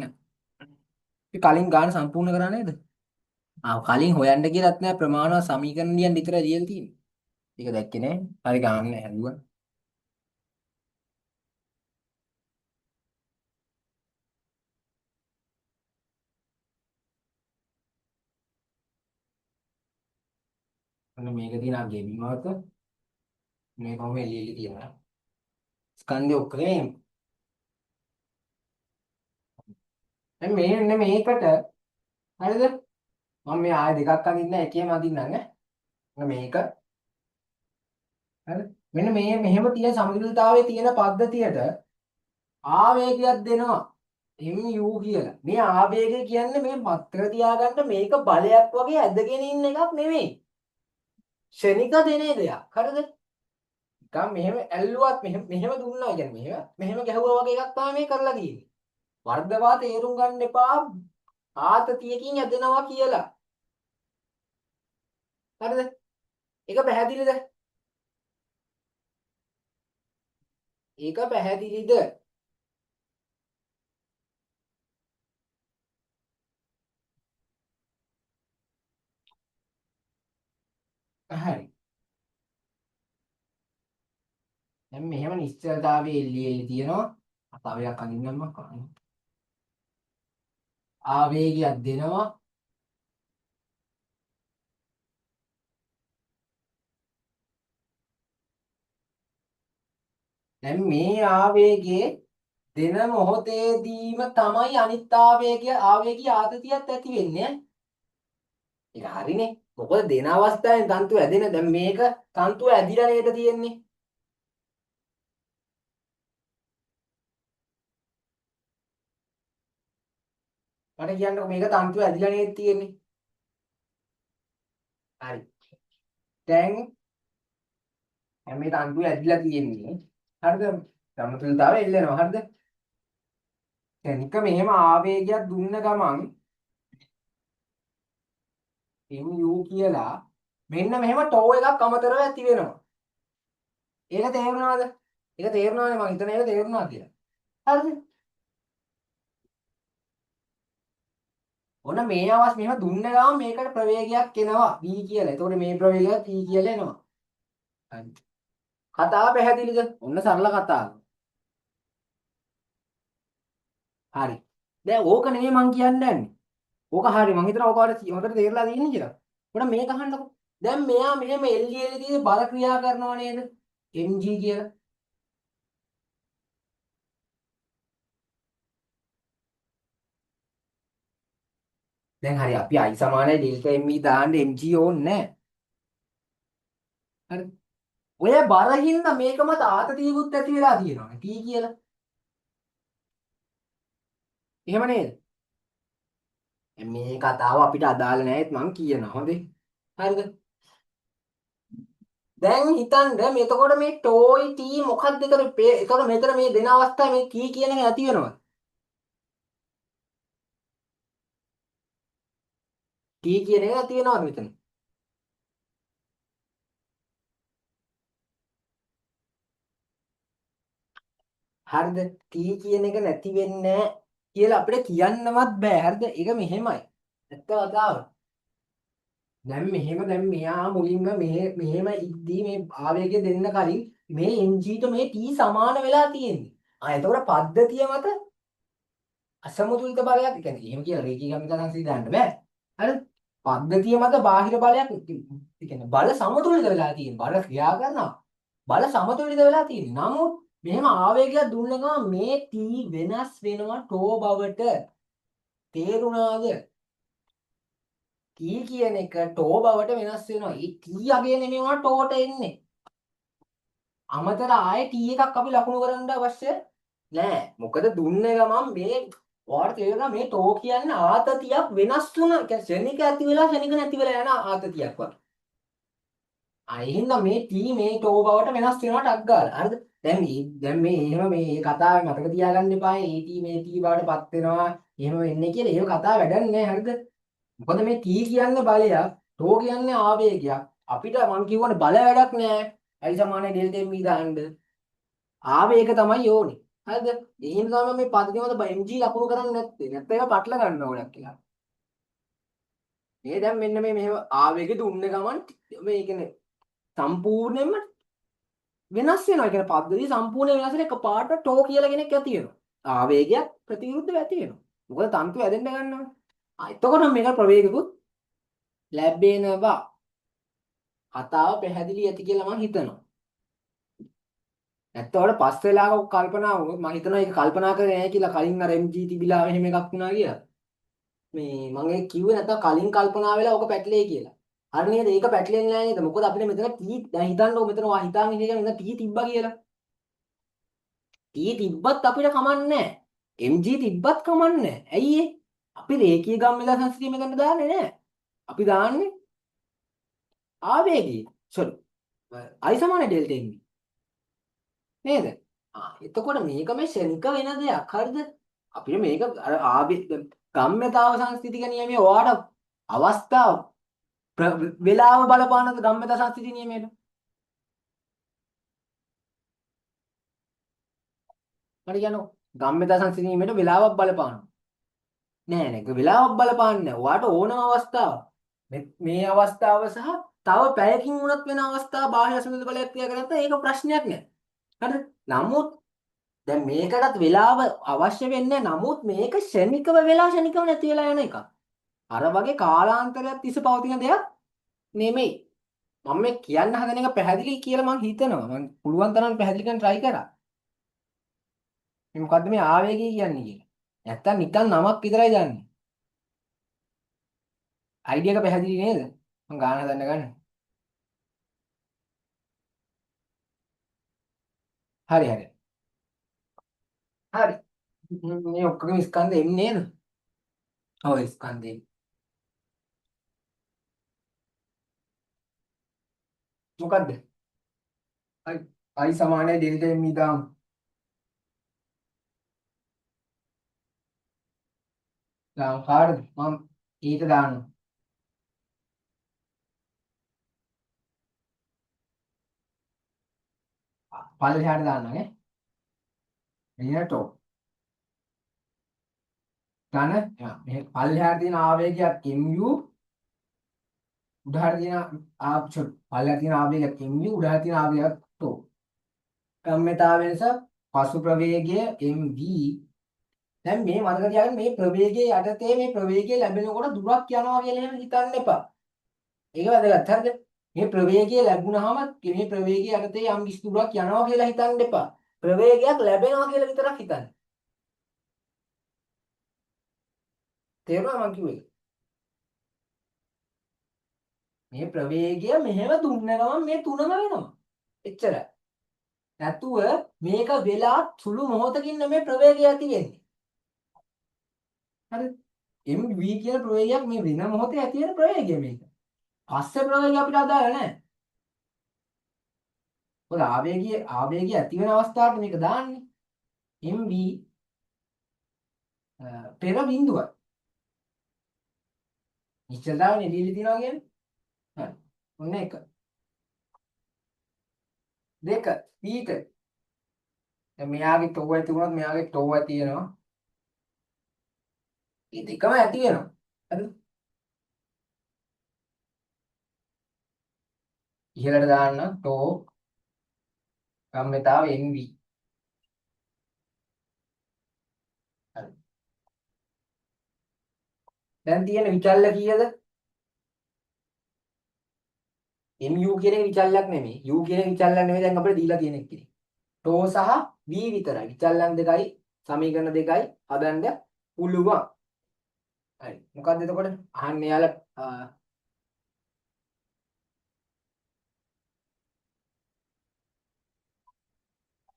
අපි කලින් ගාන සම්පූර්ණ කරා නේද? කලින් හොයන්න කියලාත් නෑ ප්‍රමාණවත් සමීකරණ ලියන්න විතරයි ලියලා තියෙන්නේ. ඒක දැක්කේ නෑ. හරි ගාන්න හැදුවා. අන්න මේක තියෙනවා ගෙබිමක මේ කොහොම එළියෙලි තියෙනවා. ස්කන්ධය ඔක්කොම එහෙම. දැන් මේකට හරිද? මම මේ ආය දෙකක් අඳින්න එකේම අඳින්නම් ඈ. මේක හරි. මෙන්න මේ මෙහෙම තියෙන සමතුලිතතාවයේ තියෙන පද්ධතියට ආවේගයක් දෙනවා. MU කියලා. මේ ආවේගය කියන්නේ මේ මතක තියාගන්න මේක බලයක් වගේ ඇදගෙන ඉන්න එකක් නෙමෙයි. ක්ෂණික දෙන දෙයක්. හරිද? නිකන් මෙහෙම ඇල්ලුවත් මෙහෙම දුන්නා කියන්නේ මෙහෙම ගැහුවා වගේ එකක් තමයි මේ කරලා තියෙන්නේ. වර්ධවා තේරුම් ගන්න එපා ආතතියකින් ඇදෙනවා කියලා. හරිද? ඒක පැහැදිලිද? ඒක පැහැදිලිද? හරි. දැන් මෙහෙම නිශ්චලතාවයේ එල්ලී තියෙනවා. තව එකක් අඳින්නම් මම. ආවේගයක් දෙනවා. දැන් මේ ආවේගයේ දෙන මොහොතේදීම තමයි අනිත් ආවේගී ආතතියත් ඇති වෙන්නේ. ඒක හරිනේ. මොකද දෙන අවස්ථාවෙන් තන්තු ඇදෙන දැන් මේක තන්තුව ඇදිලා නේද තියෙන්නේ. මට කියන්නකො මේක තන්තුව ඇදිලා නේද තියෙන්නේ. හරි. දැන් මේ තන්තුව ඇදිලා තියෙන්නේ. හරිද? සමතුලිතතාවය එල්ලෙනවා. හරිද? දැන් මෙහෙම ආවේගයක් දුන්න ගමන් MU කියලා මෙන්න මෙහෙම ටෝ එකක් අමතරව ඇති වෙනවා. ඒක තේරුණාද? ඒක තේරුණානේ මම හිතන එක තේරුණා කියලා. හරිද? ඔන්න මේ මෙහෙම දුන්න ගමන් මේකට ප්‍රවේගයක් එනවා v කියලා. එතකොට මේ ප්‍රවේගය t කියලා එනවා. හරි. කතාව පැහැදිලිද? ඔන්න සරල කතාව. හරි. දැන් ඕක නෙමෙයි මං කියන්නේ. ඕක හරි මං හිතනවා ඕක හොඳට තේරලා තියෙන්නේ කියලා. උඩ මේක අහන්නකො. දැන් මෙයා මෙහෙම එල්ලීලා තියෙන බල ක්‍රියා කරනවා නේද? mg කියලා. දැන් හරි අපි i සමානයි ඩෙල්ටා mv දාන්න mg ඕනේ නැහැ. හරි. ඔය බරින්ද මේක මත ආතතියකුත් ඇති වෙලා තියෙනවා. t කියලා. එහෙම නේද? මේ කතාව අපිට අදාළ නැහැත් මං කියනවා. හොඳේ. හරිද? දැන් හිතන්න එතකොට මේ ටෝයි t මොකක්ද එතකොට මෙතන මේ දෙන අවස්ථාවේ මේ t කියන එක නැති වෙනවා. t කියන එක නැති වෙනවා මෙතන. හරිද? t කියන එක නැති වෙන්නේ නැහැ කියලා අපිට කියන්නවත් බෑ. හරිද? ඒක මෙහෙමයි. ඇත්ත කතාව. දැන් මෙයා මුලින්ම මෙහෙම ඉද්දී මේ ආවේගය දෙන්න කලින් මේ mg ට මේ t සමාන වෙලා තියෙන්නේ. එතකොට පද්ධතිය මත අසමතුලිත බලයක් කියන්නේ එහෙම කියලා රේඛීය ගණිත සංසිද්ධිය දාන්න බෑ. හරිද? පද්ධතිය මත බාහිර බලයක් කියන්නේ බල සමතුලිත වෙලා තියෙන. බල ක්‍රියා කරනවා. බල සමතුලිත වෙලා තියෙන. නමුත් මෙහෙම ආවේගයක් දුන්න ගමන් මේ t වෙනස් වෙනවා ටෝ බවට. තේරුණාද? T කියන එක ටෝ බවට වෙනස් වෙනවා. ඒ T අගේ නෙමෙයි වුණා ටෝට එන්නේ. අමතර ආයේ T එකක් අපි ලකුණු කරන්න අවශ්‍ය නෑ. මොකද දුන්නේ ගමන් මේ ඔයාලට තේරෙනවා මේ ටෝ කියන්නේ ආතතියක් වෙනස් වුණ ක්ෂණික ඇති වෙලා ක්ෂණික නැති වෙලා යන ආතතියක් වගේ. අයින්ද මේ T මේ ටෝ බවට වෙනස් වෙනවා ටක් ගාලා. හරිද? දැන් මේ එහෙම මේ කතාවේ මතක තියාගන්න එපා. ඒ T මේ T බවට පත් වෙනවා. එහෙම වෙන්නේ කියලා. ඒක කතාව වැඩක් නෑ. හරිද? මොකද මේ T කියන්නේ බලයක්, ටෝ කියන්නේ ආවේගයක්. අපිට මං කියවනේ බල වැඩක් නෑ. I සමානයි ඩෙල්ටා m දාන්න. ආවේග තමයි ඕනේ. හරිද? එහෙනම් තමයි මේ පදනමද mg ලකුණු කරන්නේ නැත්තේ. නැත්නම් ඒක පටල ගන්න ඕනක් කියලා. මේ දැන් මෙන්න මේ මෙහෙම ආවේගෙ දුන්න ගමන් මේ කියන්නේ සම්පූර්ණයෙන්ම වෙනස් වෙනවා. ඒ කියන්නේ පද්ධතිය සම්පූර්ණයෙන් වෙනස් වෙන එකපාරට ටෝ කියලා කෙනෙක් ඇති වෙනවා. ආවේගයක් ප්‍රතිවිරුද්ධව ඇති වෙනවා. මොකද තන්තු ඇදෙන්න ගන්නවා. එතකොට මේක ප්‍රවේගිකුත් ලැබෙනවා. කතාව පැහැදිලි ඇති කියලා මම හිතනවා. නැත්තවට පස් වෙලාවක කල්පනා වුණොත් මම හිතනවා ඒක කල්පනා කරේ නැහැ කියලා කලින් අර MG තිබිලා එහෙම එකක් වුණා කියලා. මේ මම ඒක කිව්වේ නැත්තම් කලින් කල්පනා වෙලා ඕක පැටලෙයි කියලා. හරි නේද? ඒක පැටලෙන්නේ නැහැ නේද? මොකද අපිට මෙතන T දැන් හිතන්නකො මෙතන හිතාගෙන ඉන්නේ මෙතන T තිබ්බා කියලා. T තිබ්බත් අපිට කමන්නේ නැහැ. MG තිබ්බත් කමන්නේ නැහැ. ඇයි ඒ? අපි රේඛීය ගම්මිලා සංස්කෘතිය මෙතන දාන්නේ නැහැ. අපි දාන්නේ ආවේගී. සෝරි. I සමාන ඩෙල්ටා M. නේද? එතකොට මේක මේ ශනික වෙන දෙයක්. හරිද? අපිට මේක අර ගම්ම්‍යතාව සංස්කෘතික නියමයේ ඔයාට අවස්ථාව වේලාව බලපානද ගම්ම්‍යතා සංස්කෘතික නියමයට? මට කියනවා ගම්ම්‍යතා සංස්කෘතික නියමයට වේලාවක් බලපානවා. නෑ නෑ වෙලාවක් බලපාන්නේ නෑ. ඔයාට ඕනම අවස්ථාවක්. මේ අවස්ථාව සහ තව පැයකින් වුණත් වෙන අවස්ථා බාහිර සම්බන්ධ බලයක් ක්‍රියා කරද්දී ඒක ප්‍රශ්නයක් නෑ. හරිද? නමුත් දැන් මේකටත් වෙලාව අවශ්‍ය වෙන්නේ නමුත් මේක ෂණිකව වෙලා ෂණිකව නැති වෙලා යන එක. අර වගේ කාලාන්තරයක් තිස්සේ පවතින දෙයක් නෙමෙයි. මම මේ කියන්න හදන එක පැහැදිලි කියලා මම හිතනවා. මම පුළුවන් තරම් පැහැදිලි කරන්න try කරා. මේ මොකද්ද මේ ආවේගය කියන්නේ කියලා. නැත්තම් නිකන් නමක් විතරයි දන්නේ. අයිඩියා එක පැහැදිලි නේද? මම ගාන හදන්න ගන්න. හරි හරි. හරි. මේ ඔක්කොම ස්කන්ධ එන්නේ නේද? ඔව් ස්කන්ධේ. මොකද්ද? I සමානයි ඩෙල්ටා m දාමු. දාමු කාටද? මම ඊට දානවා. පල්ලෙහාට දාන්න නේ. එළියට ගන්න. මේ පල්ලෙහාට තියෙන ආවේගයක් mu උඩහට තියෙන පල්ලෙහාට තියෙන ආවේගයක් mu උඩහට තියෙන ආවේගයක් τ. ගම්ම්‍යතාව වෙනස පසු ප්‍රවේගය mv. දැන් මේ මතක තියාගන්න මේ ප්‍රවේගයේ යටතේ මේ ප්‍රවේගය ලැබෙනකොට දුරක් යනවා කියලා එහෙම හිතන්න එපා. ඒක වැදගත්. හරිද? මේ ප්‍රවේගය ලැබුණාම මේ ප්‍රවේගය යටතේ යම් කිසි දුරක් යනවා කියලා හිතන්න එපා. ප්‍රවේගයක් ලැබෙනවා කියලා විතරක් හිතන්න. තේරුණා මං කිව්වේ? මේ ප්‍රවේගය මෙහෙම දුන්න ගමන් මේ තුනම වෙනවා. එච්චරයි. නැතුව මේක වෙලා සුළු මොහොතකින් මේ ප්‍රවේගය ඇති වෙන්නේ. හරිද? mv කියන ප්‍රවේගයක් මේ වෙන මොහොතේ ඇති වෙන ප්‍රවේගය මේක. පස්සේ ප්‍රවේගය අපිට අදාළ නැහැ. මොකද ආවේගය ඇති වෙන අවස්ථාවට මේක දාන්නේ. mv පෙර බිඳුවයි. නිශ්චලතාවනේ දීලා තියනවා කියන්නේ. හරි. ඔන්න එක. දෙක ඊට. දැන් මෙයාගේ ටෝ ඇති වුණොත් මෙයාගේ ටෝ ඇති වෙනවා. ඒ දෙකම ඇති වෙනවා. හරිද? ඉහළට දාන්න ටෝ ගම්ම්‍යතාව mv. හරි. දැන් තියෙන විචල්ල කීයද? mu කියන එක විචල්ලක් නෙමෙයි. u කියන එක විචල්ලක් නෙමෙයි. දැන් අපිට දීලා තියෙන එක කිරි. ටෝ සහ v විතරයි. විචල්ලන් දෙකයි සමීකරණ දෙකයි හදන්න පුළුවන්. හරි. මොකද්ද එතකොට? අහන්නේ යාලා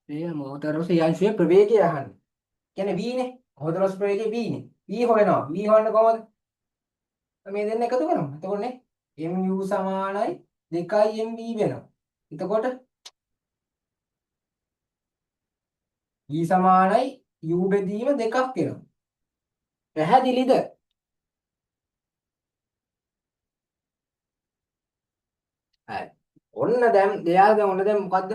මේ මෝටර් යන්ත්‍රයේ ප්‍රවේගය අහන්නේ. කියන්නේ v නේ. මෝටර් ප්‍රවේගය v නේ. v හොයනවා. v හොයන්න කොහොමද? මේ දෙන්න එකතු කරමු. එතකොට නේ mu සමානයි 2 mv වෙනවා. එතකොට v සමානයි u බෙදීම 2ක් වෙනවා. පැහැදිලිද? හරි. ඔන්න දැන් එයාලා දැන් ඔන්න දැන් මොකද්ද?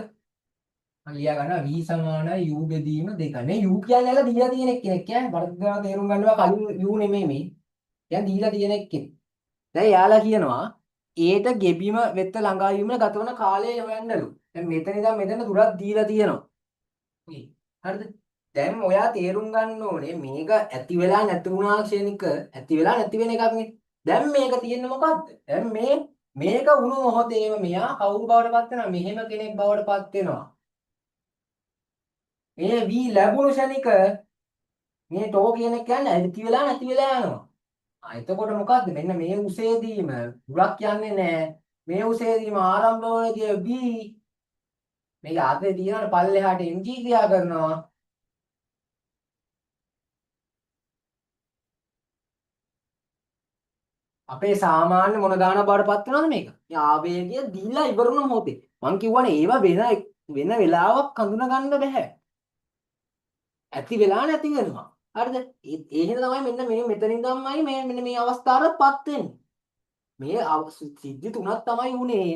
මම ලියා ගන්නවා v සමානයි u බෙදීම 2. මේ u කියන්නේ ඇල දීලා තියෙන කෙනෙක් ඈ. වර්ග තේරුම් ගන්නවා කලින් u නෙමෙයි මේ. දැන් දීලා තියෙන එක්කෙනෙක්. දැන් යාලා කියනවා ඒට ගෙබිම වෙත ළඟා වීම ගතවන කාලය හොයන්නලු. දැන් මෙතන ඉඳන් මෙතන දුරක් දීලා තියෙනවා. හරිද? දැන් ඔයා තේරුම් ගන්න ඕනේ මේක ඇති වෙලා නැති වුණා ක්ෂණික ඇති වෙලා නැති වෙන එකක් නේ. දැන් මේක තියෙන්නේ මොකද්ද? දැන් මේක වුණු මොහොතේම මෙයා කවුරු බවට පත් වෙනවා? මෙහෙම කෙනෙක් බවට පත් වෙනවා. මේ V ලැබුණු ක්ෂණික මේ ටෝ කියන එක කියන්නේ ඇති වෙලා නැති වෙලා යනවා. එතකොට මොකද්ද? මෙන්න මේ උසේදීම දුරක් යන්නේ නැහැ. මේ උසේදීම ආරම්භ වෙනදී B මේක ආතේ දිනන පල්ලෙහාට mg ක්‍රියා කරනවා. අපේ සාමාන්‍ය මොන දාන බවට පත් වෙනවද මේක? මේ ආවේගය දීලා ඉවරුණ මොහොතේ. මං කියවනේ ඒවා වෙන වෙලාවක් හඳුනා ගන්න බෑ. ඇති වෙලා නැති වෙනවා. හරිද? ඒ හින්දා තමයි මෙන්න මේ මෙතනින් තමයි මේ මෙන්න මේ අවස්ථාවටපත් වෙන්නේ. මේ සිද්ධි තුනක් තමයි උනේ.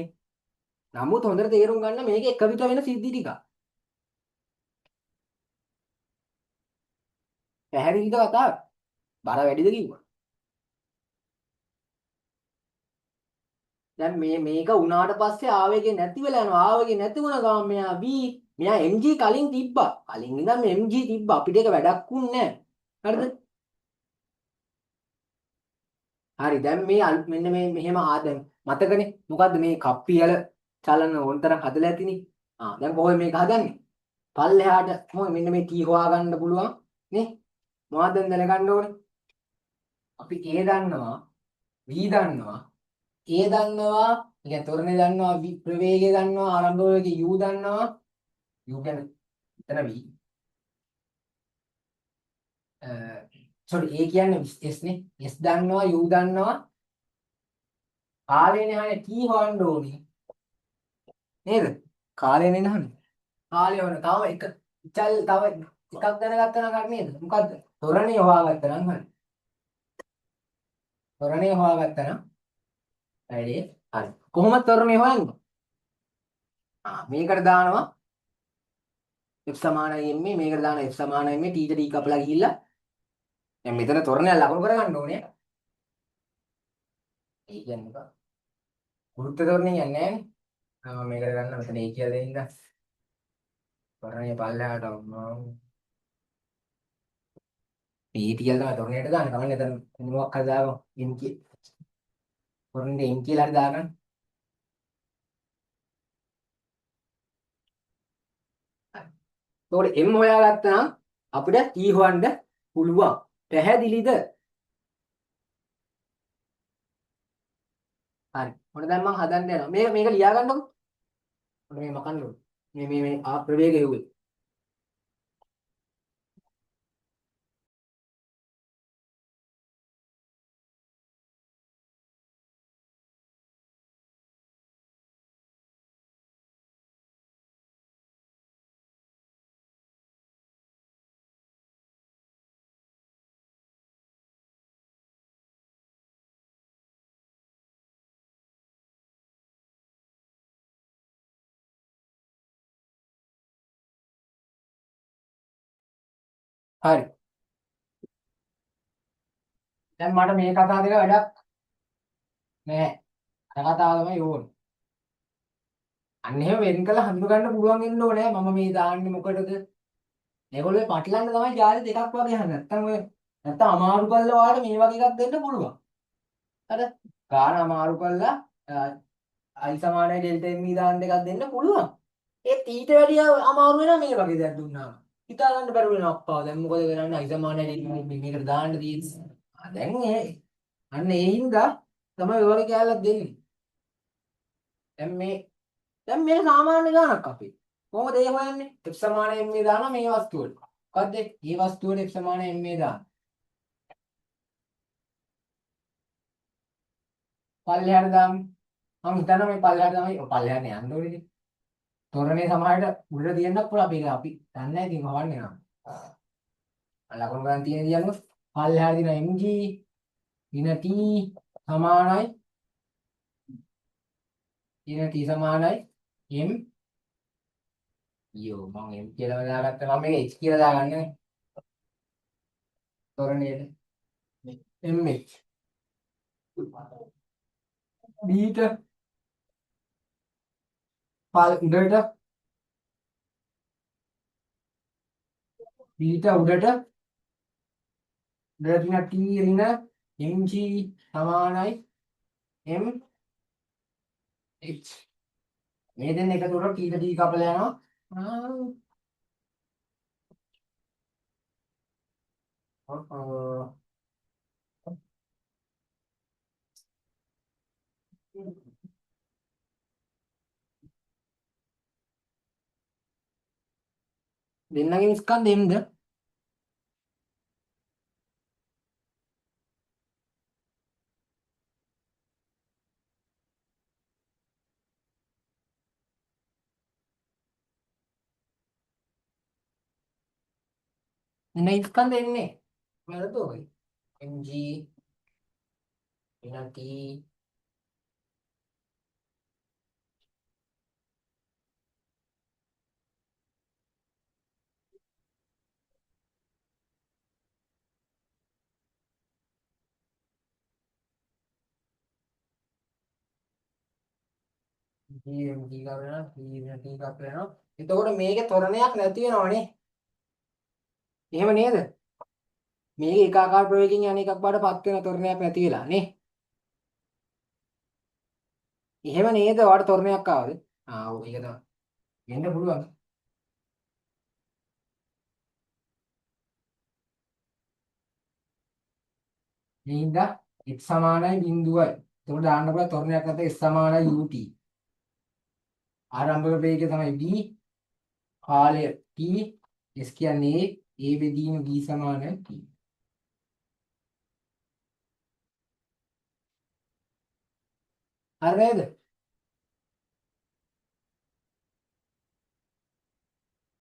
නමුත් හොඳට තේරුම් ගන්න මේක එක විට වෙන සිද්ධි ටිකක්. පැහැදිලිද කතාව? බර වැඩිද කිව්වා. දැන් මේක උනාට පස්සේ ආවේගේ නැති වෙලා යනවා. ආවේගේ නැති වුණ ගමන් මෙයා මෙයා mg කලින් තිබ්බා. කලින් ඉඳන් මේ mg තිබ්බා. අපිට ඒක වැඩක් වුන්නේ නැහැ. හරිද? හරි. දැන් මෙන්න මේ මෙහෙම දැන් මතකනේ. මොකද්ද මේ කප්පියල චලන ඕනතරම් හදලා ඇතිනේ. දැන් කොහොමද මේක හදන්නේ? පල්ලෙහාට කොහොම මෙන්න මේ t හොයා ගන්න පුළුවන් නේ? මොනවද දැනගන්න ඕනේ? අපි a දන්නවා, v දන්නවා, a දන්නවා, කියන්නේ තොරණේ දන්නවා, ප්‍රවේගය දන්නවා, ආරම්භ වේගය u දන්නවා. u කියන්නේ එතන v. sorry a කියන්නේ s නේ. s දන්නවා, u දන්නවා. කාලයනේ අහන්නේ t හොයන්න ඕනේ. නේද? කාලයනේ නහන්නේ. කාලය වන තව එක තව එකක් දැනගත්තා නම් නේද? මොකද්ද? තොරණේ හොයාගත්තා නම් හරි. තොරණේ හොයාගත්තා නම් වැඩි හරි. කොහොමද තොරණේ හොයන්නේ? මේකට දානවා f සමානයි m මේකට දානවා f සමානයි m t ට d කපලා ගිහිල්ලා දැන් මෙතන තොරණයක් ලකුණු කරගන්න ඕනේ. ඒ කියන්නේ මොකක්ද? වෘත්ත තොරණේ යන්නේ නැහැ නේ. මේකට ගන්න මෙතන a කියලා දෙන්න. තොරණේ පල්ලෙහාට p කියලා තමයි තොරණයට දාන්නේ. කමන්නේ එතන මොකක් හරි දාගමු. m කිය. තොරණේ m කියලා හරි දාගන්න. ඒකට m හොයාගත්තා නම් අපිට t හොයන්න පුළුවන්. පැහැදිලිද? හරි. මොන දැන් මම හදන්න යනවා. මේක ලියා ගන්නකො. මොන මේ මකන්න ඕනේ. මේ ප්‍රවේගය හෙව්වේ. හරි. දැන් මට මේ කතාව දෙක වැඩක් නෑ. අර කතාව තමයි ඕනේ. අන්න එහෙම වෙන් කළා හඳුන ගන්න පුළුවන් වෙන්න ඕනේ. මම මේ දාන්නේ මොකටද? ඒගොල්ලෝ පටලන්න තමයි ජාති දෙකක් වගේ අහන්නේ. නැත්තම් අමාරු කළා වාට මේ වගේ එකක් දෙන්න පුළුවන්. හරි. ගාන අමාරු කළා i සමානයි ඩෙල්ටා m දාන්න එකක් දෙන්න පුළුවන්. ඒත් ඊට වැඩිය අමාරු වෙනවා මේ වගේ දෙයක් දුන්නාම. හිතා ගන්න බැරුව වෙනවා අප්පා. දැන් මොකද කරන්නේ? i සමානයි ඩෙල්ටා m මේකට දාන්න තියෙන්නේ. දැන් අන්න ඒ හින්දා තමයි ඔය වගේ කැලලක් දෙන්නේ. දැන් මේ සාමාන්‍ය ගානක් අපේ. කොහොමද ඒ හොයන්නේ? f සමාන m දානවා මේ වස්තුවට. මොකද්ද? මේ වස්තුවට f සමාන m දාන. පල්ලෙහාට දාමු. මම හිතනවා මේ පල්ලෙහාට තමයි ඔය පල්ලෙහාට යන්න ඕනේ ඉතින්. තොරණේ සමහරට උඩට තියන්නත් පුළුවන් අපි දන්නේ නැහැ ඉතින් හොවන්නේ නම්. ලකුණු ගන්න තියෙන දියන්නු පල්ලෙහාට දින mg දින t සමානයි දින t සමානයි m යෝ මම m කියලා දාගත්තා මම මේක h කියලා දාගන්නේ තොරණේට mh බීට පල් උඩට බීට උඩට දින t ඍණ mg සමානයි m h මේ දෙන්න එකතුවට t t කපලා යනවා දෙන්නගේ ස්කන්ධ mද දෙන්නගේ ස්කන්ධ එන්නේ වැරදෝයි mg දින t mg ගාවෙනවා t කපලා යනවා එතකොට මේකේ ත්වරණයක් නැති වෙනවනේ එහෙම නේද මේක ඒකාකාර ප්‍රවේගයෙන් යන එකක් බාටපත් වෙන ත්වරණයක් නැති වෙලා නේ එහෙම නේද ඔයාලට ත්වරණයක් ආවද ඔව් ඒක තමයි වෙන්න පුළුවන් මේ හින්දා x සමානයි බිඳුවයි එතකොට දාන්න පුළුවන් ත්වරණයක් නැත්නම් s සමානයි ut ආරම්භක වේගය තමයි v කාලය t s කියන්නේ a බෙදීම v සමානයි t හරි නේද